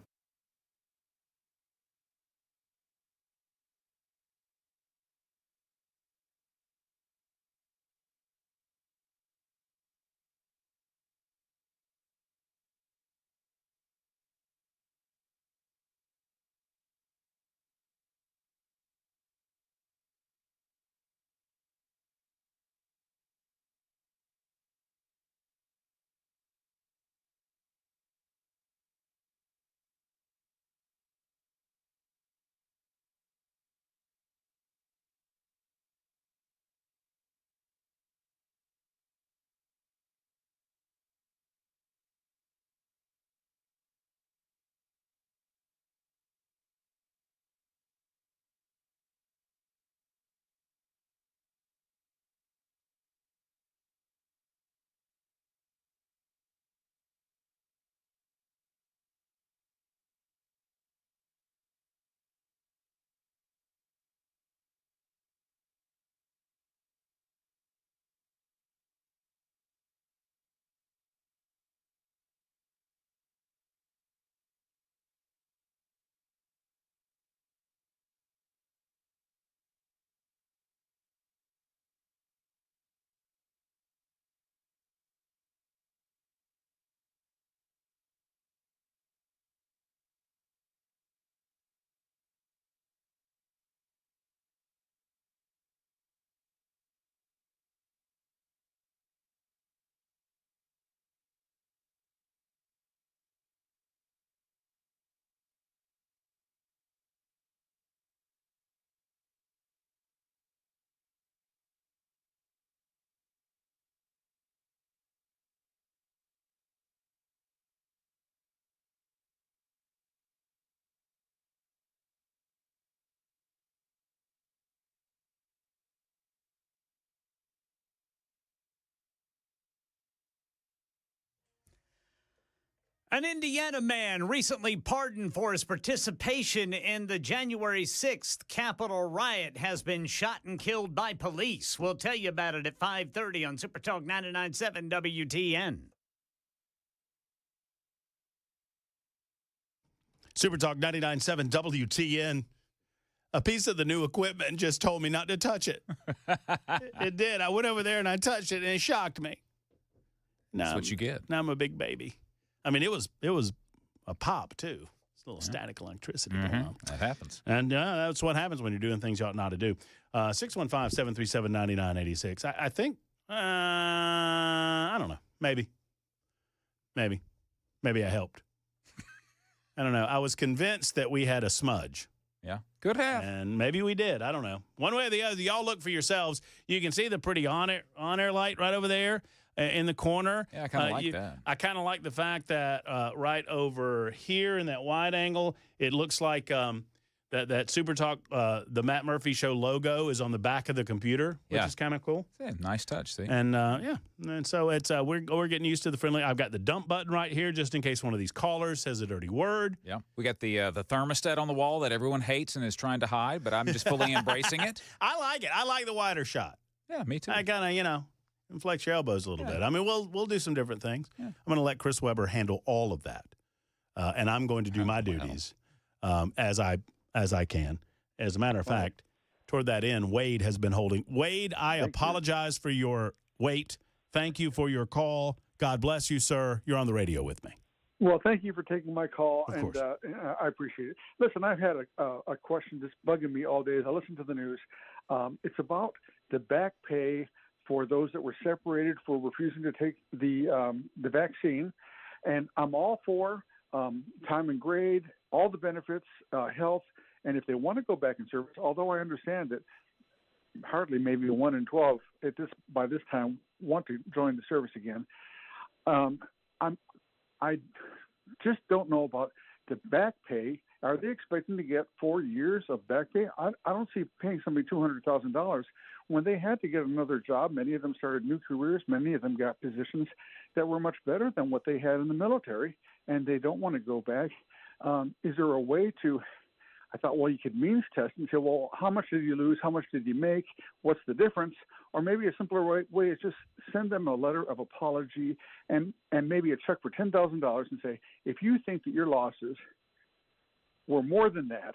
An Indiana man recently pardoned for his participation in the January 6th Capitol riot has been shot and killed by police. We'll tell you about it at 5:30 on Super Talk 99.7 WTN. Super Talk 99.7 WTN. A piece of the new equipment just told me not to touch it. It did. I went over there and I touched it and it shocked me. That's what you get. Now I'm a big baby. I mean, it was a pop, too. It's a little static electricity going on. That happens. And that's what happens when you're doing things you ought not to do. 615-737-9986. I think, I don't know. Maybe I helped. I don't know. I was convinced that we had a smudge. Yeah. Could have. And maybe we did. I don't know. One way or the other, y'all look for yourselves. You can see the pretty on-air light right over there in the corner. Yeah, I kind of like that. I kind of like the fact that right over here in that wide angle, it looks like that Super Talk, the Matt Murphy Show logo is on the back of the computer, which is kind of cool. Yeah, nice touch, see? And, and so it's we're getting used to the friendly. I've got the dump button right here just in case one of these callers says a dirty word. Yeah. We got the thermostat on the wall that everyone hates and is trying to hide, but I'm just fully embracing it. I like it. I like the wider shot. Yeah, me too. I kind of, inflex your elbows a little bit. I mean, we'll do some different things. Yeah. I'm going to let Chris Webber handle all of that, and I'm going to do my duties as I can. As a matter of fact, toward that end, Wade has been holding. Wade, I apologize for your wait. Thank you for your call. God bless you, sir. You're on the radio with me. Well, thank you for taking my call, Of and course. I appreciate it. Listen, I've had a question just bugging me all day as I listen to the news. It's about the back pay for those that were separated for refusing to take the vaccine, and I'm all for time and grade, all the benefits, health, and if they want to go back in service, although I understand that hardly maybe 1 in 12 by this time want to join the service again. I just don't know about the back pay. Are they expecting to get 4 years of back pay? I don't see paying somebody $200,000 when they had to get another job. Many of them started new careers. Many of them got positions that were much better than what they had in the military, and they don't want to go back. Is there a way to? I thought, well, you could means test and say, well, how much did you lose? How much did you make? What's the difference? Or maybe a simpler way is just send them a letter of apology and maybe a check for $10,000 and say, if you think that your losses were more than that,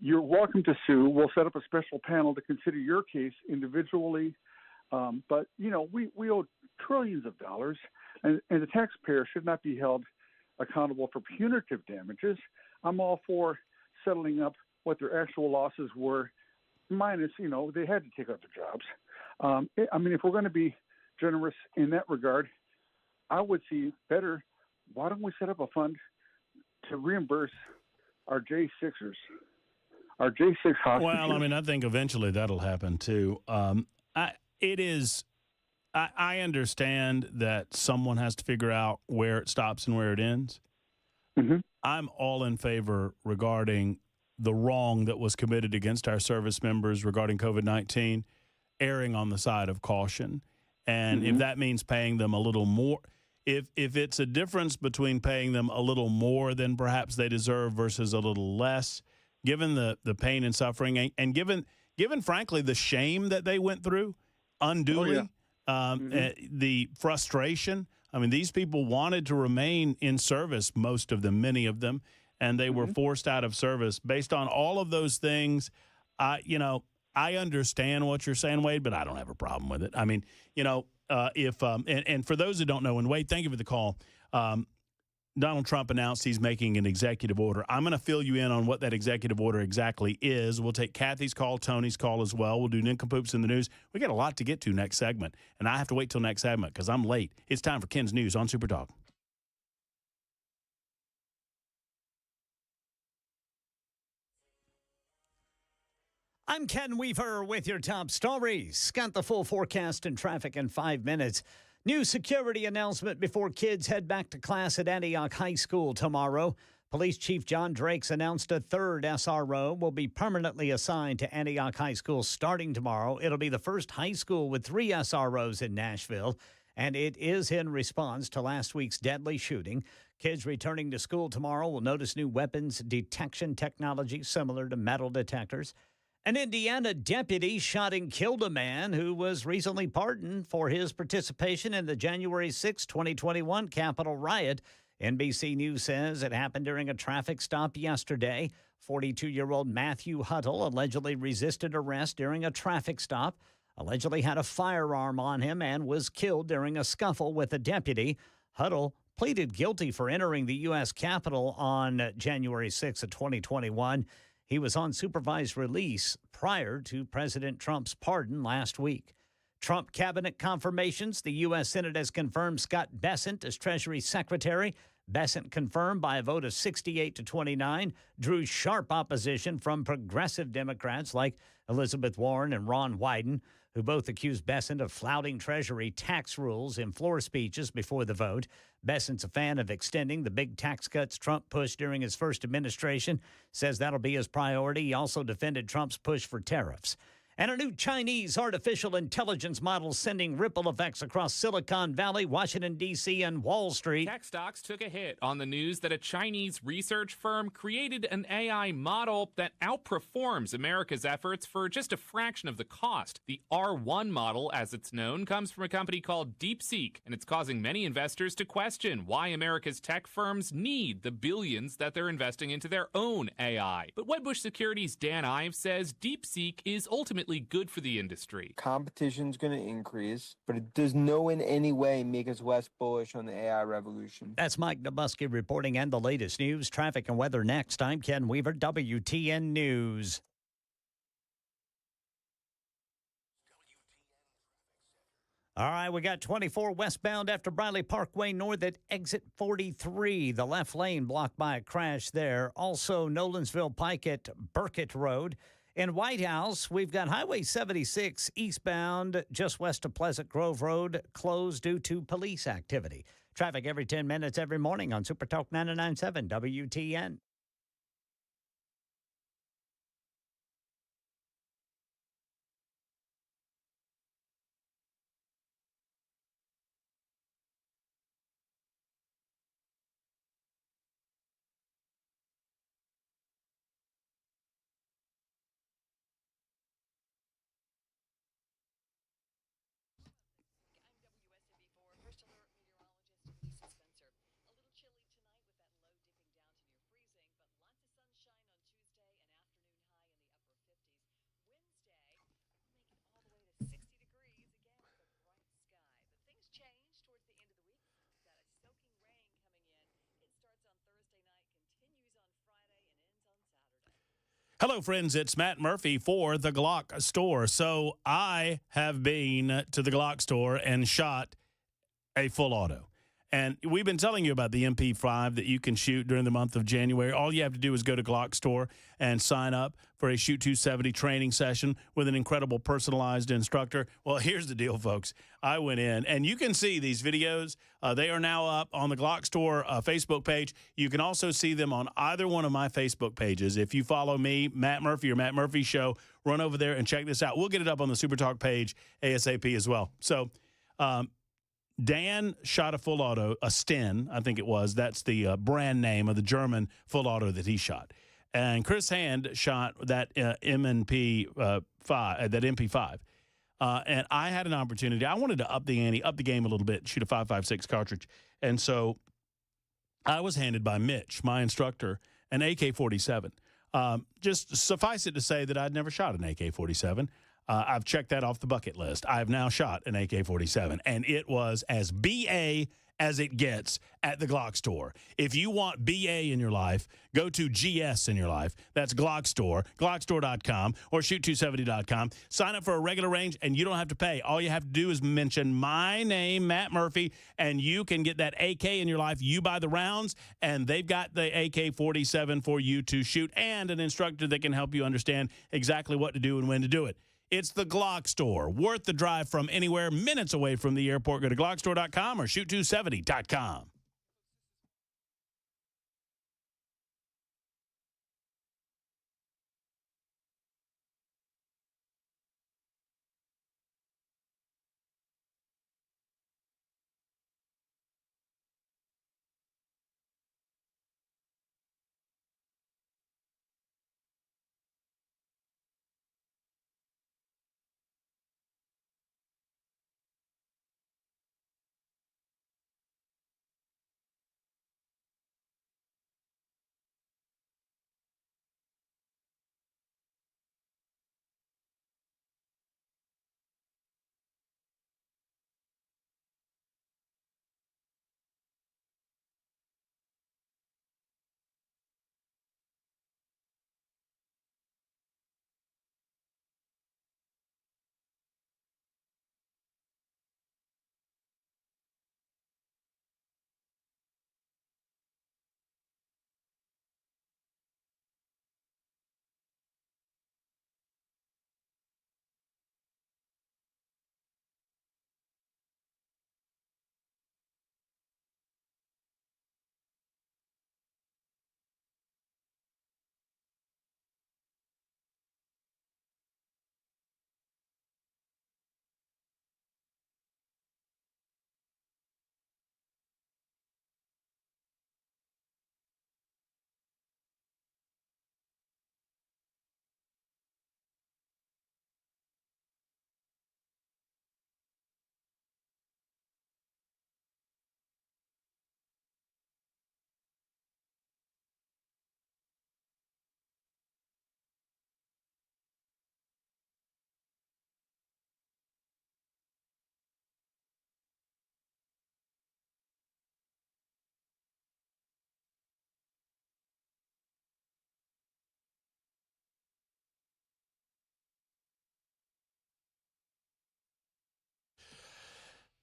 you're welcome to sue. We'll set up a special panel to consider your case individually. But, we owe trillions of dollars, and the taxpayer should not be held accountable for punitive damages. I'm all for settling up what their actual losses were, minus, they had to take out their jobs. If we're going to be generous in that regard, I would see better, why don't we set up a fund to reimburse our J6ers, our J6 hostages? Well, I think eventually that'll happen too. I understand that someone has to figure out where it stops and where it ends. Mm-hmm. I'm all in favor regarding the wrong that was committed against our service members regarding COVID-19, erring on the side of caution. And if that means paying them a little more, if it's a difference between paying them a little more than perhaps they deserve versus a little less, given the pain and suffering and given frankly the shame that they went through unduly, the frustration. These people wanted to remain in service, most of them, many of them, and they were forced out of service. Based on all of those things, I understand what you're saying, Wade, but I don't have a problem with it. And for those who don't know, and Wade, thank you for the call, Donald Trump announced he's making an executive order. I'm going to fill you in on what that executive order exactly is. We'll take Kathy's call, Tony's call as well. We'll do Nincompoops in the News. We got a lot to get to next segment, and I have to wait till next segment because I'm late. It's time for Ken's News on Super Talk. I'm Ken Weaver with your top stories. Got the full forecast and traffic in 5 minutes. New security announcement before kids head back to class at Antioch High School tomorrow. Police Chief John Drakes announced a third SRO will be permanently assigned to Antioch High School starting tomorrow. It'll be the first high school with 3 SROs in Nashville, and it is in response to last week's deadly shooting. Kids returning to school tomorrow will notice new weapons detection technology similar to metal detectors. An Indiana deputy shot and killed a man who was recently pardoned for his participation in the January 6, 2021 Capitol riot. NBC News says it happened during a traffic stop yesterday. 42-year-old Matthew Huddle allegedly resisted arrest during a traffic stop, allegedly had a firearm on him, and was killed during a scuffle with a deputy. Huddle pleaded guilty for entering the U.S. Capitol on January 6 of 2021. He was on supervised release prior to President Trump's pardon last week. Trump cabinet confirmations. The U.S. Senate has confirmed Scott Bessent as Treasury Secretary. Bessent confirmed by a vote of 68 to 29, drew sharp opposition from progressive Democrats like Elizabeth Warren and Ron Wyden, who both accused Bessent of flouting Treasury tax rules in floor speeches before the vote. Bessent's a fan of extending the big tax cuts Trump pushed during his first administration, says that'll be his priority. He also defended Trump's push for tariffs. And a new Chinese artificial intelligence model sending ripple effects across Silicon Valley, Washington, D.C., and Wall Street. Tech stocks took a hit on the news that a Chinese research firm created an AI model that outperforms America's efforts for just a fraction of the cost. The R1 model, as it's known, comes from a company called DeepSeek, and it's causing many investors to question why America's tech firms need the billions that they're investing into their own AI. But Wedbush Securities' Dan Ives says DeepSeek is ultimately good for the industry. Competition's going to increase, but it does no in any way make us less bullish on the AI revolution. That's Mike Nabusky reporting, and the latest news, traffic, and weather next. I'm Ken Weaver, WTN News. All right, we got 24 westbound after Briley Parkway North at exit 43. The left lane blocked by a crash there. Also, Nolensville Pike at Burkett Road. In White House, we've got Highway 76 eastbound just west of Pleasant Grove Road closed due to police activity. Traffic every 10 minutes every morning on Super Talk 99.7 WTN. Hello, friends. It's Matt Murphy for the Glock Store. So I have been to the Glock Store and shot a full auto. And we've been telling you about the MP5 that you can shoot during the month of January. All you have to do is go to Glock Store and sign up for a Shoot 270 training session with an incredible personalized instructor. Well, here's the deal, folks. I went in, and you can see these videos. They are now up on the Glock Store Facebook page. You can also see them on either one of my Facebook pages. If you follow me, Matt Murphy or Matt Murphy Show, run over there and check this out. We'll get it up on the Super Talk page ASAP as well. So, Dan shot a full auto, a Sten, I think it was. That's the brand name of the German full auto that he shot. And Chris Hand shot that MP5. And I had an opportunity. I wanted to up the ante, up the game a little bit, shoot a 5.56 cartridge. And so I was handed by Mitch, my instructor, an AK-47. Just suffice it to say that I'd never shot an AK-47. I've checked that off the bucket list. I've now shot an AK-47, and it was as BA as it gets at the Glock Store. If you want BA in your life, go to GS in your life. That's Glock Store, glockstore.com, or shoot270.com. Sign up for a regular range, and you don't have to pay. All you have to do is mention my name, Matt Murphy, and you can get that AK in your life. You buy the rounds, and they've got the AK-47 for you to shoot, and an instructor that can help you understand exactly what to do and when to do it. It's the Glock Store, worth the drive from anywhere, minutes away from the airport. Go to glockstore.com or shoot270.com.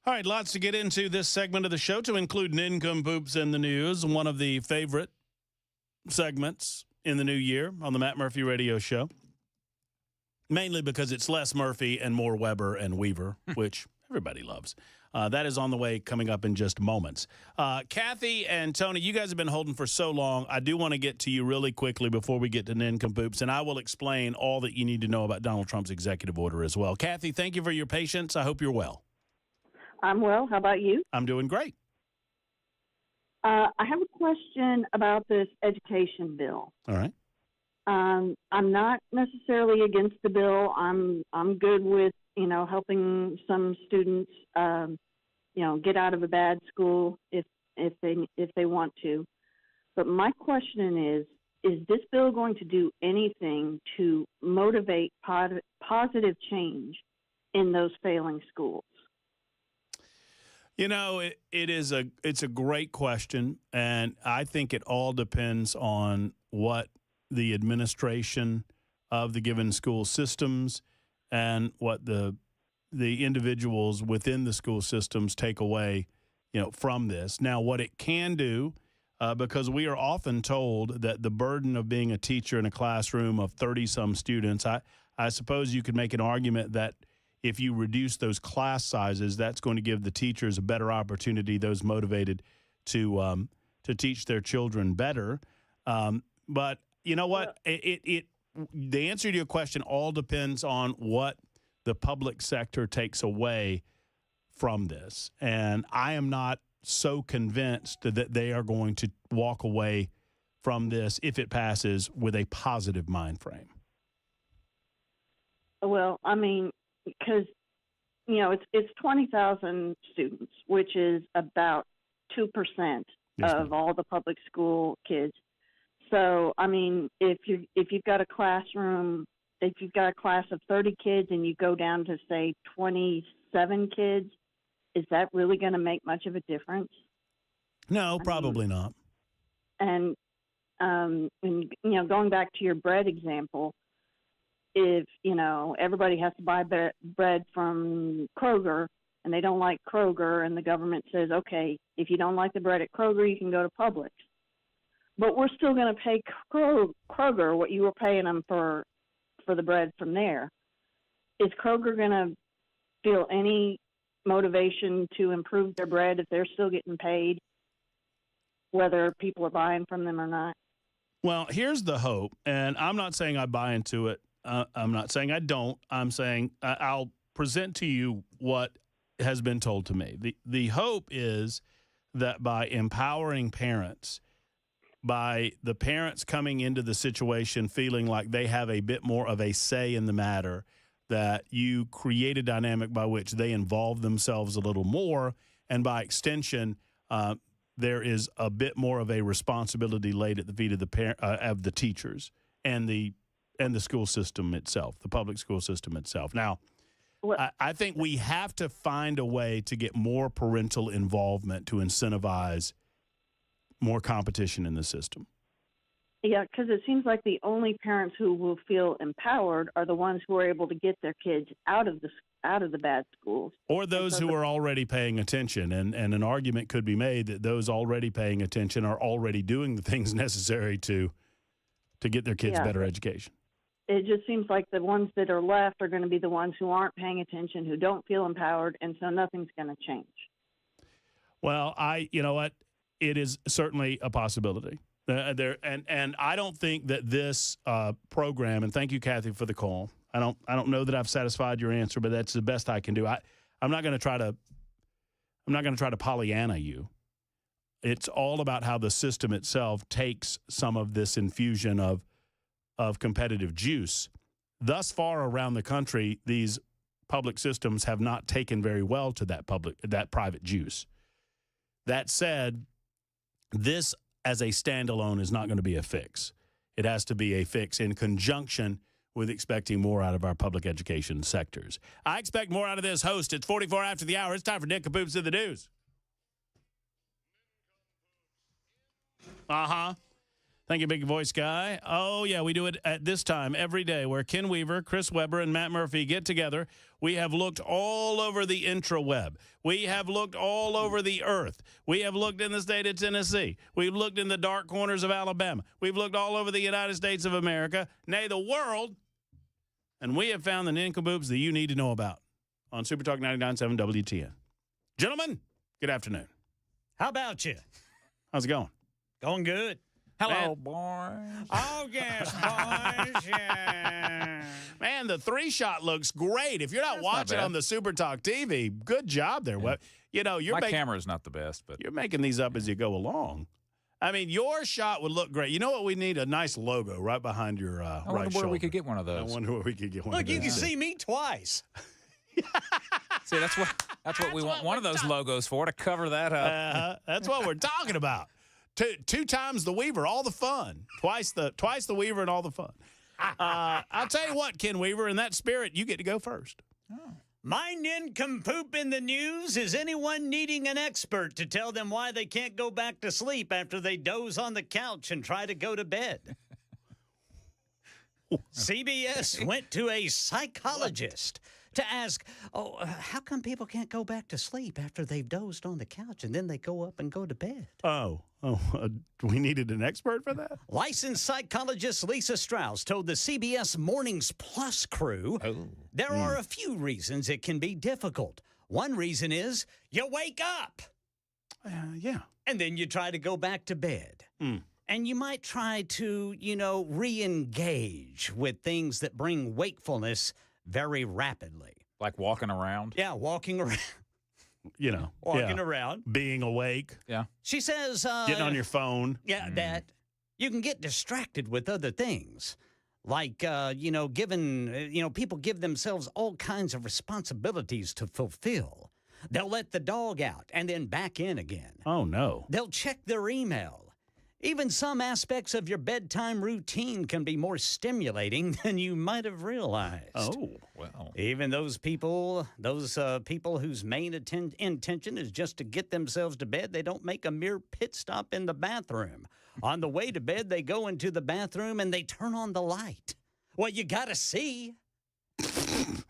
All right, lots to get into this segment of the show, to include nincompoops in the news, one of the favorite segments in the new year on the Matt Murphy Radio Show, mainly because it's less Murphy and more Weber and Weaver, which everybody loves. That is on the way, coming up in just moments. Kathy and Tony, you guys have been holding for so long. I do want to get to you really quickly before we get to nincompoops, and I will explain all that you need to know about Donald Trump's executive order as well. Kathy, thank you for your patience. I hope you're well. I'm well. How about you? I'm doing great. I have a question about this education bill. All right. I'm not necessarily against the bill. I'm good with helping some students get out of a bad school if they want to. But my question is this bill going to do anything to motivate positive change in those failing schools? It's a great question, and I think it all depends on what the administration of the given school systems and what the individuals within the school systems take away, from this. Now, what it can do, because we are often told that the burden of being a teacher in a classroom of 30-some students, I suppose you could make an argument that if you reduce those class sizes, that's going to give the teachers a better opportunity, those motivated to teach their children better. But you know what? The answer to your question all depends on what the public sector takes away from this. And I am not so convinced that they are going to walk away from this, if it passes, with a positive mind frame. Well, I mean, because, it's 20,000 students, which is about 2% of all the public school kids. So, I mean, if you've got a classroom, if you've got a class of 30 kids and you go down to, say, 27 kids, is that really going to make much of a difference? No, probably not. And going back to your bread example, if, everybody has to buy bread from Kroger and they don't like Kroger and the government says, okay, if you don't like the bread at Kroger, you can go to Publix. But we're still going to pay Kroger what you were paying them for the bread from there. Is Kroger going to feel any motivation to improve their bread if they're still getting paid, whether people are buying from them or not? Well, here's the hope, and I'm not saying I buy into it. I'm not saying I don't. I'm saying I'll present to you what has been told to me. The hope is that by empowering parents, by the parents coming into the situation feeling like they have a bit more of a say in the matter, that you create a dynamic by which they involve themselves a little more, and by extension, there is a bit more of a responsibility laid at the feet of the teachers and the school system itself, the public school system itself. Now, I think we have to find a way to get more parental involvement to incentivize more competition in the system. Yeah, because it seems like the only parents who will feel empowered are the ones who are able to get their kids out of the bad schools. Or those who are already paying attention. And an argument could be made that those already paying attention are already doing the things necessary to get their kids better education. It just seems like the ones that are left are going to be the ones who aren't paying attention, who don't feel empowered, and so nothing's going to change. Well, you know what? It is certainly a possibility. And I don't think that this program, and thank you, Kathy, for the call. I don't know that I've satisfied your answer, but that's the best I can do. I'm not going to try to Pollyanna you. It's all about how the system itself takes some of this infusion of competitive juice. Thus far around the country, these public systems have not taken very well to that private juice. That said, this as a standalone is not going to be a fix. It has to be a fix in conjunction with expecting more out of our public education sectors. I expect more out of this host. It's 44 after the hour. It's time for Nincompoops in the News. Thank you, big voice guy. Oh, yeah, we do it at this time every day where Ken Weaver, Chris Webber, and Matt Murphy get together. We have looked all over the intraweb. We have looked all over the earth. We have looked in the state of Tennessee. We've looked in the dark corners of Alabama. We've looked all over the United States of America, nay, the world, and we have found the nincompoops that you need to know about on Super Talk 99.7 WTN. Gentlemen, good afternoon. How about you? How's it going? Going good. Hello, boys. Oh, yes, boys. Yeah. Man, the 3-shot looks great. If you're not watching on the Super Talk TV, good job there. Yeah. You know, my camera's not the best, but you're making these up as you go along. I mean, your shot would look great. You know what? We need a nice logo right behind your right shoulder. I wonder where we could get one of those. I wonder where we could get one of those. Look, you can see me twice. See, that's what we want one of those logos for, to cover that up. That's what we're talking about. Two times the Weaver, all the fun. Twice the Weaver and all the fun. I'll tell you what, Ken Weaver, in that spirit, you get to go first. Oh. My nincompoop in the news is anyone needing an expert to tell them why they can't go back to sleep after they doze on the couch and try to go to bed. CBS went to a psychologist to ask, how come people can't go back to sleep after they've dozed on the couch and then they go up and go to bed? We needed an expert for that? Licensed psychologist Lisa Strauss told the CBS Mornings Plus crew there are a few reasons it can be difficult. One reason is you wake up. Yeah. And then you try to go back to bed. And you might try to, re-engage with things that bring wakefulness very rapidly. Like walking around? Yeah, walking around. Walking around. Being awake. Yeah. She says... getting on your phone. Yeah, that you can get distracted with other things. Like, people give themselves all kinds of responsibilities to fulfill. They'll let the dog out and then back in again. Oh, no. They'll check their email. Even some aspects of your bedtime routine can be more stimulating than you might have realized. Oh, well. Even those people whose main intention is just to get themselves to bed, they don't make a mere pit stop in the bathroom. On the way to bed, they go into the bathroom and they turn on the light. Well, you got to see.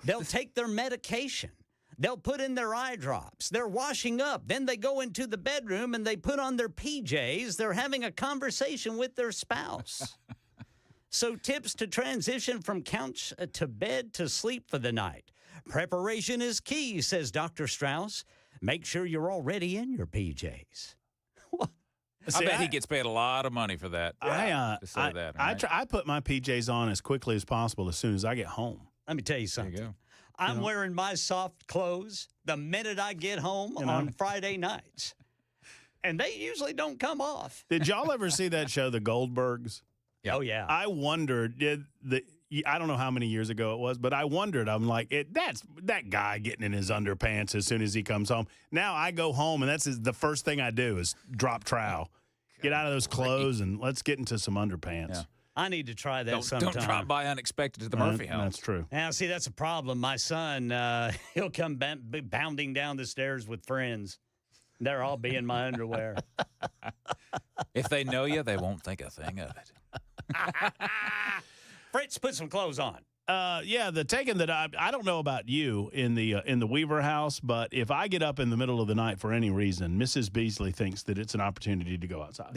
They'll take their medication. They'll put in their eye drops. They're washing up. Then they go into the bedroom and they put on their PJs. They're having a conversation with their spouse. So tips to transition from couch to bed to sleep for the night. Preparation is key, says Dr. Strauss. Make sure you're already in your PJs. I bet he gets paid a lot of money for that. To say that. Right? I put my PJs on as quickly as possible as soon as I get home. Let me tell you something. I'm wearing my soft clothes the minute I get home on Friday nights. And they usually don't come off. Did y'all ever see that show, The Goldbergs? Yeah. Oh, yeah. I wondered, I don't know how many years ago it was, but I wondered, I'm like, that's that guy getting in his underpants as soon as he comes home. Now I go home, and that's the first thing I do is drop trowel. Get out of those clothes, and let's get into some underpants. Yeah. I need to try that sometime. Don't drop by unexpected to the Murphy house. That's true. Now, see, that's a problem. My son, he'll come bounding down the stairs with friends. They're all be in my underwear. If they know you, they won't think a thing of it. Fritz, put some clothes on. The taking that I don't know about you in the Weaver house, but if I get up in the middle of the night for any reason, Mrs. Beasley thinks that it's an opportunity to go outside.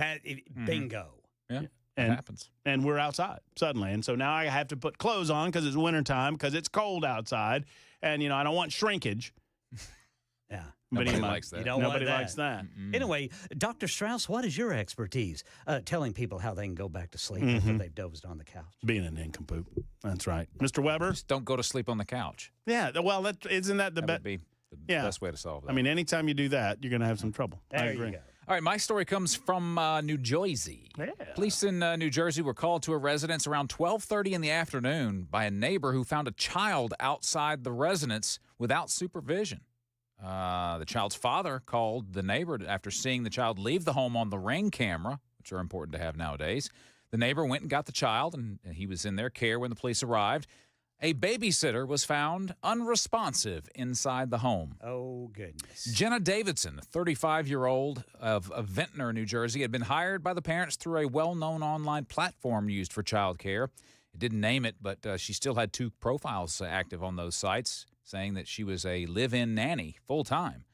Bingo. Yeah. And, it happens. And we're outside suddenly. And so now I have to put clothes on because it's wintertime, because it's cold outside. And, I don't want shrinkage. Yeah. Nobody likes that. Nobody likes that. Anyway, Dr. Strauss, what is your expertise? Telling people how they can go back to sleep after they've dozed on the couch. Being an nincompoop. That's right. Mr. Weber? Just don't go to sleep on the couch. Yeah. Well, isn't that the best? That would be the best way to solve that. I mean, anytime you do that, you're going to have some trouble. There I agree. you go. All right, my story comes from New Jersey. Yeah. Police in New Jersey were called to a residence around 12:30 in the afternoon by a neighbor who found a child outside the residence without supervision. The child's father called the neighbor after seeing the child leave the home on the Ring camera, which are important to have nowadays. The neighbor went and got the child, and he was in their care when the police arrived. A babysitter was found unresponsive inside the home. Oh, goodness. Jenna Davidson, 35-year-old of Ventnor, New Jersey, had been hired by the parents through a well-known online platform used for child care. It didn't name it, but she still had 2 profiles active on those sites, saying that she was a live-in nanny full-time.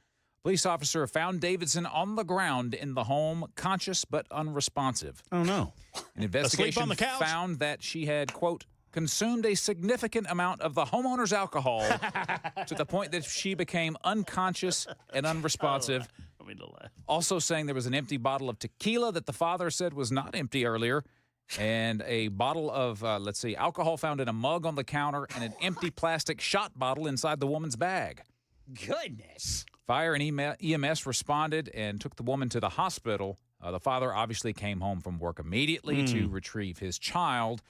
A police officer found Davidson on the ground in the home, conscious but unresponsive. Oh, no. An investigation on the couch? found that she had, quote, consumed a significant amount of the homeowner's alcohol to the point that she became unconscious and unresponsive. Also saying there was an empty bottle of tequila that the father said was not empty earlier, and a bottle of, alcohol found in a mug on the counter, and an empty plastic shot bottle inside the woman's bag. Goodness. Fire and EMS responded and took the woman to the hospital. The father obviously came home from work immediately to retrieve his child.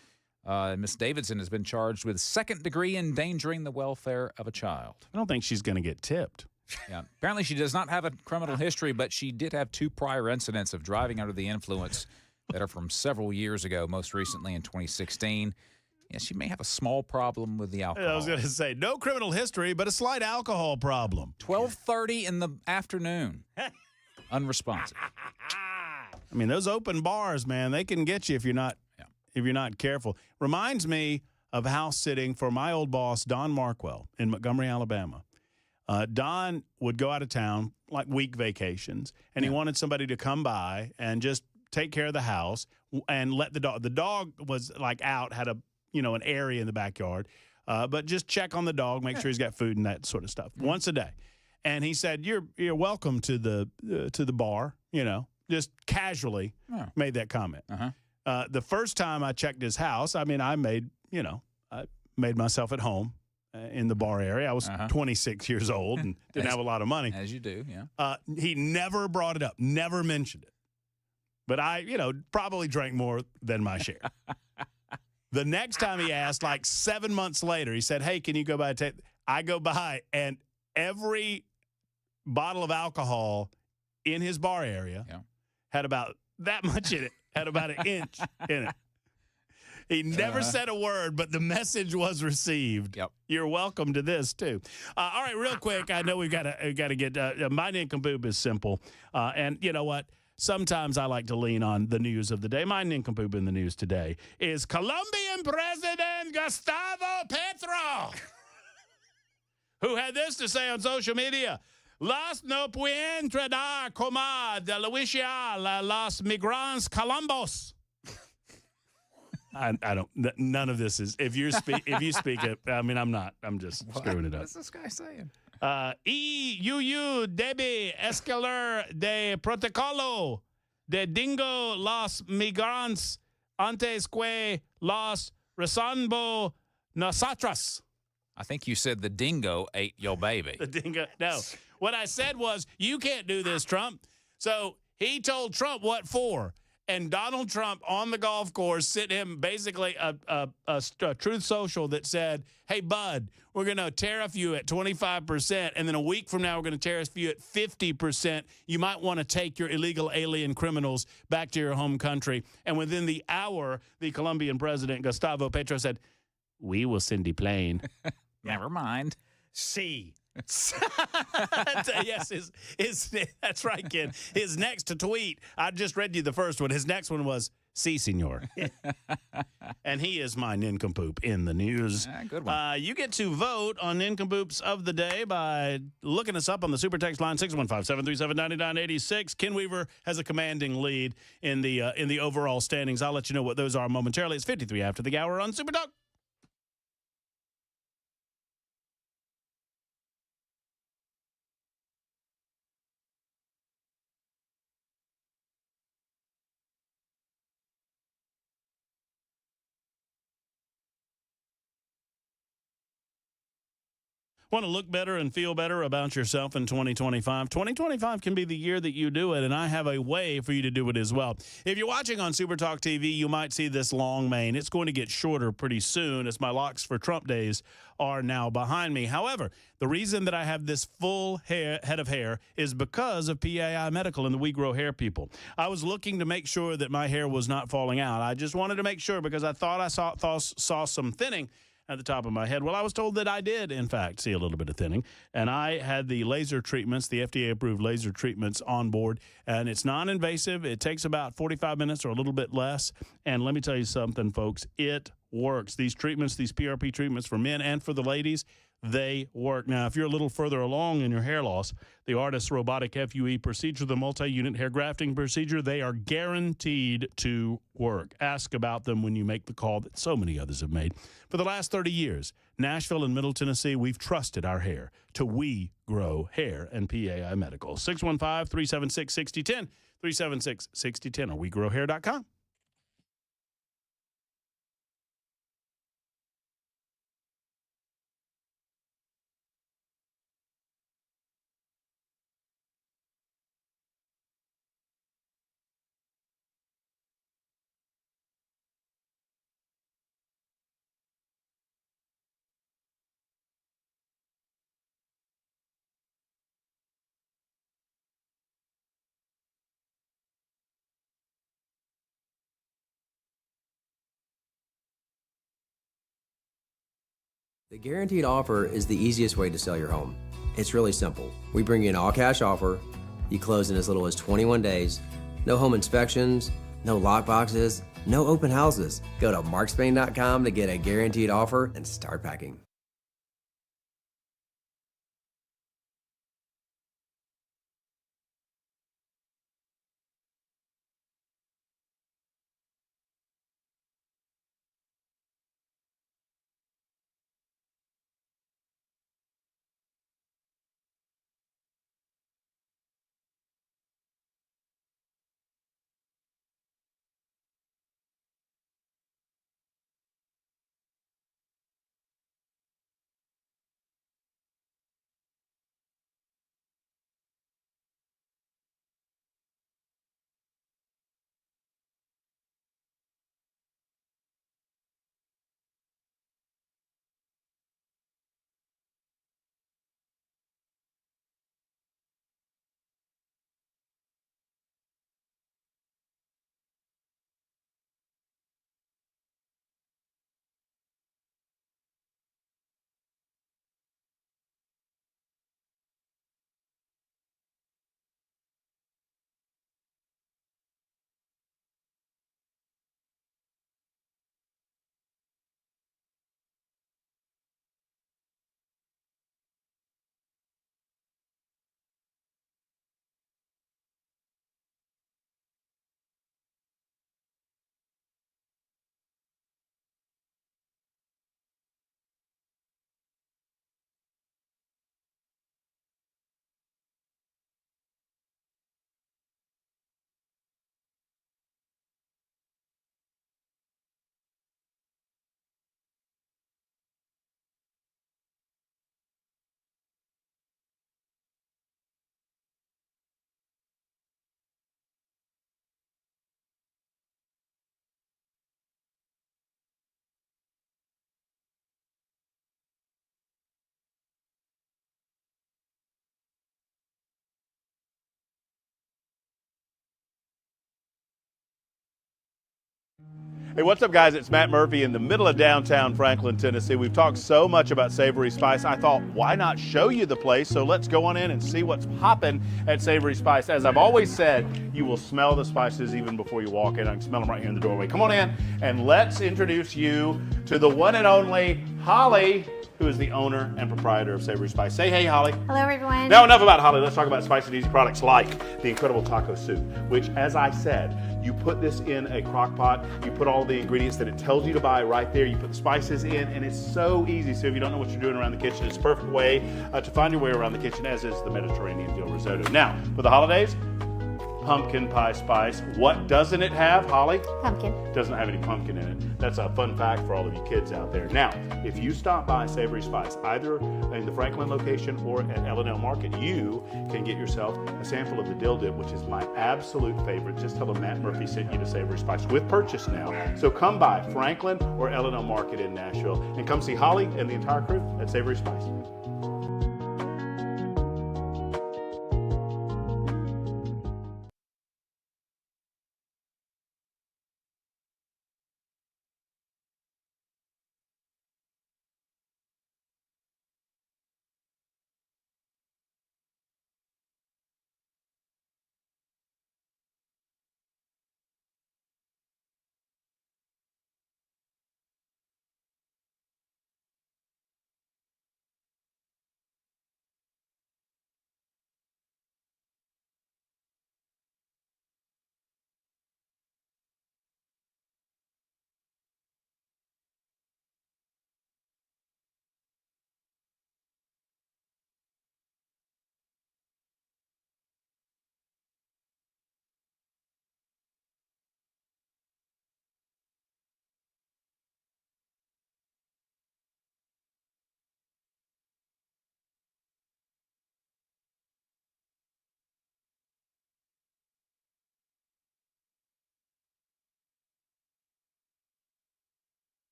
Miss Davidson has been charged with second-degree endangering the welfare of a child. I don't think she's going to get tipped. Yeah. Apparently, she does not have a criminal history, but she did have 2 prior incidents of driving under the influence that are from several years ago, most recently in 2016. Yeah, she may have a small problem with the alcohol. I was going to say, no criminal history, but a slight alcohol problem. 12:30 in the afternoon. Unresponsive. I mean, those open bars, man, they can get you if you're not careful. Reminds me of house sitting for my old boss, Don Markwell, in Montgomery, Alabama. Don would go out of town, like week vacations, and he wanted somebody to come by and just take care of the house and let the dog. The dog was like out, had an area in the backyard, but just check on the dog, make sure he's got food and that sort of stuff once a day. And he said, "You're welcome to the bar," just casually made that comment. The first time I checked his house, I made myself at home in the bar area. I was 26 years old and didn't have a lot of money. As you do, yeah. He never brought it up, never mentioned it. But I, probably drank more than my share. The next time he asked, like 7 months later, he said, "Hey, can you go by and take?" I go by, and every bottle of alcohol in his bar area had about that much in it, had about an inch in it. He never said a word, but the message was received. Yep. You're welcome to this, too. All right, real quick, I know we've got to get my nincompoop is simple. And you know what? Sometimes I like to lean on the news of the day. My nincompoop in the news today is Colombian President Gustavo Petro, who had this to say on social media: "Las no pueden entrar como de Luisia los migrantes colombos." I don't. None of this is. If you speak it, I'm not. I'm just screwing it up. What's this guy saying? EU debe escalar de protocolo de dingo los migrantes antes que los rezando nosotros. I think you said the dingo ate your baby. The dingo. No. What I said was, you can't do this, Trump. So he told Trump what for. And Donald Trump on the golf course sent him basically a Truth Social that said, "Hey, bud, we're going to tariff you at 25%, and then a week from now we're going to tariff you at 50%. You might want to take your illegal alien criminals back to your home country." And within the hour, the Colombian president, Gustavo Petro, said, "We will send the plane." Never mind. See. Yes, that's right, kid. His next tweet, I just read you the first one. His next one was, "Si, senor." And he is my nincompoop in the news. Good one. You get to vote on nincompoops of the day by looking us up on the super text line 615-737-9986. Ken Weaver has a commanding lead in the overall standings. I'll let you know what those are momentarily. It's 53 after the hour on Super Talk. Want to look better and feel better about yourself in 2025? 2025 can be the year that you do it, and I have a way for you to do it as well. If you're watching on Super Talk TV, you might see this long mane. It's going to get shorter pretty soon, as my locks for Trump days are now behind me. However, the reason that I have this full head of hair is because of PAI Medical and the We Grow Hair people. I was looking to make sure that my hair was not falling out. I just wanted to make sure, because I thought I saw some thinning at the top of my head. Well, I was told that I did, in fact, see a little bit of thinning. And I had the laser treatments, the FDA-approved laser treatments on board. And it's non-invasive. It takes about 45 minutes or a little bit less. And let me tell you something, folks. It works. These treatments, these PRP treatments for men and for the ladies, they work. Now, if you're a little further along in your hair loss, the ARTIS robotic FUE procedure, the multi-unit hair grafting procedure, they are guaranteed to work. Ask about them when you make the call that so many others have made. For the last 30 years, Nashville and Middle Tennessee, we've trusted our hair to We Grow Hair and PAI Medical. 615-376-6010, 376-6010, or WeGrowHair.com. The Guaranteed Offer is the easiest way to sell your home. It's really simple. We bring you an all-cash offer. You close in as little as 21 days. No home inspections, No lockboxes, no open houses. Go to markspain.com to get a guaranteed offer and start packing. Hey, what's up, guys? It's Matt Murphy in the middle of downtown Franklin, Tennessee. We've talked so much about Savory Spice. I thought, why not show you the place? So let's go on in and see what's popping at Savory Spice. As I've always said, you will smell the spices even before you walk in. I can smell them right here in the doorway. Come on in and let's introduce you to the one and only Holly, who is the owner and proprietor of Savory Spice. Say hey, Holly. Hello, everyone. Now, enough about Holly. Let's talk about spicy and easy products like the incredible taco soup, which, as I said, you put this in a crock pot, you put all the ingredients that it tells you to buy right there, you put the spices in, and it's so easy. So if you don't know what you're doing around the kitchen, it's a perfect way to find your way around the kitchen, as is the Mediterranean dill risotto. Now, for the holidays, pumpkin pie spice. What doesn't it have, Holly? Pumpkin. Doesn't have any pumpkin in it. That's a fun fact for all of you kids out there. Now, if you stop by Savory Spice, either in the Franklin location or at L&L Market, you can get yourself a sample of the dill dip, which is my absolute favorite. Just tell them Matt Murphy sent you to Savory Spice with purchase now. So come by Franklin or L&L Market in Nashville and come see Holly and the entire crew at Savory Spice.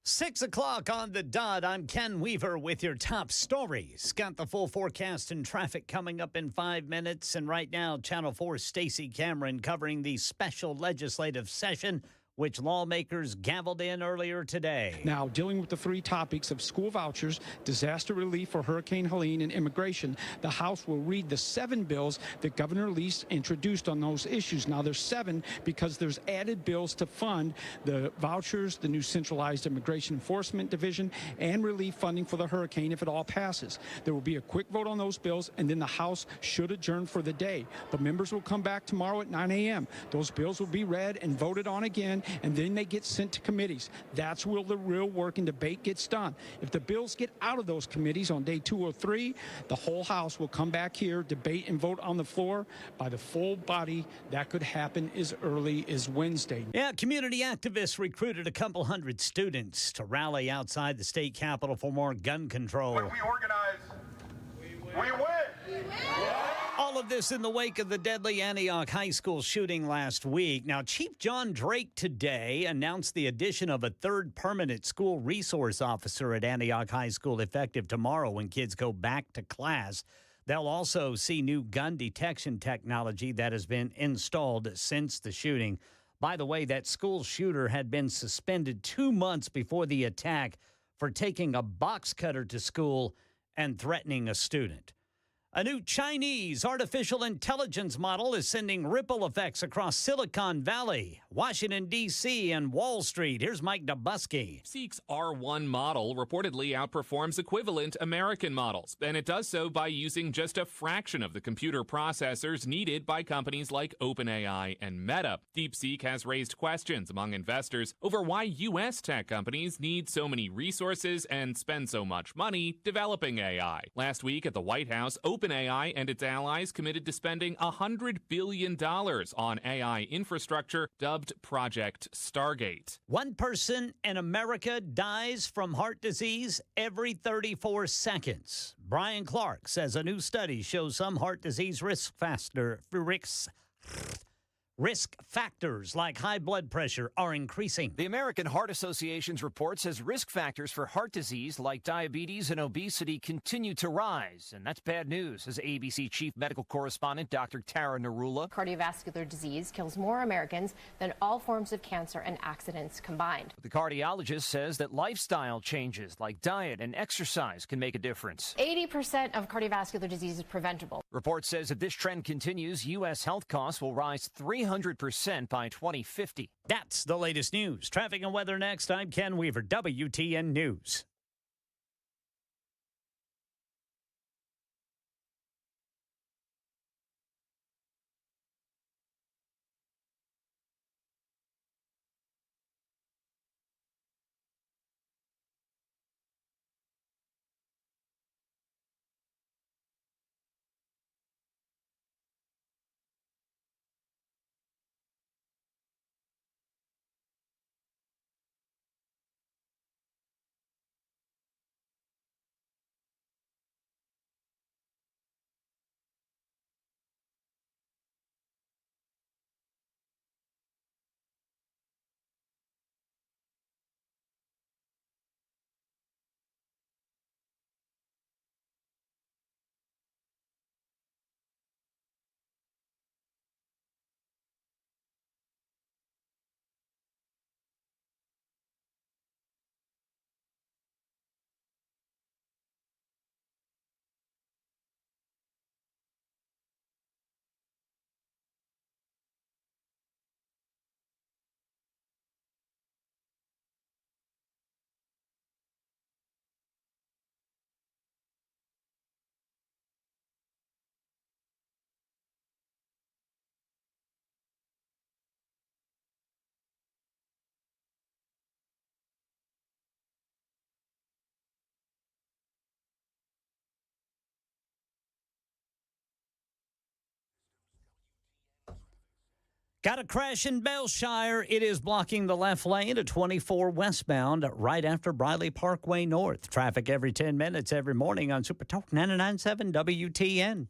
Six o'clock on the dot. I'm Ken Weaver with your top stories. Got the full forecast and traffic coming up in 5 minutes. And right now, Channel 4's Stacey Cameron covering the special legislative session which lawmakers gavelled in earlier today. Now, dealing with the three topics of school vouchers, disaster relief for Hurricane Helene, and immigration, the House will read the 7 bills that Governor Lee introduced on those issues. Now, there's 7 because there's added bills to fund the vouchers, the new centralized immigration enforcement division, and relief funding for the hurricane if it all passes. There will be a quick vote on those bills, and then the House should adjourn for the day. But members will come back tomorrow at 9 a.m. Those bills will be read and voted on again, and then they get sent to committees. That's where the real work and debate gets done. If the bills get out of those committees on day 2 or 3, the whole House will come back here, debate and vote on the floor by the full body. That could happen as early as Wednesday. Yeah, community activists recruited a couple hundred students to rally outside the state capitol for more gun control. When we organize, we win. All of this in the wake of the deadly Antioch High School shooting last week. Now, Chief John Drake today announced the addition of a third permanent school resource officer at Antioch High School effective tomorrow when kids go back to class. They'll also see new gun detection technology that has been installed since the shooting. By the way, that school shooter had been suspended 2 months before the attack for taking a box cutter to school and threatening a student. A new Chinese artificial intelligence model is sending ripple effects across Silicon Valley, Washington, D.C., and Wall Street. Here's Mike Dubusky. DeepSeek's R1 model reportedly outperforms equivalent American models, and it does so by using just a fraction of the computer processors needed by companies like OpenAI and Meta. DeepSeek has raised questions among investors over why U.S. tech companies need so many resources and spend so much money developing AI. Last week at the White House, OpenAI and its allies committed to spending $100 billion on AI infrastructure dubbed Project Stargate. One person in America dies from heart disease every 34 seconds. Brian Clark says a new study shows some heart disease risk factors like high blood pressure are increasing. The American Heart Association's report says risk factors for heart disease like diabetes and obesity continue to rise. And that's bad news, says ABC chief medical correspondent Dr. Tara Narula. Cardiovascular disease kills more Americans than all forms of cancer and accidents combined. The cardiologist says that lifestyle changes like diet and exercise can make a difference. 80% of cardiovascular disease is preventable. Report says if this trend continues, U.S. health costs will rise 300% by 2050. That's the latest news. Traffic and weather next. I'm Ken Weaver, WTN News. Got a crash in Belshire. It is blocking the left lane at 24 westbound right after Briley Parkway North. Traffic every 10 minutes every morning on Super Talk 99.7 WTN.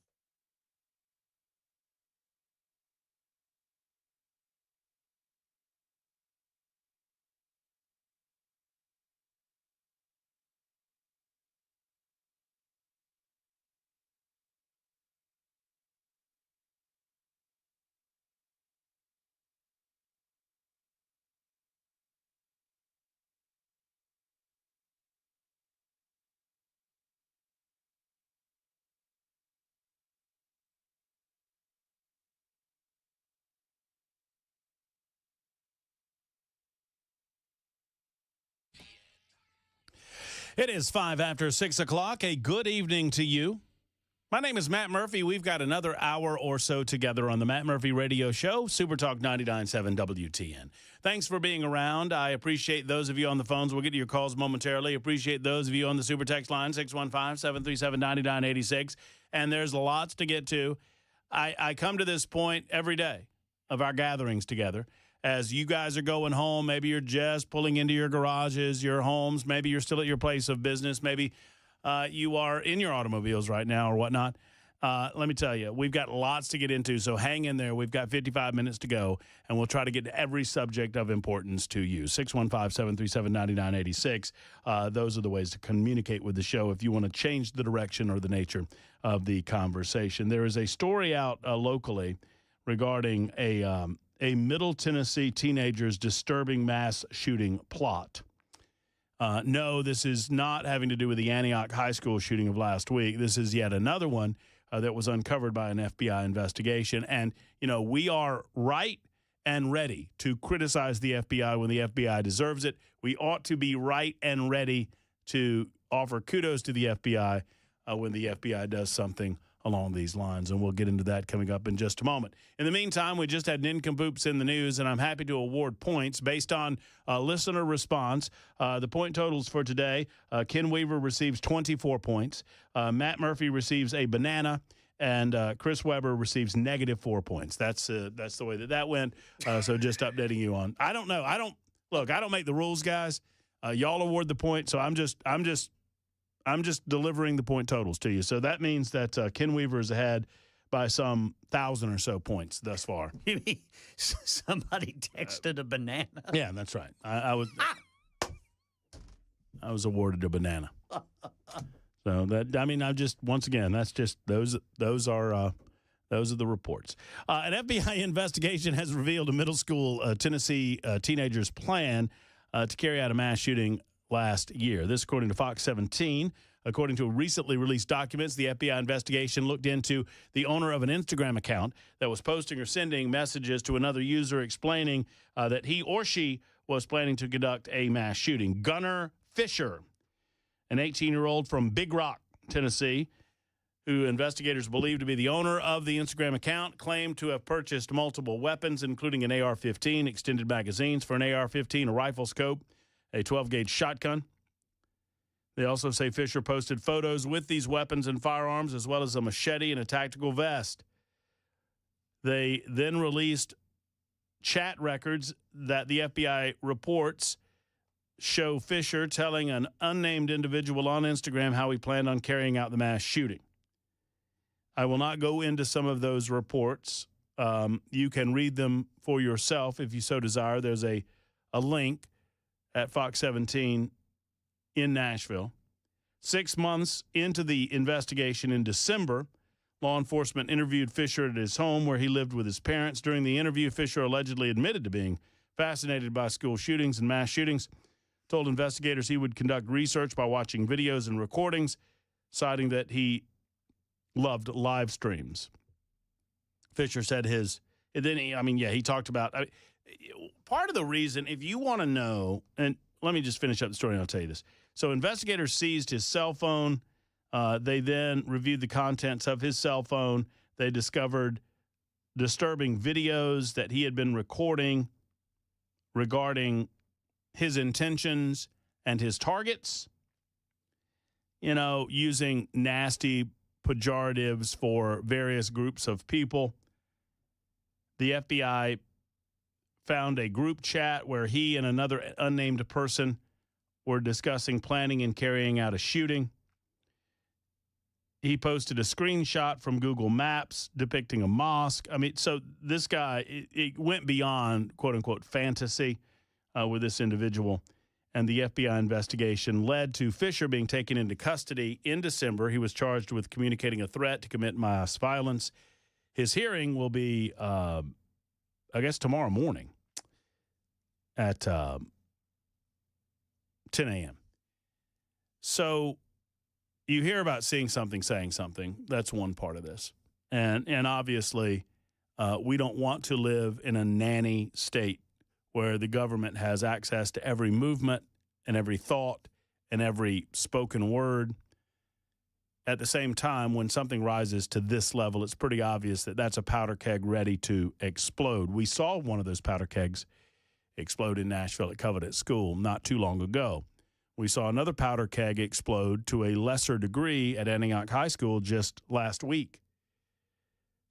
It is 5 after 6 o'clock. A good evening to you. My name is Matt Murphy. We've got another hour or so together on the Matt Murphy Radio Show, Super Talk 99.7 WTN. Thanks for being around. I appreciate those of you on the phones. We'll get to your calls momentarily. Appreciate those of you on the Super Text line, 615-737-9986. And there's lots to get to. I come to this point every day of our gatherings together. As you guys are going home, maybe you're just pulling into your garages, your homes, maybe you're still at your place of business, maybe you are in your automobiles right now or whatnot. Let me tell you, we've got lots to get into, so hang in there. We've got 55 minutes to go, and we'll try to get to every subject of importance to you. 615-737-9986. Those are the ways to communicate with the show if you want to change the direction or the nature of the conversation. There is a story out locally regarding a Middle Tennessee teenager's disturbing mass shooting plot. No, this is not having to do with the Antioch High School shooting of last week. This is yet another one that was uncovered by an FBI investigation. And, you know, we are right and ready to criticize the FBI when the FBI deserves it. We ought to be right and ready to offer kudos to the FBI when the FBI does something along these lines, and we'll get into that coming up in just a moment. In the meantime, we just had nincompoops in the news, and I'm happy to award points based on listener response. The point totals for today, Ken Weaver receives 24 points, Matt Murphy receives a banana, and Chris Weber receives -4 points. That's the way that went, so just updating you on. I don't know. I don't make the rules, guys. Y'all award the point, so I'm just delivering the point totals to you. So that means that Ken Weaver is ahead by some 1,000 or so points thus far. You mean somebody texted a banana? Yeah, that's right. I was awarded a banana. So that, I mean, once again, that's just those are the reports. An FBI investigation has revealed a middle school Tennessee teenager's plan to carry out a mass shooting last year. This, according to Fox 17. According to recently released documents, the FBI investigation looked into the owner of an Instagram account that was posting or sending messages to another user explaining that he or she was planning to conduct a mass shooting. Gunnar Fisher, an 18-year-old from Big Rock, Tennessee, who investigators believe to be the owner of the Instagram account, claimed to have purchased multiple weapons, including an AR-15, extended magazines for an AR-15, a rifle scope, a 12-gauge shotgun. They also say Fisher posted photos with these weapons and firearms, as well as a machete and a tactical vest. They then released chat records that the FBI reports show Fisher telling an unnamed individual on Instagram how he planned on carrying out the mass shooting. I will not go into some of those reports. You can read them for yourself if you so desire. There's a link at Fox 17 in Nashville. 6 months into the investigation in December, law enforcement interviewed Fisher at his home where he lived with his parents. During the interview, Fisher allegedly admitted to being fascinated by school shootings and mass shootings, told investigators he would conduct research by watching videos and recordings, citing that he loved live streams. Fisher said he talked about part of the reason, if you want to know, and let me just finish up the story and I'll tell you this. So investigators seized his cell phone. They then reviewed the contents of his cell phone. They discovered disturbing videos that he had been recording regarding his intentions and his targets, using nasty pejoratives for various groups of people. The FBI found a group chat where he and another unnamed person were discussing planning and carrying out a shooting. He posted a screenshot from Google Maps depicting a mosque. I mean, so this guy, it went beyond, quote unquote, fantasy with this individual. And the FBI investigation led to Fisher being taken into custody in December. He was charged with communicating a threat to commit mass violence. His hearing will be, tomorrow morning at 10 a.m. So you hear about seeing something, saying something. That's one part of this. And obviously, we don't want to live in a nanny state where the government has access to every movement and every thought and every spoken word. At the same time, when something rises to this level, it's pretty obvious that that's a powder keg ready to explode. We saw one of those powder kegs explode in Nashville at Covenant School not too long ago. We saw another powder keg explode to a lesser degree at Antioch High School just last week.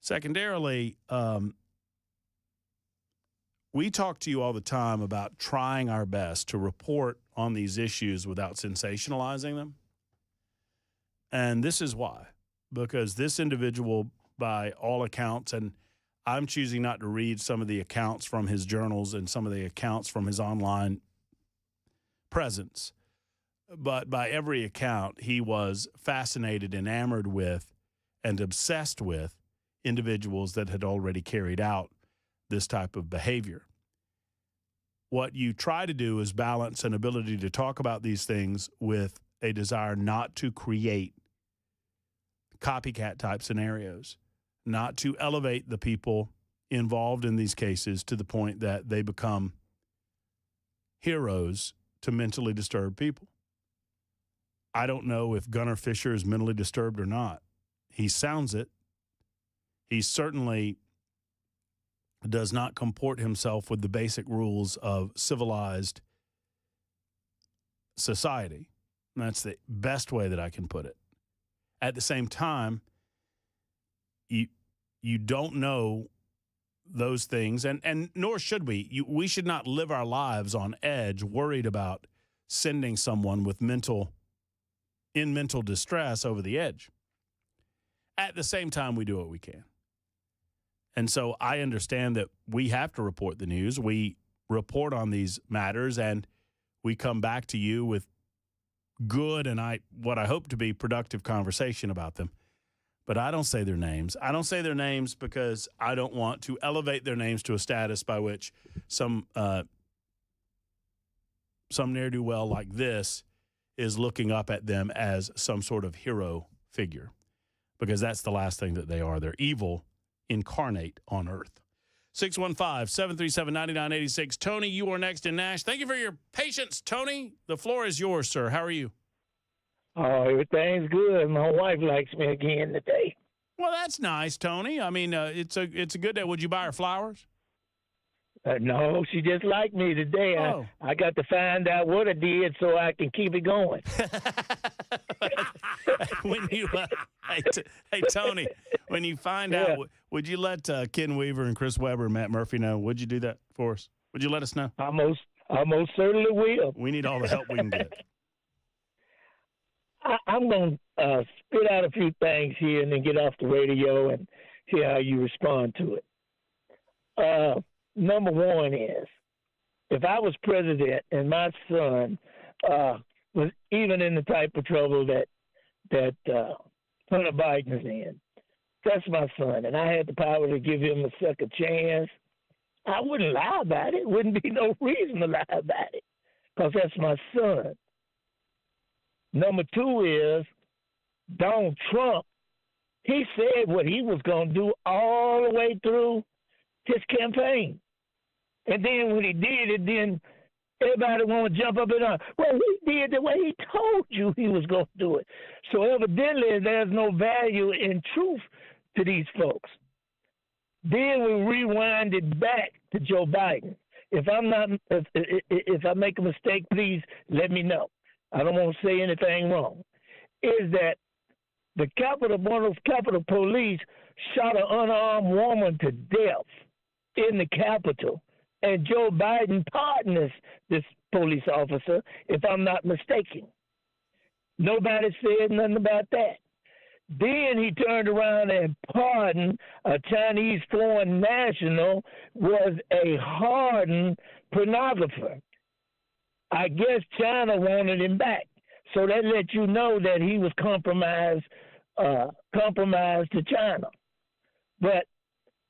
Secondarily, we talk to you all the time about trying our best to report on these issues without sensationalizing them. And this is why, because this individual, by all accounts, and I'm choosing not to read some of the accounts from his journals and some of the accounts from his online presence, but by every account, he was fascinated, enamored with, and obsessed with individuals that had already carried out this type of behavior. What you try to do is balance an ability to talk about these things with a desire not to create copycat type scenarios, not to elevate the people involved in these cases to the point that they become heroes to mentally disturbed people. I don't know if Gunnar Fisher is mentally disturbed or not. He sounds it. He certainly does not comport himself with the basic rules of civilized society. And that's the best way that I can put it. At the same time, you don't know those things, and nor should we. We should not live our lives on edge, worried about sending someone with mental distress over the edge. At the same time, we do what we can. And so I understand that we have to report the news. We report on these matters, and we come back to you with good and what I hope to be productive conversation about them. But I don't say their names. I don't say their names because I don't want to elevate their names to a status by which some ne'er-do-well like this is looking up at them as some sort of hero figure, because that's the last thing that they are. They're evil incarnate on earth. 615-737-9986. Tony, you are next in Nash. Thank you for your patience, Tony. The floor is yours, sir. How are you? Oh, everything's good. My wife likes me again today. Well, that's nice, Tony. I mean, it's a good day. Would you buy her flowers? No, she just liked me today. Oh. I got to find out what I did so I can keep it going. When you, hey, Tony, when you find out, would you let Ken Weaver and Chris Webber and Matt Murphy know? Would you do that for us? Would you let us know? I most certainly will. We need all the help we can get. I'm going to spit out a few things here and then get off the radio and hear how you respond to it. Number one is, if I was president and my son was even in the type of trouble that Hunter Biden is in, that's my son, and I had the power to give him a second chance, I wouldn't lie about it. Wouldn't be no reason to lie about it, because that's my son. Number two is Donald Trump. He said what he was going to do all the way through his campaign. And then when he did it, then everybody want to jump up and down. Well, he did the way he told you he was going to do it. So evidently there's no value in truth to these folks. Then we rewind it back to Joe Biden. If I make a mistake, please let me know. I don't want to say anything wrong. Is that one of those Capitol Police shot an unarmed woman to death in the Capitol, and Joe Biden pardoned this police officer, if I'm not mistaken. Nobody said nothing about that. Then he turned around and pardoned a Chinese foreign national, was a hardened pornographer. I guess China wanted him back. So that let you know that he was compromised to China. But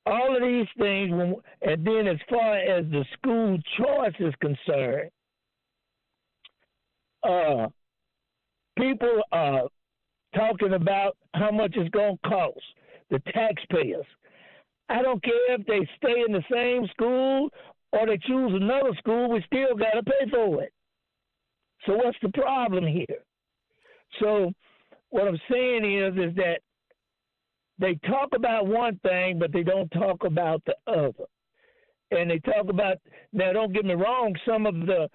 all of these things, and then as far as the school choice is concerned, people are talking about how much it's going to cost the taxpayers. I don't care if they stay in the same school or they choose another school, we still got to pay for it. So what's the problem here? So what I'm saying is that they talk about one thing, but they don't talk about the other. And they talk about, now don't get me wrong, some of the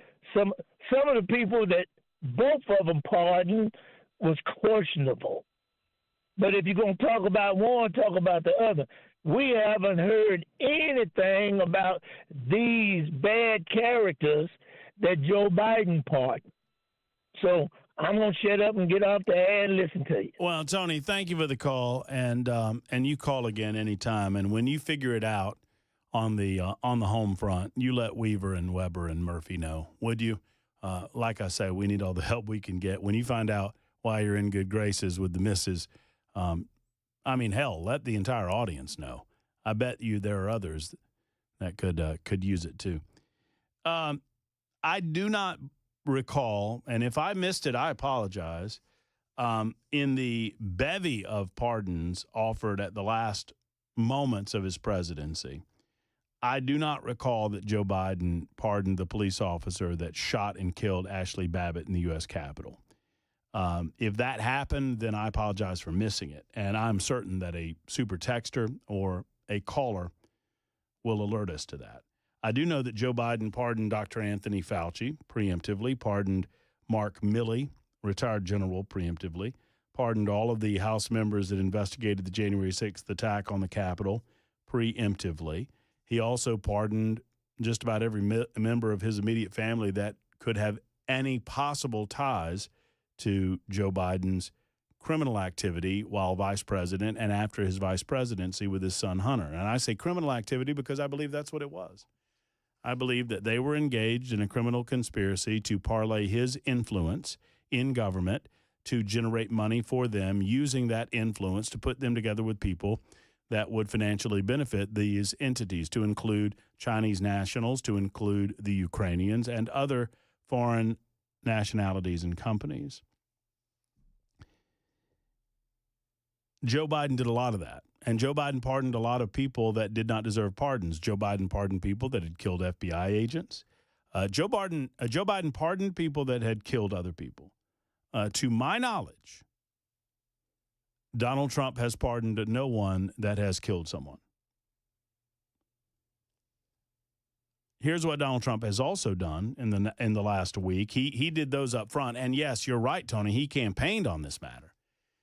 people that both of them pardoned was questionable. But if you're going to talk about one, talk about the other. We haven't heard anything about these bad characters that Joe Biden pardoned. So I'm going to shut up and get off the air and listen to you. Well, Tony, thank you for the call, and you call again anytime. And when you figure it out on the home front, you let Weaver and Weber and Murphy know, would you? Like I say, we need all the help we can get. When you find out why you're in good graces with the missus, I mean, hell, let the entire audience know. I bet you there are others that could use it too. I do not recall, and if I missed it, I apologize. In the bevy of pardons offered at the last moments of his presidency, I do not recall that Joe Biden pardoned the police officer that shot and killed Ashley Babbitt in the U.S. Capitol. If that happened, then I apologize for missing it. And I'm certain that a super texter or a caller will alert us to that. I do know that Joe Biden pardoned Dr. Anthony Fauci preemptively, pardoned Mark Milley, retired general, preemptively, pardoned all of the House members that investigated the January 6th attack on the Capitol preemptively. He also pardoned just about every member of his immediate family that could have any possible ties to Joe Biden's criminal activity while vice president and after his vice presidency with his son Hunter. And I say criminal activity because I believe that's what it was. I believe that they were engaged in a criminal conspiracy to parlay his influence in government to generate money for them, using that influence to put them together with people that would financially benefit these entities, to include Chinese nationals, to include the Ukrainians, and other foreign nationalities and companies. Joe Biden did a lot of that. And Joe Biden pardoned a lot of people that did not deserve pardons. Joe Biden pardoned people that had killed FBI agents. Joe Biden pardoned people that had killed other people. To my knowledge, Donald Trump has pardoned no one that has killed someone. Here's what Donald Trump has also done in the last week. He did those up front. And yes, you're right, Tony. He campaigned on this matter.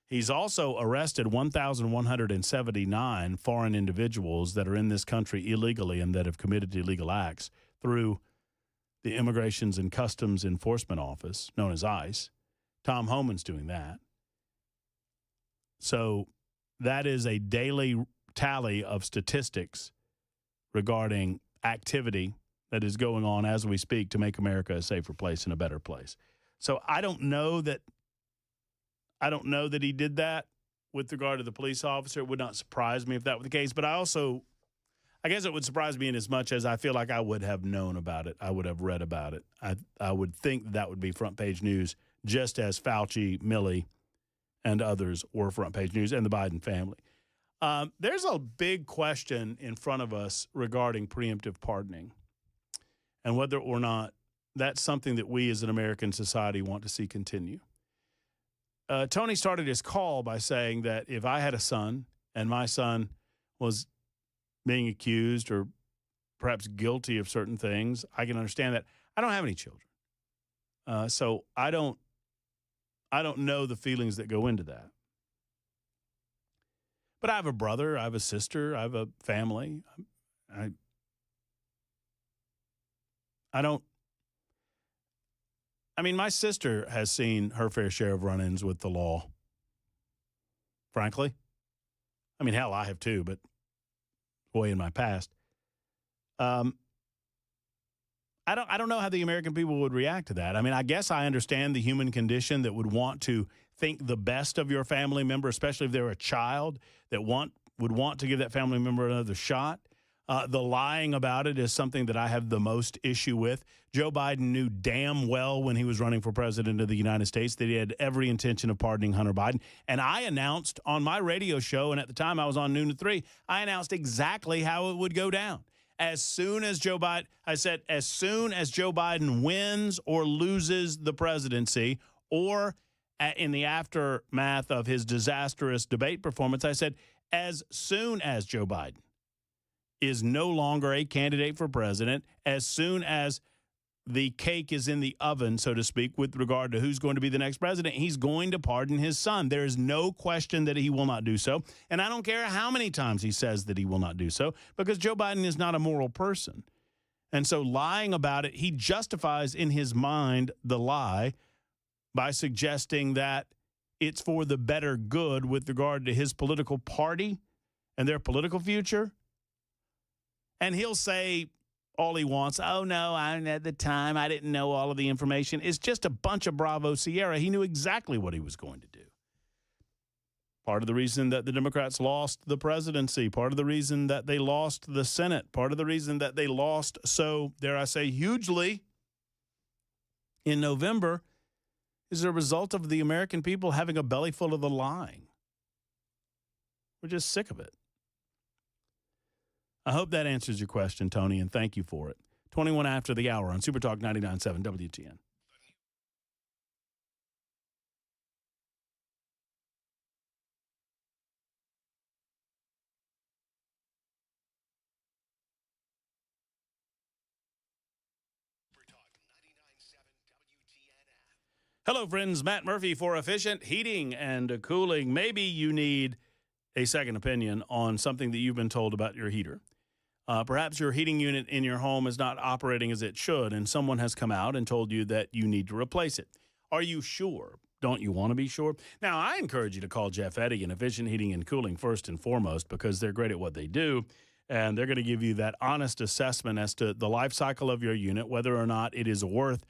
He's also arrested 1,179 foreign individuals that are in this country illegally and that have committed illegal acts through the Immigrations and Customs Enforcement Office, known as ICE. Tom Homan's doing that. So that is a daily tally of statistics regarding activity that is going on as we speak to make America a safer place and a better place. So I don't know that he did that with regard to the police officer. It would not surprise me if that were the case. But I guess it would surprise me in as much as I feel like I would have known about it. I would have read about it. I would think that would be front page news, just as Fauci, Milley, and others were front page news, and the Biden family. There's a big question in front of us regarding preemptive pardoning and whether or not that's something that we as an American society want to see continue. Tony started his call by saying that if I had a son and my son was being accused or perhaps guilty of certain things, I can understand that. I don't have any children. So I don't know the feelings that go into that. But I have a brother, I have a sister, I have a family. My sister has seen her fair share of run-ins with the law, frankly. Hell, I have too, but boy, in my past. I don't know how the American people would react to that. I guess I understand the human condition that would want to think the best of your family member, especially if they're a child, that would want to give that family member another shot. The lying about it is something that I have the most issue with. Joe Biden knew damn well when he was running for president of the United States that he had every intention of pardoning Hunter Biden. And I announced on my radio show, and at the time I was on Noon to 3, I announced exactly how it would go down. As soon as Joe Biden, I said, as soon as Joe Biden wins or loses the presidency, or in the aftermath of his disastrous debate performance, I said, as soon as Joe Biden is no longer a candidate for president, as soon as the cake is in the oven, so to speak, with regard to who's going to be the next president, he's going to pardon his son. There is no question that he will not do so. And I don't care how many times he says that he will not do so, because Joe Biden is not a moral person. And so lying about it, he justifies in his mind the lie by suggesting that it's for the better good with regard to his political party and their political future. And he'll say all he wants, oh, no, at the time, I didn't know all of the information. It's just a bunch of Bravo Sierra. He knew exactly what he was going to do. Part of the reason that the Democrats lost the presidency, part of the reason that they lost the Senate, part of the reason that they lost so, dare I say, hugely in November is a result of the American people having a belly full of the lying. We're just sick of it. I hope that answers your question, Tony, and thank you for it. 21 after the hour on Super Talk 99.7 WTN. Hello, friends. Matt Murphy for Efficient Heating and Cooling. Maybe you need a second opinion on something that you've been told about your heater. Perhaps your heating unit in your home is not operating as it should, and someone has come out and told you that you need to replace it. Are you sure? Don't you want to be sure? Now, I encourage you to call Jeff Eddy and Efficient Heating and Cooling first and foremost, because they're great at what they do, and they're going to give you that honest assessment as to the life cycle of your unit, whether or not it is worth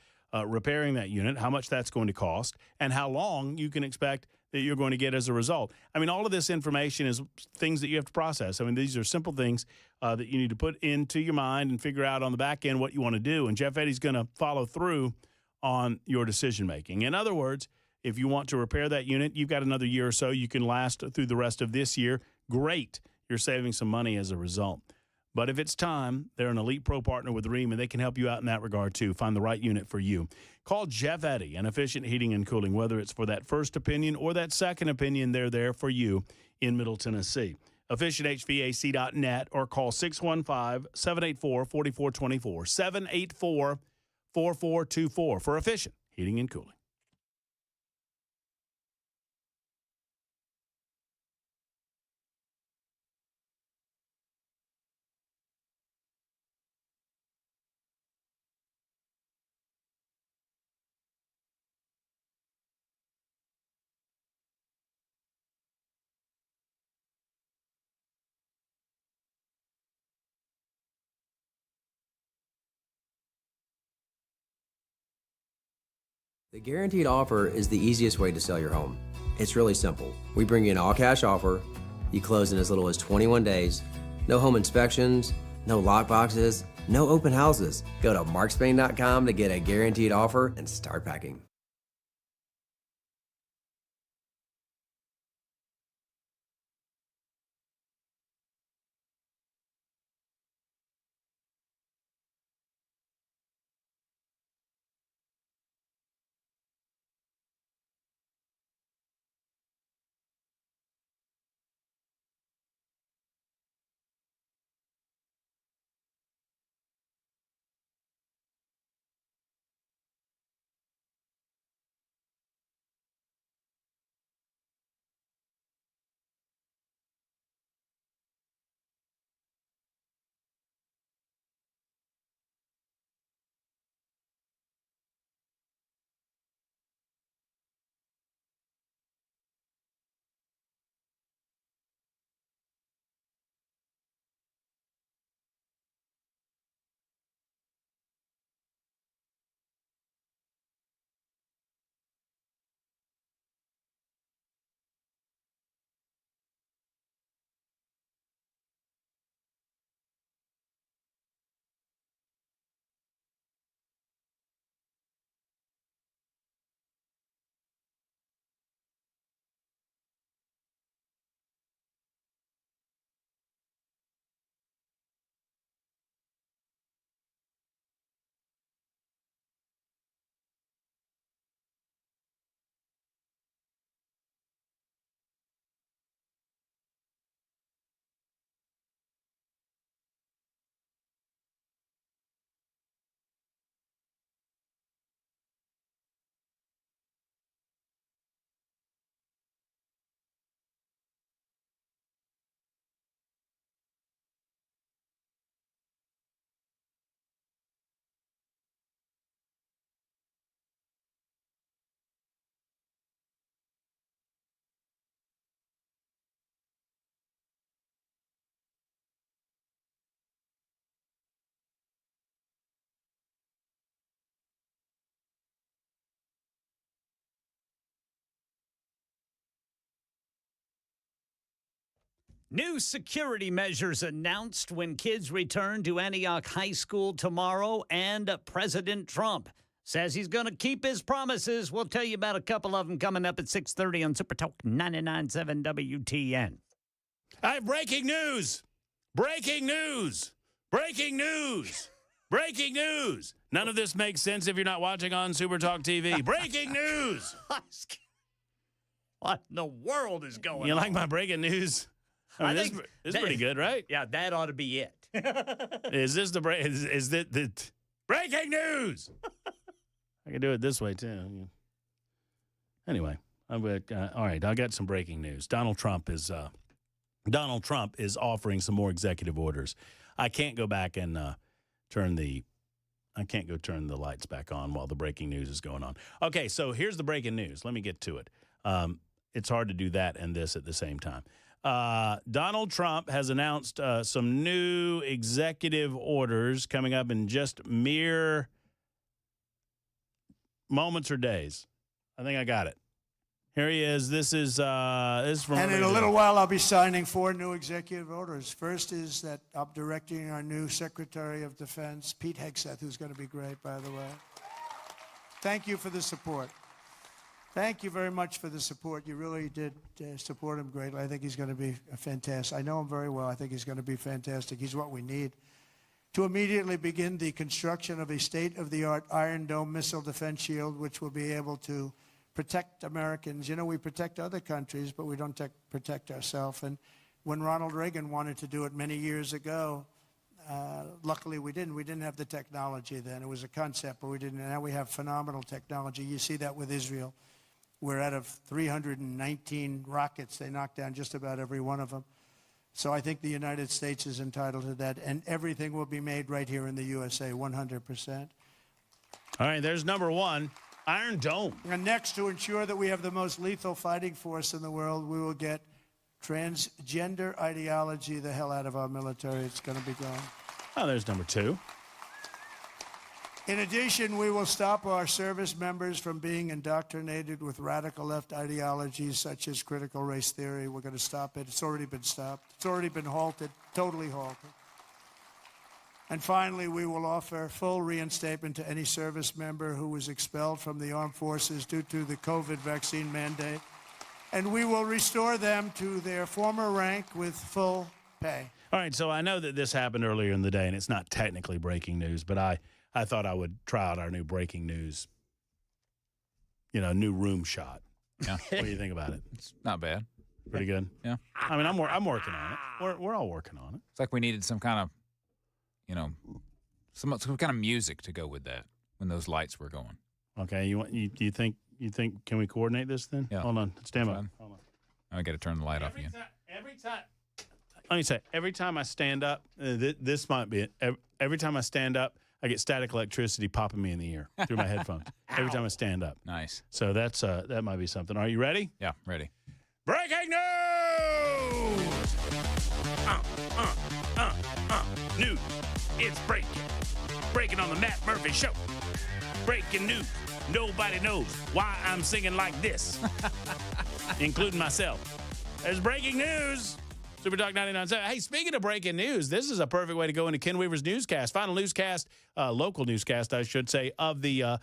repairing that unit, how much that's going to cost, and how long you can expect that you're going to get as a result. I mean, all of this information is things that you have to process. I mean, these are simple things that you need to put into your mind and figure out on the back end what you want to do. And Jeff Eddy's going to follow through on your decision making. In other words, if you want to repair that unit, you've got another year or so. You can last through the rest of this year. Great. You're saving some money as a result. But if it's time, they're an elite pro partner with Rheem, and they can help you out in that regard, too. Find the right unit for you. Call Jeff Eddy and Efficient Heating and Cooling. Whether it's for that first opinion or that second opinion, they're there for you in Middle Tennessee. EfficientHVAC.net or call 615-784-4424, 784-4424 for Efficient Heating and Cooling. The guaranteed offer is the easiest way to sell your home. It's really simple. We bring you an all-cash offer. You close in as little as 21 days. No home inspections, no lock boxes, no open houses. Go to markspain.com to get a guaranteed offer and start packing. New security measures announced when kids return to Antioch High School tomorrow, and President Trump says he's going to keep his promises. We'll tell you about a couple of them coming up at 6:30 on Super Talk 99.7 WTN. I have breaking news. Breaking news. Breaking news. Breaking news. None of this makes sense if you're not watching on Super Talk TV. Breaking news. What in the world is going on? You like my breaking news? I mean, this is pretty good, right? Yeah, that ought to be it. Is this the break? Is the breaking news? I can do it this way too. Anyway, all right. I got some breaking news. Donald Trump is offering some more executive orders. I can't go back and turn the lights back on while the breaking news is going on. Okay, so here's the breaking news. Let me get to it. It's hard to do that and this at the same time. Donald Trump has announced some new executive orders coming up in just mere moments or days. I think I got it. Here he is. This is from. And in a little while, I'll be signing 4 new executive orders. First is that I'm directing our new Secretary of Defense, Pete Hegseth, who's going to be great, by the way. Thank you for the support. Thank you very much for the support. You really did support him greatly. I think he's going to be fantastic. I know him very well. I think he's going to be fantastic. He's what we need to immediately begin the construction of a state-of-the-art Iron Dome missile defense shield, which will be able to protect Americans. You know, we protect other countries, but we don't protect ourselves. And when Ronald Reagan wanted to do it many years ago, luckily we didn't. We didn't have the technology then. It was a concept, but we didn't. Now we have phenomenal technology. You see that with Israel. We're out of 319 rockets. They knocked down just about every one of them. So I think the United States is entitled to that, and everything will be made right here in the USA, 100%. All right, there's number one, Iron Dome. And next, to ensure that we have the most lethal fighting force in the world, we will get transgender ideology the hell out of our military. It's going to be gone. Oh, there's number 2. In addition, we will stop our service members from being indoctrinated with radical left ideologies such as critical race theory. We're going to stop it. It's already been stopped. It's already been halted, totally halted. And finally, we will offer full reinstatement to any service member who was expelled from the armed forces due to the COVID vaccine mandate. And we will restore them to their former rank with full pay. All right, so I know that this happened earlier in the day, and it's not technically breaking news, but I thought I would try out our new breaking news, new room shot. Yeah. What do you think about it? It's not bad. Pretty good? Yeah. I mean, I'm working on it. We're all working on it. It's like we needed some kind of, some kind of music to go with that when those lights were going. Okay, you think can we coordinate this then? Yeah. Hold on. Stand by. Hold on. I got to turn the light off again. Let me say, every time I stand up, this might be it. Every time I stand up, I get static electricity popping me in the ear through my headphones every time I stand up. Nice. So that might be something. Are you ready? Yeah, ready. Breaking news! News. It's breaking. Breaking on the Matt Murphy Show. Breaking news. Nobody knows why I'm singing like this, including myself. There's breaking news. Super Talk 99.7. Hey, speaking of breaking news, this is a perfect way to go into Ken Weaver's newscast. Final newscast, local newscast, I should say, of the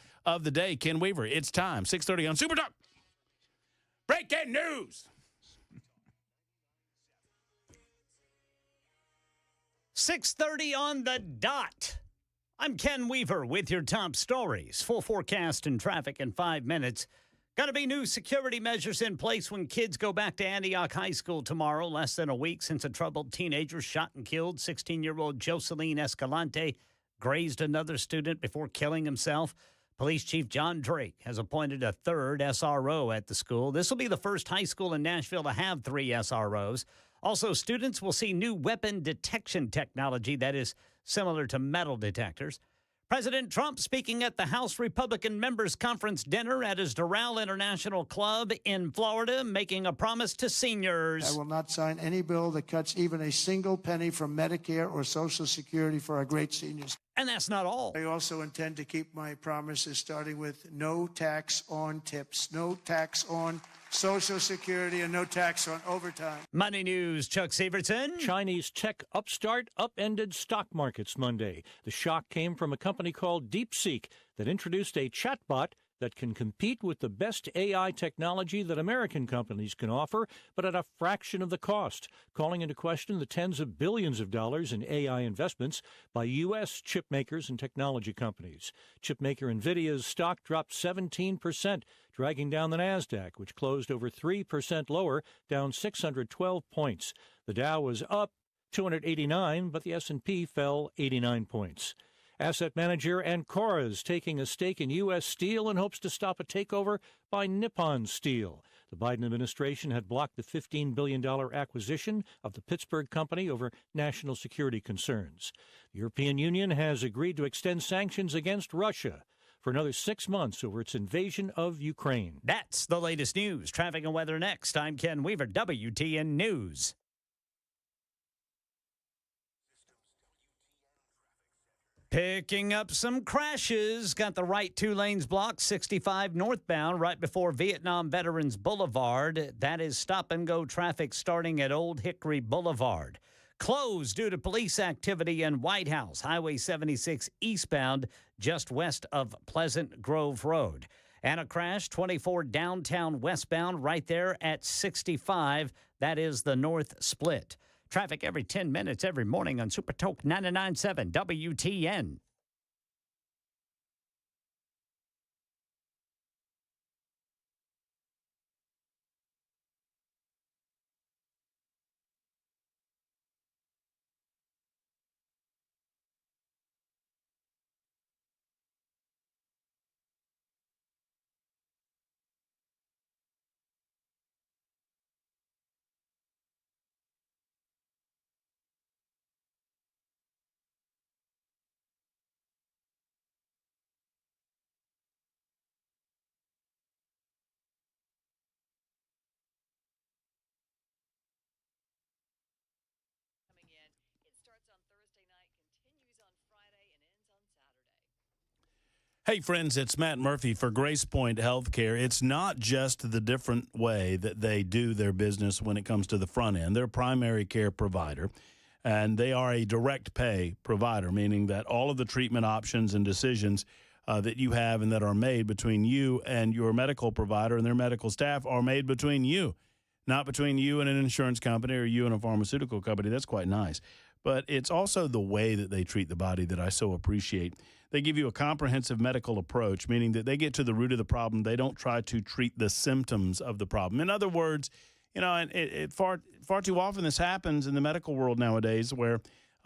day. Ken Weaver, it's time. 6:30 on Super Talk. Breaking news. 6:30 on the dot. I'm Ken Weaver with your top stories. Full forecast and traffic in 5 minutes. Going to be new security measures in place when kids go back to Antioch High School tomorrow. Less than a week since a troubled teenager shot and killed 16-year-old Jocelyn Escalante grazed another student before killing himself. Police Chief John Drake has appointed a 3rd SRO at the school. This will be the first high school in Nashville to have 3 SROs. Also, students will see new weapon detection technology that is similar to metal detectors. President Trump speaking at the House Republican Members Conference dinner at his Doral International Club in Florida, making a promise to seniors. I will not sign any bill that cuts even a single penny from Medicare or Social Security for our great seniors. And that's not all. I also intend to keep my promises, starting with no tax on tips, no tax on Social Security, and no tax on overtime. Money News, Chuck Severson. Chinese tech upstart upended stock markets Monday. The shock came from a company called DeepSeek that introduced a chatbot that can compete with the best AI technology that American companies can offer, but at a fraction of the cost, calling into question the tens of billions of dollars in AI investments by U.S. chip makers and technology companies. Chipmaker NVIDIA's stock dropped 17%, dragging down the NASDAQ, which closed over 3% lower, down 612 points. The Dow was up 289, but the S&P fell 89 points. Asset manager Ancora is taking a stake in U.S. Steel and hopes to stop a takeover by Nippon Steel. The Biden administration had blocked the $15 billion acquisition of the Pittsburgh company over national security concerns. The European Union has agreed to extend sanctions against Russia for another 6 months over its invasion of Ukraine. That's the latest news. Traffic and weather next. I'm Ken Weaver, WTN News. Picking up some crashes. Got the right 2 lanes blocked, 65 northbound, right before Vietnam Veterans Boulevard. That is stop-and-go traffic starting at Old Hickory Boulevard. Closed due to police activity in White House, Highway 76 eastbound, just west of Pleasant Grove Road. And a crash, 24 downtown westbound, right there at 65. That is the north split. Traffic every 10 minutes every morning on Super Talk 99.7 WTN. Hey, friends, it's Matt Murphy for Grace Point Healthcare. It's not just the different way that they do their business when it comes to the front end. They're a primary care provider, and they are a direct pay provider, meaning that all of the treatment options and decisions that you have and that are made between you and your medical provider and their medical staff are made between you, not between you and an insurance company or you and a pharmaceutical company. That's quite nice. But it's also the way that they treat the body that I so appreciate. They give you a comprehensive medical approach, meaning that they get to the root of the problem. They don't try to treat the symptoms of the problem. In other words, you know, and far too often this happens in the medical world nowadays where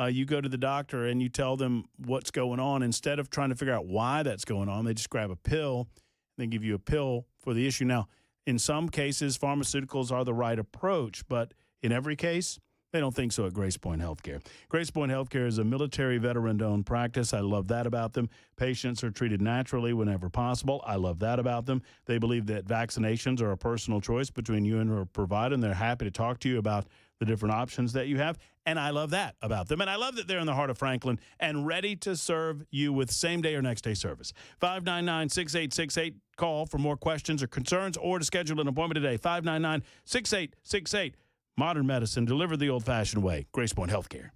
you go to the doctor and you tell them what's going on. Instead of trying to figure out why that's going on, they just grab a pill and they give you a pill for the issue. Now, in some cases, pharmaceuticals are the right approach, but in every case, they don't think so at Grace Point Healthcare. Grace Point Healthcare is a military veteran-owned practice. I love that about them. Patients are treated naturally whenever possible. I love that about them. They believe that vaccinations are a personal choice between you and your provider, and they're happy to talk to you about the different options that you have. And I love that about them. And I love that they're in the heart of Franklin and ready to serve you with same-day or next-day service. 599-6868. Call for more questions or concerns or to schedule an appointment today. 599-6868. Modern medicine delivered the old-fashioned way. Grace Point Healthcare.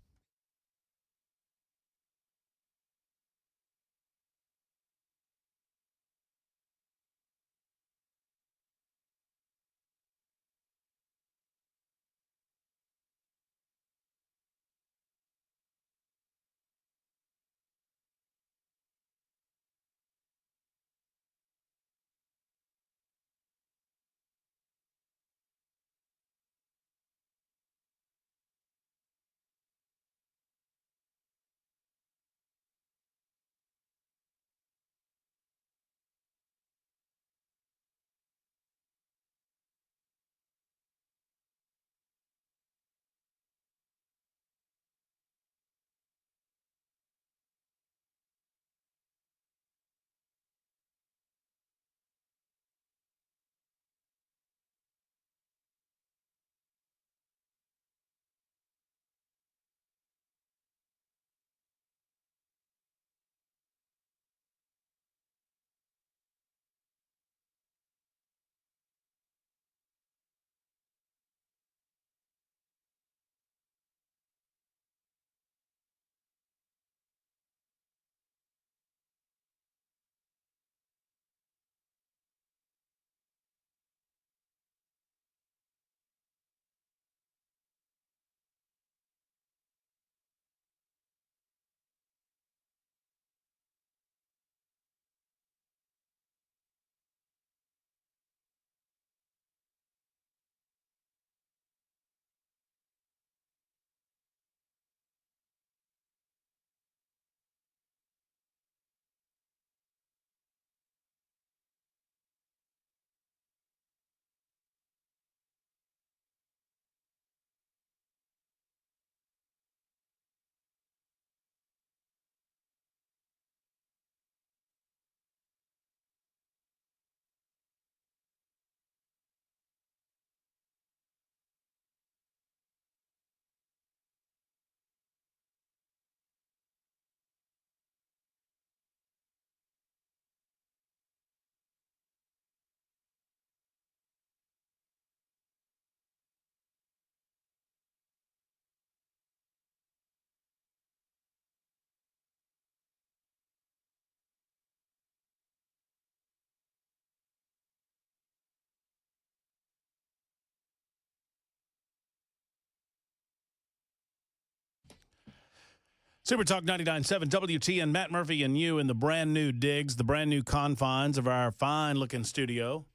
Super Talk 99.7 WTN, Matt Murphy and you in the brand new digs, the brand new confines of our fine-looking studio.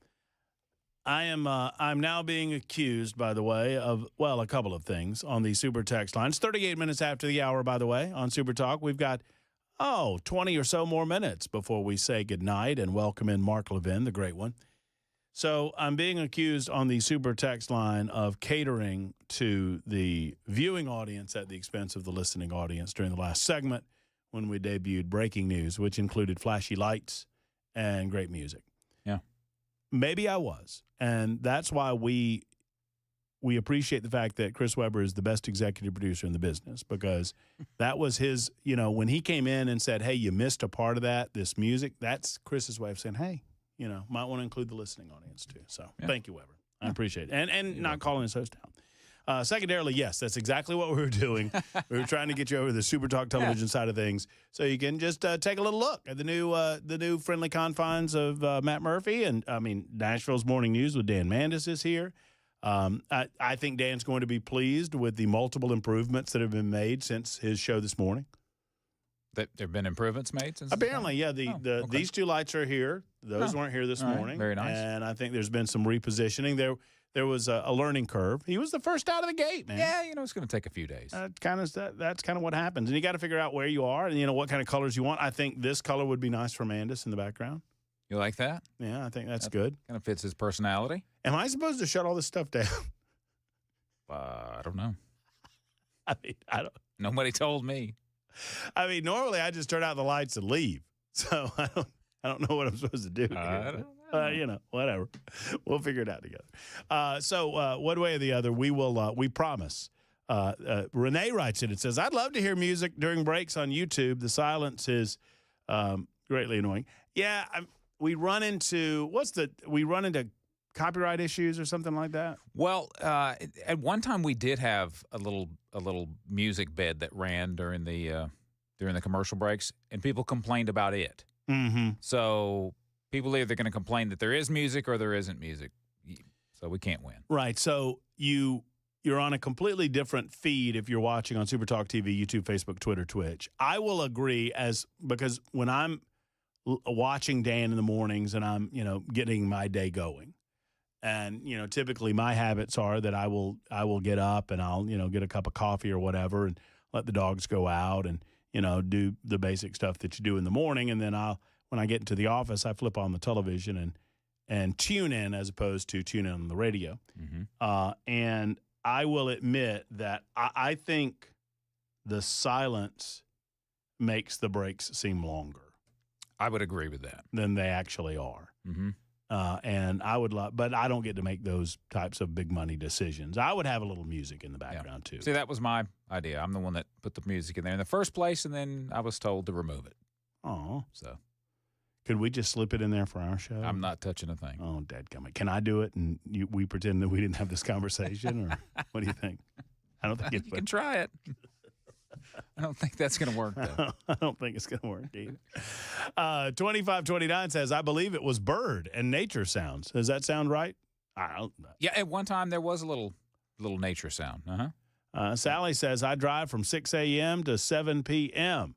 I'm now being accused, by the way, of, well, a couple of things on the Super Text line. It's 38 minutes after the hour, by the way, on Super Talk. We've got, 20 or so more minutes before we say goodnight and welcome in Mark Levin, the great one. So I'm being accused on the Super Text line of catering to the viewing audience at the expense of the listening audience during the last segment when we debuted breaking news, which included flashy lights and great music. Yeah. Maybe I was. And that's why we appreciate the fact that Chris Webber is the best executive producer in the business, because that was his, when he came in and said, hey, you missed a part of that, this music, that's Chris's way of saying, hey, might want to include the listening audience too. So Thank you, Weber. I appreciate it. And not calling his host down. Secondarily, yes, that's exactly what we were doing. We were trying to get you over the Super Talk television side of things so you can just take a little look at the new friendly confines of Matt Murphy. And, Nashville's Morning News with Dan Mandis is here. I think Dan's going to be pleased with the multiple improvements that have been made since his show this morning. That there have been improvements made since? Apparently, yeah. These two lights are here. Those weren't here this morning. Very nice. And I think there's been some repositioning. There was a learning curve. He was the first out of the gate, man. Yeah, it's going to take a few days. That's kind of what happens. And you got to figure out where you are and, what kind of colors you want. I think this color would be nice for Mandis in the background. You like that? Yeah, I think that's good. Kind of fits his personality. Am I supposed to shut all this stuff down? I don't know. I don't. Nobody told me. Normally I just turn out the lights and leave. So I don't know what I'm supposed to do. Whatever. We'll figure it out together. So one way or the other, we promise. Renee writes in and says, I'd love to hear music during breaks on YouTube. The silence is greatly annoying. Yeah, we run into copyright issues or something like that? Well, at one time we did have a little music bed that ran during the commercial breaks, and people complained about it. Mm-hmm. So people are either going to complain that there is music or there isn't music. So we can't win. Right. So you're on a completely different feed if you're watching on Super Talk TV, YouTube, Facebook, Twitter, Twitch. I will agree because when I'm watching Dan in the mornings and I'm, getting my day going. And, typically my habits are that I will get up and I'll, get a cup of coffee or whatever and let the dogs go out and, do the basic stuff that you do in the morning. And then when I get into the office, I flip on the television and tune in as opposed to tune in on the radio. Mm-hmm. And I will admit that I think the silence makes the breaks seem longer. I would agree with that. Than they actually are. Mm-hmm. And I would love, but I don't get to make those types of big money decisions. I would have a little music in the background too. See, that was my idea. I'm the one that put the music in there in the first place, and then I was told to remove it. Oh, so could we just slip it in there for our show? I'm not touching a thing. Oh, dadgummit. Can I do it? And we pretend that we didn't have this conversation, or what do you think? I don't think you can try it. I don't think that's going to work, though. I don't think it's going to work either. 2529 says, I believe it was bird and nature sounds. Does that sound right? I don't know. Yeah, at one time there was a little nature sound. Sally says, I drive from 6 a.m. to 7 p.m.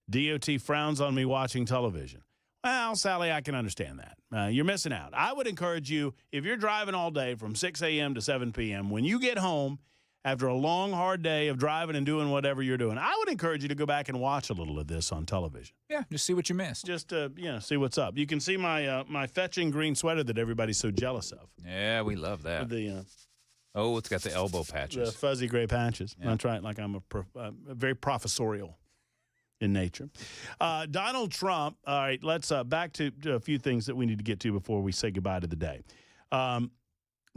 DOT frowns on me watching television. Well, Sally, I can understand that. You're missing out. I would encourage you, if you're driving all day from 6 a.m. to 7 p.m., when you get home, after a long, hard day of driving and doing whatever you're doing, I would encourage you to go back and watch a little of this on television. Yeah, just see what you missed. Just to, see what's up. You can see my fetching green sweater that everybody's so jealous of. Yeah, we love that. It's got the elbow patches. The fuzzy gray patches. Yeah. That's right, like I'm a very professorial in nature. Donald Trump, all right, let's back to a few things that we need to get to before we say goodbye to the day.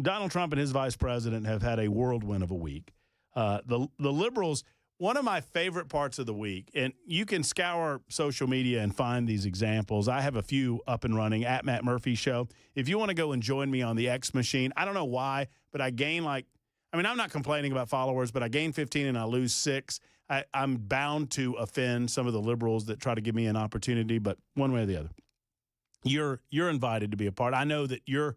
Donald Trump and his vice president have had a whirlwind of a week. The liberals, one of my favorite parts of the week, and you can scour social media and find these examples. I have a few up and running at Matt Murphy Show. If you want to go and join me on the X machine, I don't know why, but I gain I'm not complaining about followers, but I gain 15 and I lose 6. I'm bound to offend some of the liberals that try to give me an opportunity, but one way or the other, you're invited to be a part. I know that you're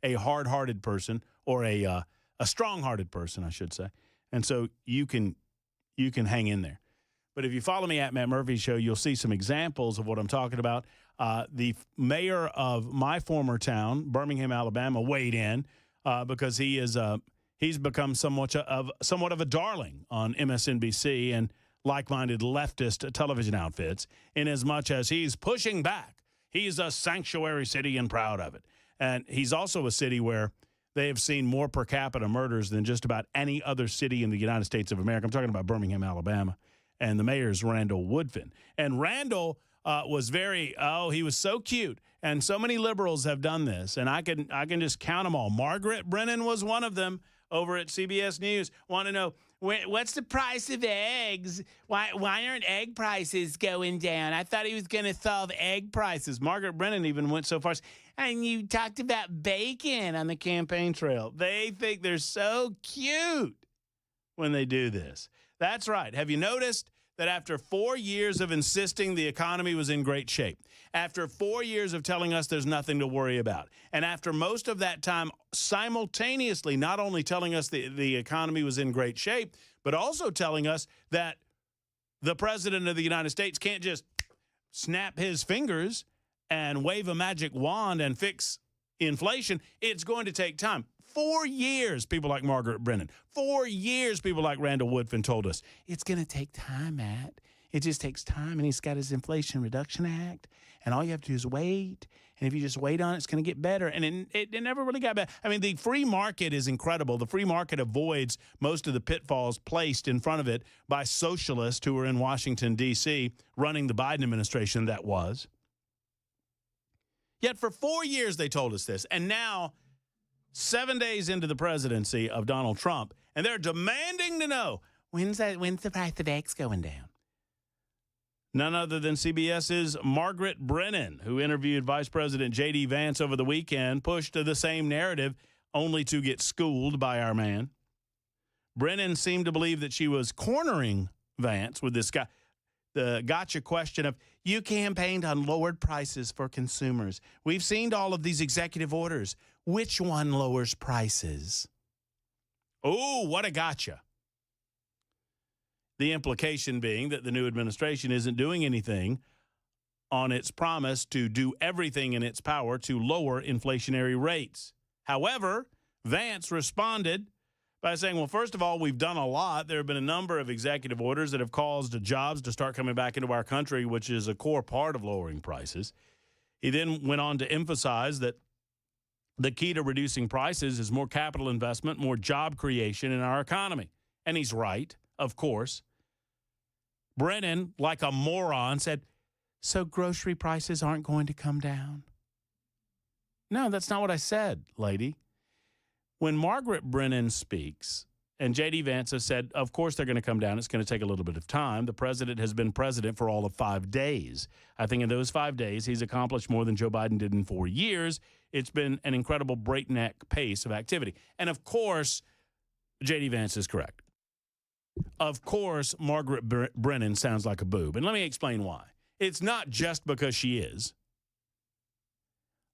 a hard-hearted person, or a strong-hearted person, I should say, and so you can hang in there. But if you follow me at Matt Murphy Show, you'll see some examples of what I'm talking about. The mayor of my former town, Birmingham, Alabama, weighed in because he's become somewhat of a darling on MSNBC and like-minded leftist television outfits, in as much as he's pushing back. He's a sanctuary city and proud of it. And he's also a city where they have seen more per capita murders than just about any other city in the United States of America. I'm talking about Birmingham, Alabama. And the mayor's Randall Woodfin. And Randall was he was so cute. And so many liberals have done this. And I can just count them all. Margaret Brennan was one of them over at CBS News. Want to know, what's the price of eggs? Why aren't egg prices going down? I thought he was going to solve egg prices. Margaret Brennan even went so far as, and you talked about bacon on the campaign trail. They think they're so cute when they do this. That's right. Have you noticed that after 4 years of insisting the economy was in great shape, after 4 years of telling us there's nothing to worry about, and after most of that time simultaneously not only telling us the economy was in great shape, but also telling us that the president of the United States can't just snap his fingers and wave a magic wand and fix inflation, it's going to take time. 4 years, people like Margaret Brennan. 4 years, people like Randall Woodfin told us, it's going to take time, Matt. It just takes time, and he's got his Inflation Reduction Act, and all you have to do is wait. And if you just wait on it, it's going to get better. And it never really got better. I mean, the free market is incredible. The free market avoids most of the pitfalls placed in front of it by socialists who were in Washington, D.C., running the Biden administration that was. Yet for 4 years, they told us this. And now, 7 days into the presidency of Donald Trump, and they're demanding to know, when's the price of eggs going down? None other than CBS's Margaret Brennan, who interviewed Vice President J.D. Vance over the weekend, pushed the same narrative, only to get schooled by our man. Brennan seemed to believe that she was cornering Vance with this guy. The gotcha question of, you campaigned on lowered prices for consumers. We've seen all of these executive orders. Which one lowers prices? Oh, what a gotcha. The implication being that the new administration isn't doing anything on its promise to do everything in its power to lower inflationary rates. However, Vance responded by saying, well, first of all, we've done a lot. There have been a number of executive orders that have caused jobs to start coming back into our country, which is a core part of lowering prices. He then went on to emphasize that the key to reducing prices is more capital investment, more job creation in our economy. And he's right, of course. Brennan, like a moron, said, so grocery prices aren't going to come down? No, that's not what I said, lady. When Margaret Brennan speaks, and J.D. Vance has said, of course they're going to come down. It's going to take a little bit of time. The president has been president for all of 5 days. I think in those 5 days, he's accomplished more than Joe Biden did in 4 years. It's been an incredible breakneck pace of activity. And of course, J.D. Vance is correct. Of course, Margaret Brennan sounds like a boob. And let me explain why. It's not just because she is.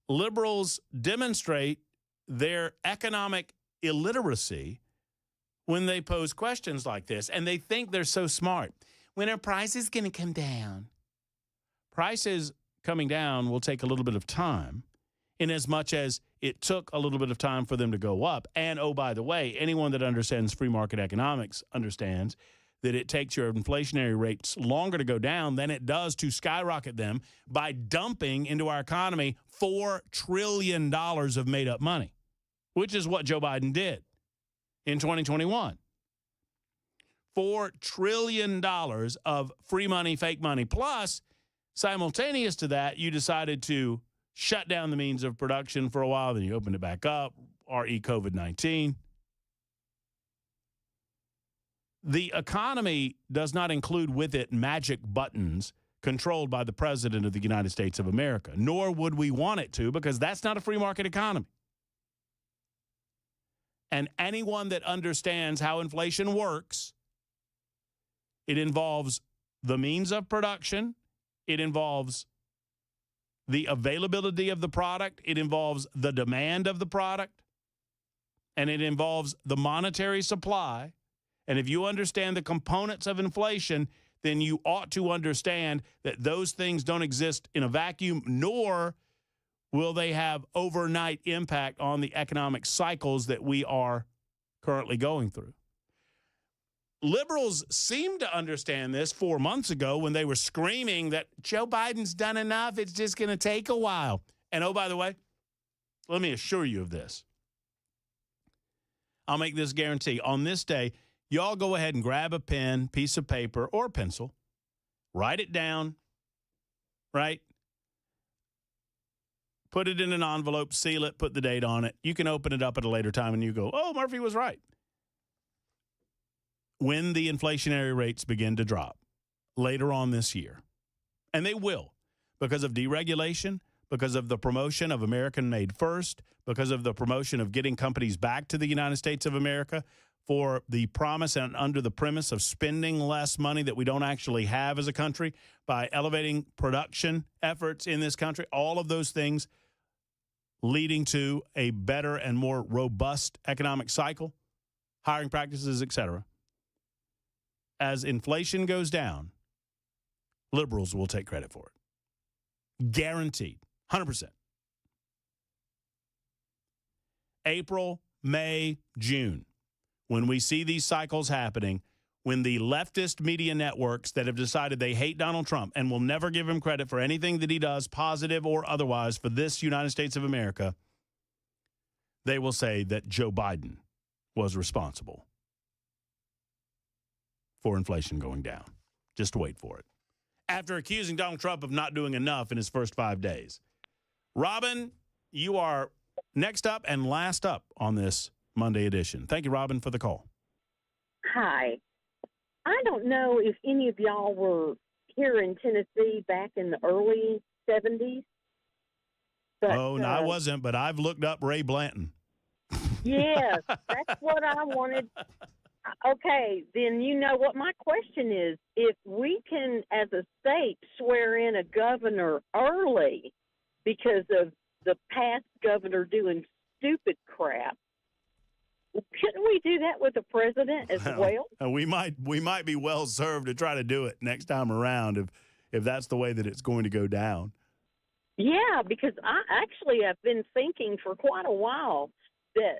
Liberals demonstrate their economic illiteracy when they pose questions like this, and they think they're so smart. When are prices going to come down? Prices coming down will take a little bit of time, in as much as it took a little bit of time for them to go up. And, oh, by the way, anyone that understands free market economics understands that it takes your inflationary rates longer to go down than it does to skyrocket them by dumping into our economy $4 trillion of made-up money, which is what Joe Biden did in 2021. $4 trillion of free money, fake money. Plus, simultaneous to that, you decided to shut down the means of production for a while, then you opened it back up, re COVID-19. The economy does not include with it magic buttons controlled by the President of the United States of America, nor would we want it to, because that's not a free market economy. And anyone that understands how inflation works, it involves the means of production, it involves the availability of the product, it involves the demand of the product, and it involves the monetary supply. And if you understand the components of inflation, then you ought to understand that those things don't exist in a vacuum, nor will they have overnight impact on the economic cycles that we are currently going through. Liberals seemed to understand this 4 months ago when they were screaming that Joe Biden's done enough, it's just going to take a while. And oh, by the way, let me assure you of this. I'll make this guarantee. On this day, y'all go ahead and grab a pen, piece of paper, or a pencil, write it down, right? Put it in an envelope, seal it, put the date on it. You can open it up at a later time and you go, oh, Murphy was right. When the inflationary rates begin to drop later on this year, and they will, because of deregulation, because of the promotion of American made first, because of the promotion of getting companies back to the United States of America, for the promise and under the premise of spending less money that we don't actually have as a country by elevating production efforts in this country, all of those things leading to a better and more robust economic cycle, hiring practices, et cetera. As inflation goes down, liberals will take credit for it. Guaranteed. 100%. April, May, June, when we see these cycles happening, when the leftist media networks that have decided they hate Donald Trump and will never give him credit for anything that he does, positive or otherwise, for this United States of America, they will say that Joe Biden was responsible for inflation going down. Just wait for it. After accusing Donald Trump of not doing enough in his first 5 days. Robin, you are next up and last up on this Monday edition. Thank you, Robin, for the call. Hi. I don't know if any of y'all were here in Tennessee back in the early 70s. But, no, I wasn't, but I've looked up Ray Blanton. Yes, that's what I wanted. Okay, then you know what my question is. If we can, as a state, swear in a governor early because of the past governor doing stupid crap, couldn't we do that with the president as well? We might be well served to try to do it next time around if that's the way that it's going to go down. Yeah, because I actually have been thinking for quite a while that,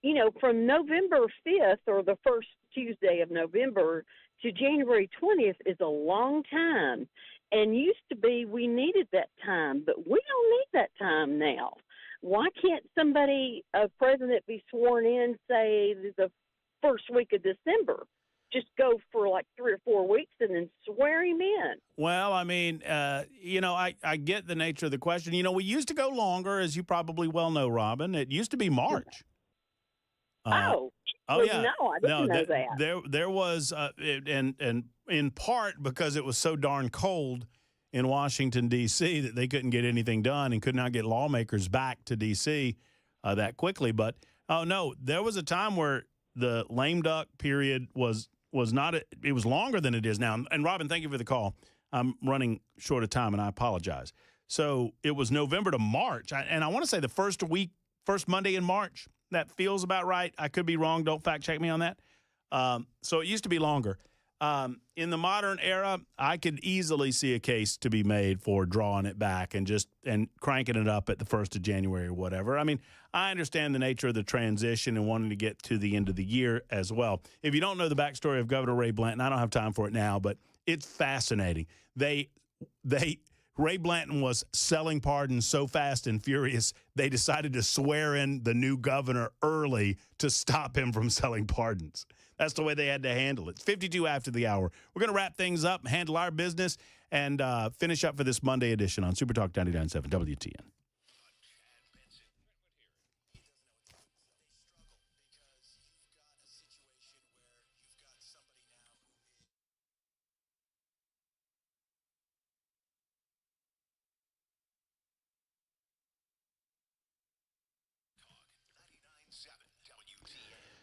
you know, from November 5th or the first Tuesday of November to January 20th is a long time. And used to be we needed that time, but we don't need that time now. Why can't a president be sworn in, say, the first week of December? Just go for like 3 or 4 weeks and then swear him in. Well, I mean, I get the nature of the question. You know, we used to go longer, as you probably well know, Robin. It used to be March. Oh yeah. No, I didn't know that. There was, and in part because it was so darn cold in Washington, D.C., that they couldn't get anything done and could not get lawmakers back to D.C. That quickly. But, oh, no, there was a time where the lame duck period was not – it was longer than it is now. And, Robin, thank you for the call. I'm running short of time, and I apologize. So it was November to March. And I want to say the first Monday in March. That feels about right. I could be wrong. Don't fact check me on that. So it used to be longer. In the modern era, I could easily see a case to be made for drawing it back and cranking it up at the 1st of January or whatever. I mean, I understand the nature of the transition and wanting to get to the end of the year as well. If you don't know the backstory of Governor Ray Blanton, I don't have time for it now, but it's fascinating. Ray Blanton was selling pardons so fast and furious, they decided to swear in the new governor early to stop him from selling pardons. That's the way they had to handle it. It's 52 after the hour. We're going to wrap things up, handle our business, and finish up for this Monday edition on Super Talk 99.7 WTN.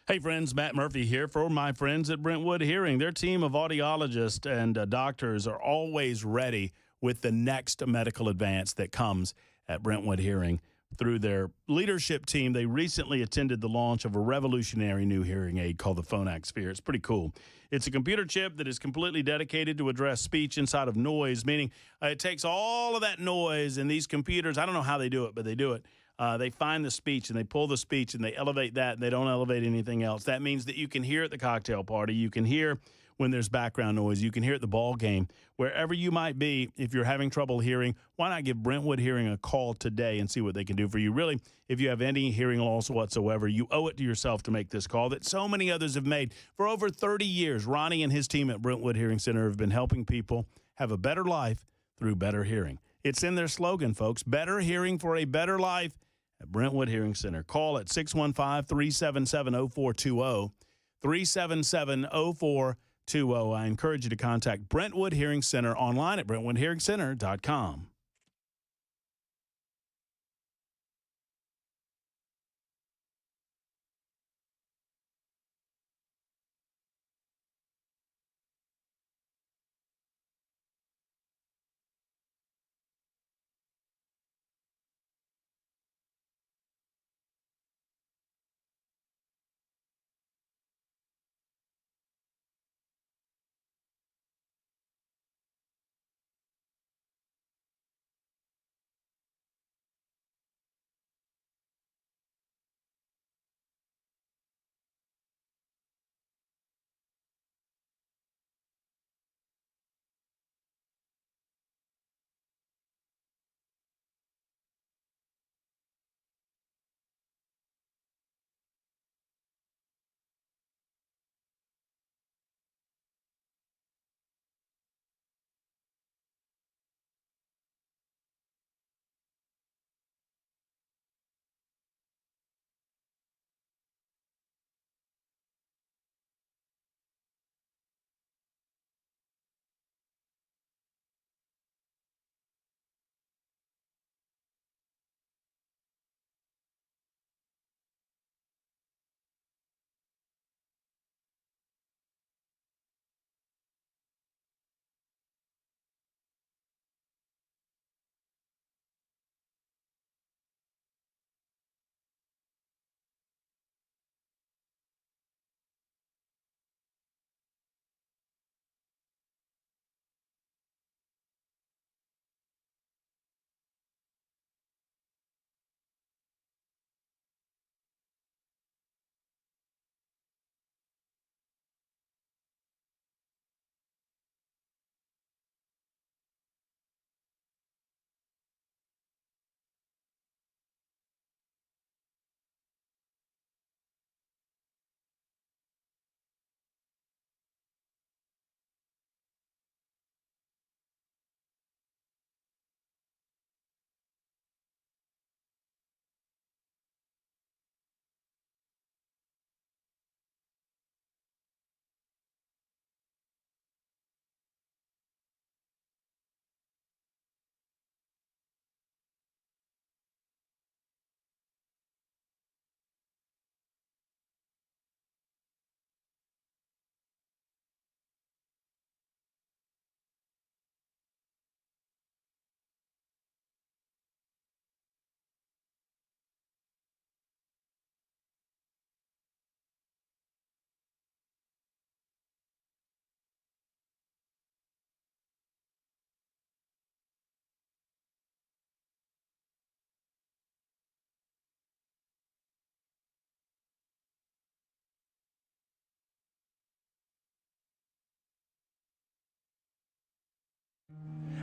Hey, friends, Matt Murphy here for my friends at Brentwood Hearing. Their team of audiologists and doctors are always ready with the next medical advance that comes at Brentwood Hearing through their leadership team, they recently attended the launch of a revolutionary new hearing aid called the Phonak Sphere. It's pretty cool. It's a computer chip that is completely dedicated to address speech inside of noise, meaning it takes all of that noise, and these computers, I don't know how they do it, but they do it. They find the speech, and they pull the speech, and they elevate that, and they don't elevate anything else. That means that you can hear at the cocktail party. You can hear when there's background noise. You can hear at the ball game. Wherever you might be, if you're having trouble hearing, why not give Brentwood Hearing a call today and see what they can do for you? Really, if you have any hearing loss whatsoever, you owe it to yourself to make this call that so many others have made. For over 30 years, Ronnie and his team at Brentwood Hearing Center have been helping people have a better life through better hearing. It's in their slogan, folks, better hearing for a better life at Brentwood Hearing Center. Call at 615-377-0420, 377-0420. I encourage you to contact Brentwood Hearing Center online at brentwoodhearingcenter.com.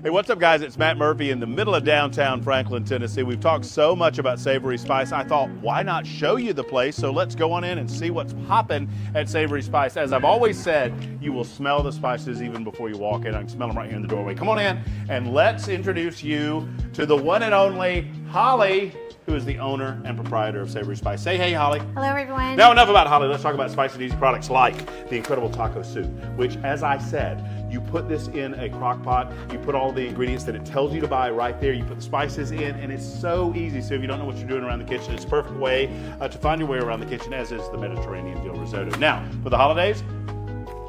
Hey, what's up, guys? It's Matt Murphy in the middle of downtown Franklin, Tennessee. We've talked so much about Savory Spice. I thought, why not show you the place? So let's go on in and see what's popping at Savory Spice. As I've always said, you will smell the spices even before you walk in. I can smell them right here in the doorway. Come on in and let's introduce you to the one and only Holly, who is the owner and proprietor of Savory Spice. Say hey, Holly. Hello, everyone. Now, enough about Holly. Let's talk about spicy and easy products like the incredible taco soup, which, as I said, you put this in a crock pot, you put all the ingredients that it tells you to buy right there, you put the spices in, and it's so easy. So if you don't know what you're doing around the kitchen, it's a perfect way to find your way around the kitchen, as is the Mediterranean dill risotto. Now, for the holidays,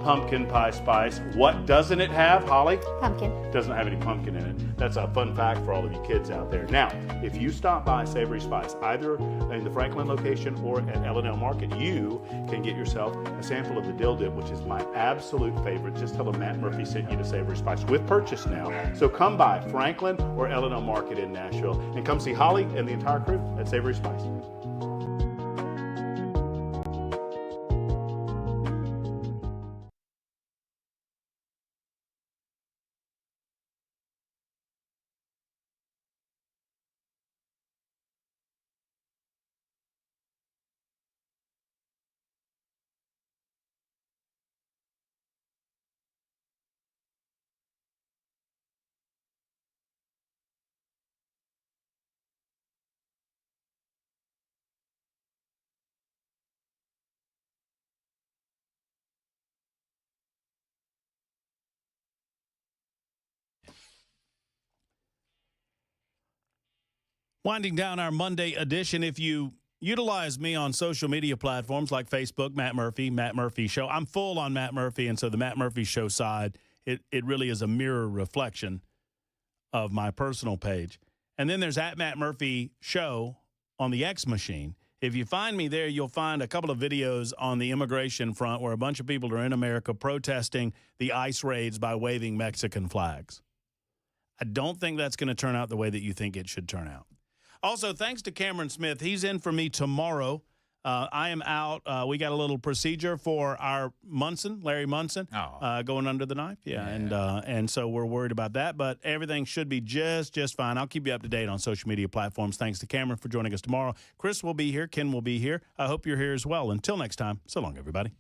pumpkin pie spice. What doesn't it have, Holly? Pumpkin. Doesn't have any pumpkin in it. That's a fun fact for all of you kids out there. Now, if you stop by Savory Spice, either in the Franklin location or at L&L Market, you can get yourself a sample of the dill dip, which is my absolute favorite. Just tell them Matt Murphy sent you to Savory Spice with purchase now. So come by Franklin or L&L Market in Nashville and come see Holly and the entire crew at Savory Spice. Winding down our Monday edition, if you utilize me on social media platforms like Facebook, Matt Murphy Show, I'm full on Matt Murphy, and so the Matt Murphy Show side, it really is a mirror reflection of my personal page. And then there's at Matt Murphy Show on the X machine. If you find me there, you'll find a couple of videos on the immigration front where a bunch of people are in America protesting the ICE raids by waving Mexican flags. I don't think that's going to turn out the way that you think it should turn out. Also, thanks to Cameron Smith. He's in for me tomorrow. I am out. We got a little procedure for our Munson, Larry Munson, going under the knife. Yeah. And so we're worried about that. But everything should be just fine. I'll keep you up to date on social media platforms. Thanks to Cameron for joining us tomorrow. Chris will be here. Ken will be here. I hope you're here as well. Until next time, so long, everybody.